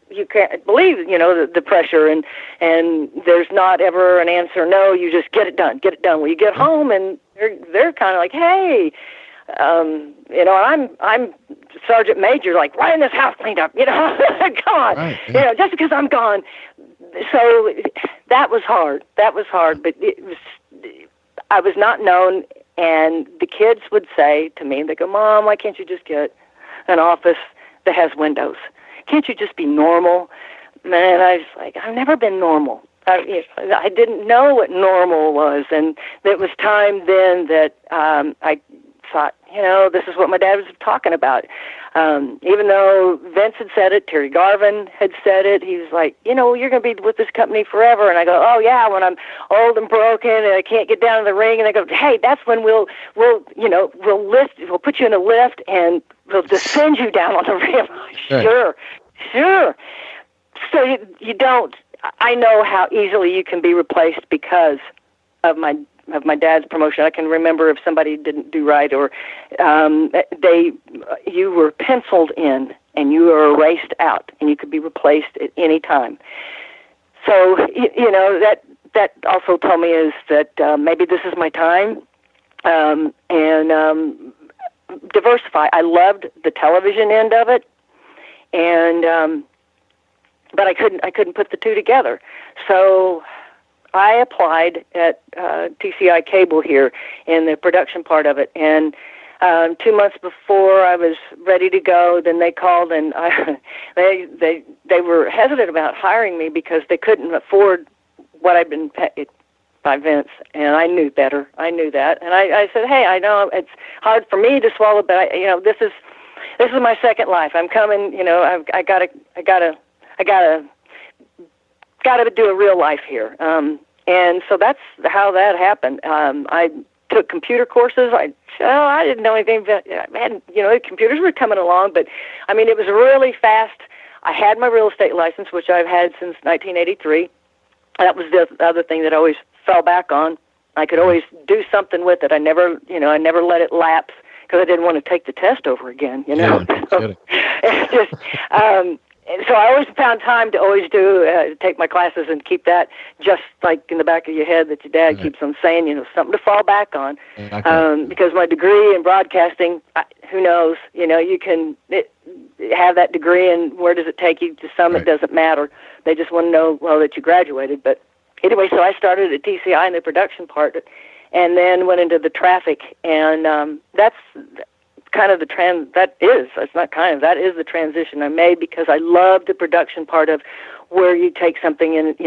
you can't believe the pressure, and there's not ever an answer no. You just get it done. Well, you get home, and they're kind of like, hey, I'm Sergeant Major, like, right in this house cleaned up, come on, right, yeah. Just because I'm gone. So that was hard, but I was not known, and the kids would say to me, they go, Mom, why can't you just get an office that has windows? Can't you just be normal? Man, I was like, I've never been normal. I didn't know what normal was, and it was time then that I thought, this is what my dad was talking about. Even though Vince had said it, Terry Garvin had said it, he was like, you're going to be with this company forever. And I go, oh yeah, when I'm old and broken and I can't get down to the ring. And they go, hey, that's when we'll put you in a lift and we'll just send you down on the ring. Sure. So you don't. I know how easily you can be replaced because of my dad's promotion. I can remember if somebody didn't do right, or you were penciled in and you were erased out, and you could be replaced at any time. So that also told me is that maybe this is my time, and diversify. I loved the television end of it, and but I couldn't put the two together. So I applied at TCI Cable here in the production part of it, and 2 months before I was ready to go, then they called, and they were hesitant about hiring me because they couldn't afford what I'd been paid by Vince, and I knew better. I knew that, and I said, hey, I know it's hard for me to swallow, but this is my second life. I'm coming. I gotta do a real life here. And so that's how that happened. I took computer courses. I didn't know anything. Computers were coming along, but I mean, it was really fast. I had my real estate license, which I've had since 1983. That was the other thing that I always fell back on. I could always do something with it. I never let it lapse because I didn't want to take the test over again. Yeah, so it's just. So I always found time to always take my classes and keep that just like in the back of your head that your dad keeps on saying, something to fall back on. Okay. Because my degree in broadcasting, who knows, you can have that degree and where does it take you? To some, It doesn't matter. They just want to know, that you graduated. But anyway, so I started at TCI in the production part and then went into the traffic. And that's kind of that is the transition I made because I love the production part of where you take something and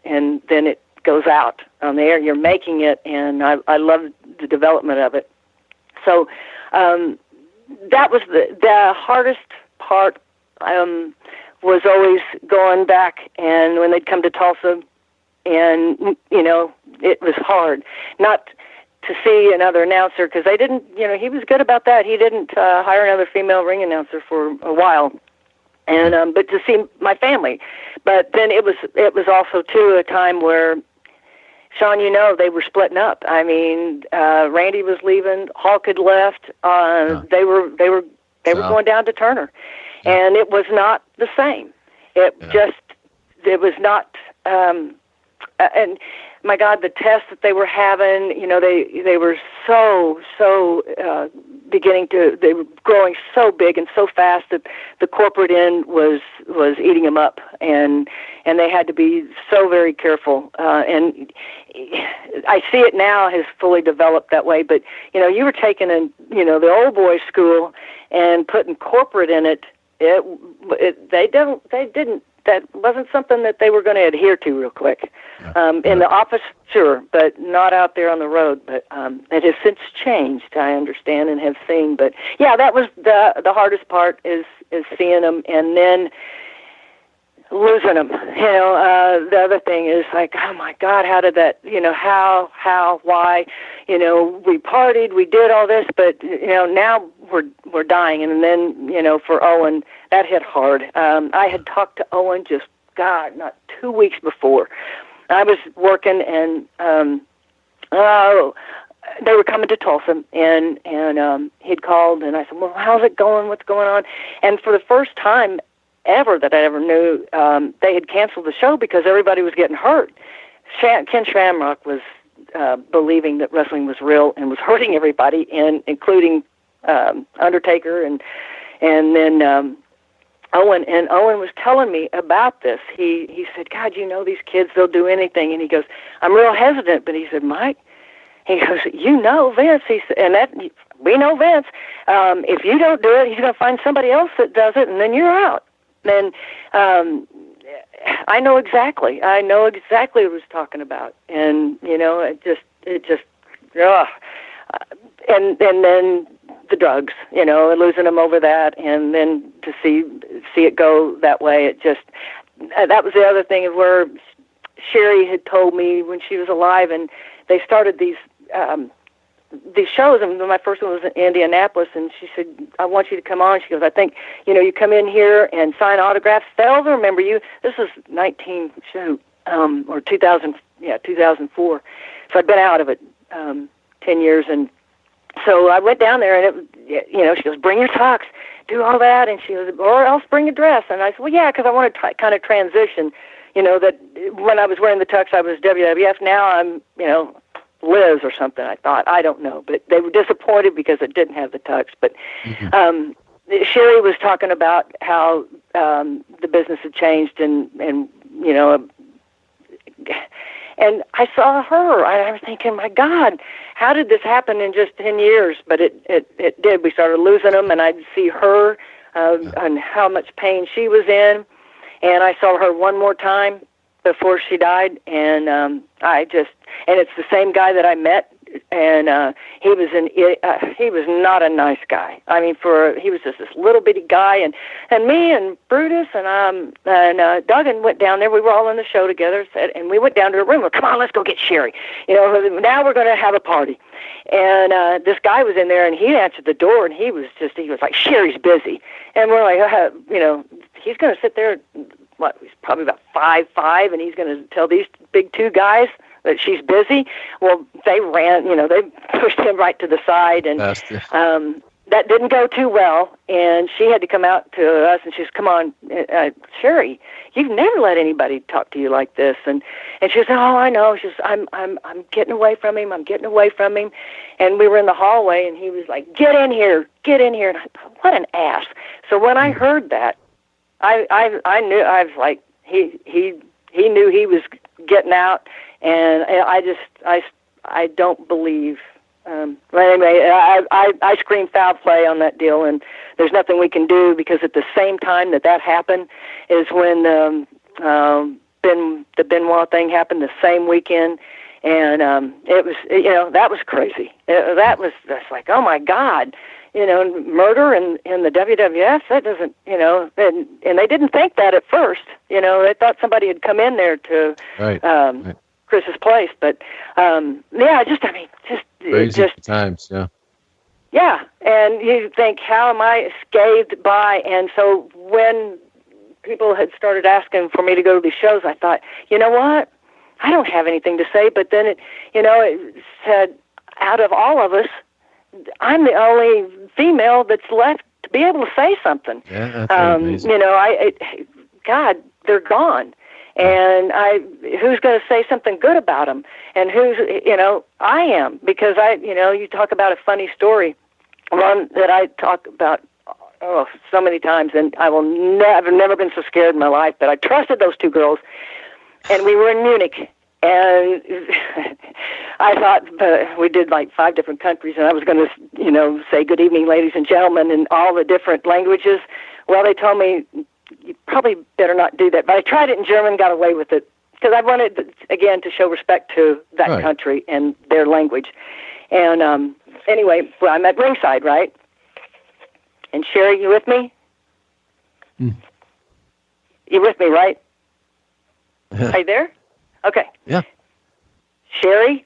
and then it goes out on the air. You're making it, and I love the development of it. So that was the hardest part. Was always going back, and when they'd come to Tulsa, and it was hard not to see another announcer because they didn't, he was good about that. He didn't hire another female ring announcer for a while, and but to see my family. But then it was also too a time where, Sean, they were splitting up. I mean, Randy was leaving, Hawk had left. They were going down to Turner, and it was not the same. It was not. And my God, the tests that they were having, they were so they were growing so big and so fast that the corporate end was eating them up, and they had to be so very careful. And I see it now has fully developed that way. But you were taking the old boys school and putting corporate in it. They didn't. That wasn't something that they were going to adhere to real quick. In the office, sure, but not out there on the road. But it has since changed, I understand and have seen. But yeah, that was the hardest part is seeing them and then losing them. The other thing is like, oh my God, how did that? How, why? We partied, we did all this, but now we're dying. And then for Owen, that hit hard. I had talked to Owen not 2 weeks before. I was working and they were coming to Tulsa and he'd called and I said, well, how's it going? What's going on? And for the first time ever that I ever knew, they had canceled the show because everybody was getting hurt. Ken Shamrock was believing that wrestling was real and was hurting everybody, including Undertaker and then Owen. And Owen was telling me about this. He said, God, these kids, they'll do anything. And he goes, I'm real hesitant. But he said, Mike, he goes, Vince. He said, and that we know Vince. If you don't do it, he's going to find somebody else that does it, and then you're out. And I know exactly what he was talking about. And, it just and then the drugs, and losing them over that, and then to see it go that way, it just, that was the other thing of where Sherri had told me when she was alive, and they started these shows, and my first one was in Indianapolis, and she said, I want you to come on. She goes, I think, you come in here and sign autographs, they'll remember you. This was 2004. So I'd been out of it 10 years, and so I went down there, and she goes, bring your tux, do all that, and she goes, or else bring a dress. And I said, well, yeah, because I want to kind of transition, that when I was wearing the tux, I was WWF. Now I'm, Liz or something, I thought. I don't know. But they were disappointed because it didn't have the tux. But Sherri was talking about how the business had changed, and and I saw her. I was thinking, my God, how did this happen in just 10 years? But it did. We started losing them, and I'd see her and how much pain she was in. And I saw her one more time before she died, and and it's the same guy that I met, and he was not a nice guy. I mean, he was just this little bitty guy, and me and Brutus and Duggan went down there. We were all in the show together, and we went down to a room. Come on, let's go get Sherri. Now we're going to have a party. And this guy was in there, and he answered the door, and he was like, Sherri's busy, and we're like, he's going to sit there. He's probably about 5'5", and he's going to tell these big two guys that she's busy. Well, they ran, they pushed him right to the side, and that didn't go too well. And she had to come out to us, and she says, come on, Sherri, you've never let anybody talk to you like this. And she said, oh, I know. She says, I'm getting away from him. I'm getting away from him. And we were in the hallway, and he was like, get in here. And I thought, what an ass. So when I heard that, I knew. I was like, he knew he was getting out, and I don't believe. Well, anyway, I screamed foul play on that deal, and there's nothing we can do, because at the same time that happened is when the Benoit thing happened the same weekend, and it was that was crazy. That's like, oh my God. Murder in the WWF, that doesn't, and they didn't think that at first. They thought somebody had come in there to right. Chris's place. But, crazy times, yeah. Yeah, and you think, how am I scathed by? And so when people had started asking for me to go to these shows, I thought, you know what? I don't have anything to say. But then it said, out of all of us, I'm the only female that's left to be able to say something. Yeah, that's amazing. God, they're gone. And who's going to say something good about them? And I am, because you talk about a funny story, one that I talk about so many times, and I've never been so scared in my life, but I trusted those two girls, and we were in Munich. And I thought we did like 5 different countries, and I was going to, say good evening, ladies and gentlemen, in all the different languages. Well, they told me, you probably better not do that. But I tried it in German, got away with it, because I wanted, again, to show respect to that country and their language. And anyway, well, I'm at ringside, right? And Sherri, you with me? Mm. You with me, right? Are you there? Okay. Yeah. Sherri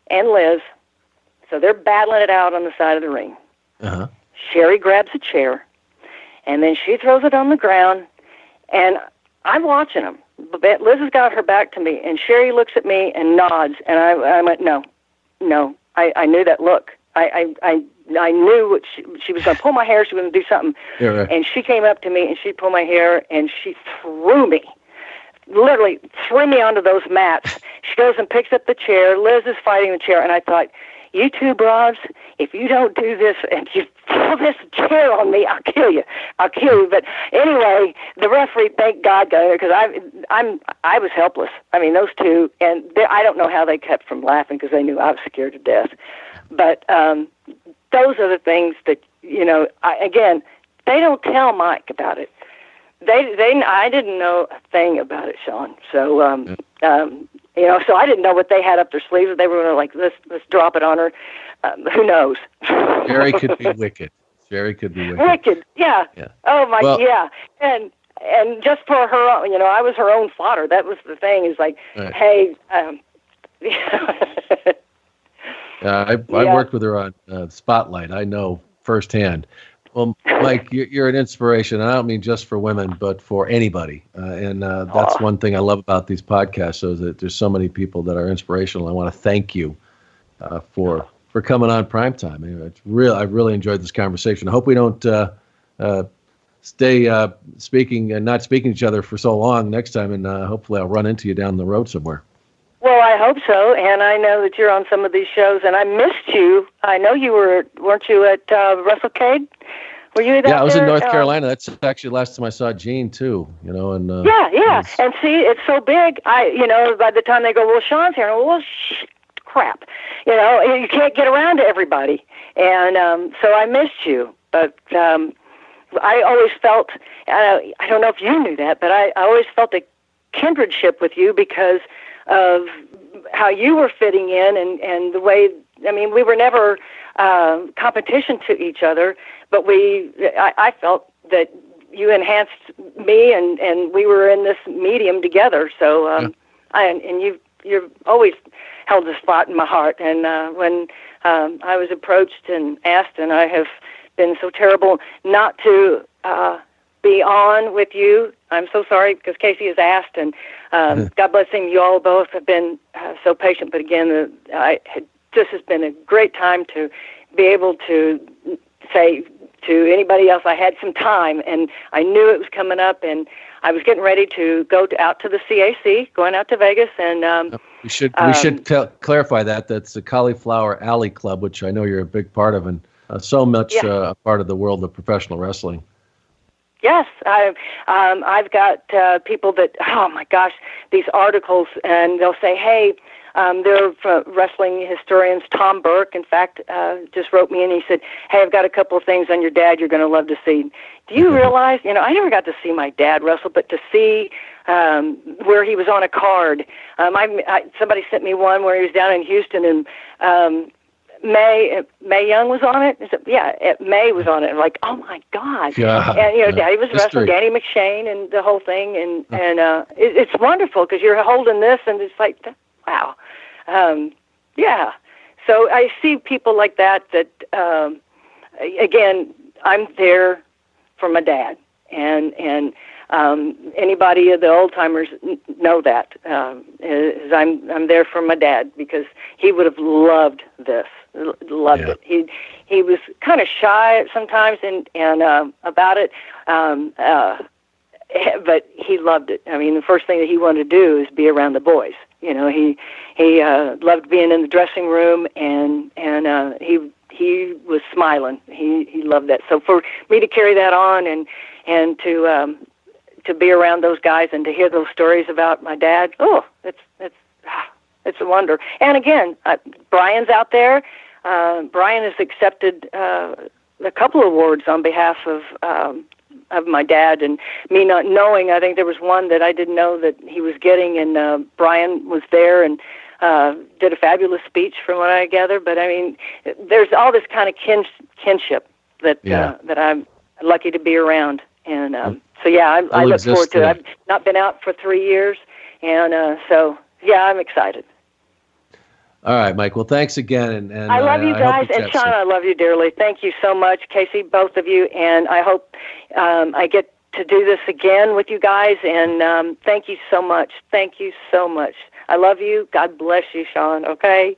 and Liz, so they're battling it out on the side of the ring. Uh-huh. Sherri grabs a chair, and then she throws it on the ground, and I'm watching them. Liz has got her back to me, and Sherri looks at me and nods, and I went, no. I knew that look. I knew what she was going to pull my hair. She was going to do something. Yeah, right. And she came up to me, and she pulled my hair, and she literally threw me onto those mats. She goes and picks up the chair. Liz is fighting the chair, and I thought, you two broads, if you don't do this and you throw this chair on me, I'll kill you. But anyway, the referee, thank God, got there, because I was helpless. I mean, those two, and I don't know how they kept from laughing, because they knew I was scared to death. But those are the things that, again, they don't tell Mike about it. I didn't know a thing about it, Sean. So, So I didn't know what they had up their sleeves. They were like, let's drop it on her. Who knows? Sherri could be wicked. Sherri could be wicked. Wicked, yeah. Oh my, yeah. And just for her, I was her own fodder. That was the thing. Is like, right. Hey. I worked with her on Spotlight. I know firsthand. Well, Mike, you're an inspiration. And I don't mean just for women, but for anybody. And that's one thing I love about these podcasts, is that there's so many people that are inspirational. I want to thank you for coming on Primetime. I've really enjoyed this conversation. I hope we don't stay speaking and not speaking to each other for so long next time, and hopefully I'll run into you down the road somewhere. Well, I hope so, and I know that you're on some of these shows, and I missed you. I know you weren't you at WrestleCade? Were you there? Yeah, I was in North Carolina. That's actually the last time I saw Gene, too. And yeah. And see, it's so big. By the time they go, well, Sean's here. Well, crap. You can't get around to everybody, and so I missed you. But I always felt, I don't know if you knew that, but I always felt a kindredship with you because of how you were fitting in and the way, we were never competition to each other, but I felt that you enhanced me and we were in this medium together. So, you've always held a spot in my heart. And when I was approached and asked, and I have been so terrible not to be on with you. I'm so sorry because Casey has asked, and God bless him. You all both have been so patient. But again, this has been a great time to be able to say to anybody else I had some time, and I knew it was coming up, and I was getting ready to go out to the CAC, going out to Vegas, and we should clarify that that's the Cauliflower Alley Club, which I know you're a big part of, and so much a part of the world of professional wrestling. Yes, I've got people that, oh my gosh, these articles, and they'll say, hey, they're wrestling historians. Tom Burke, in fact, just wrote me and he said, hey, I've got a couple of things on your dad you're going to love to see. Do you realize, I never got to see my dad wrestle, but to see where he was on a card. Somebody sent me one where he was down in Houston, and Mae Young was on it. Mae was on it. I'm like, oh my God! And Daddy was wrestling Danny McShane and the whole thing, and it's wonderful because you're holding this, and it's like, wow, So I see people like that. Again, I'm there for my dad, and anybody of the old timers know that. I'm there for my dad because he would have loved this. Loved it. He was kind of shy sometimes and about it, but he loved it. The first thing that he wanted to do is be around the boys. He loved being in the dressing room, and he was smiling. He loved that. So for me to carry that on and to be around those guys and to hear those stories about my dad, it's a wonder. And again, Brian's out there. Brian has accepted a couple of awards on behalf of my dad, and me not knowing. I think there was one that I didn't know that he was getting, and Brian was there and did a fabulous speech from what I gather. But there's all this kind of kinship that I'm lucky to be around, and I look forward to it. I've not been out for 3 years, and I'm excited. All right, Mike. Well, thanks again. And I love you guys. And Sean, I love you dearly. Thank you so much, Casey, both of you. And I hope I get to do this again with you guys. And thank you so much. Thank you so much. I love you. God bless you, Sean. Okay?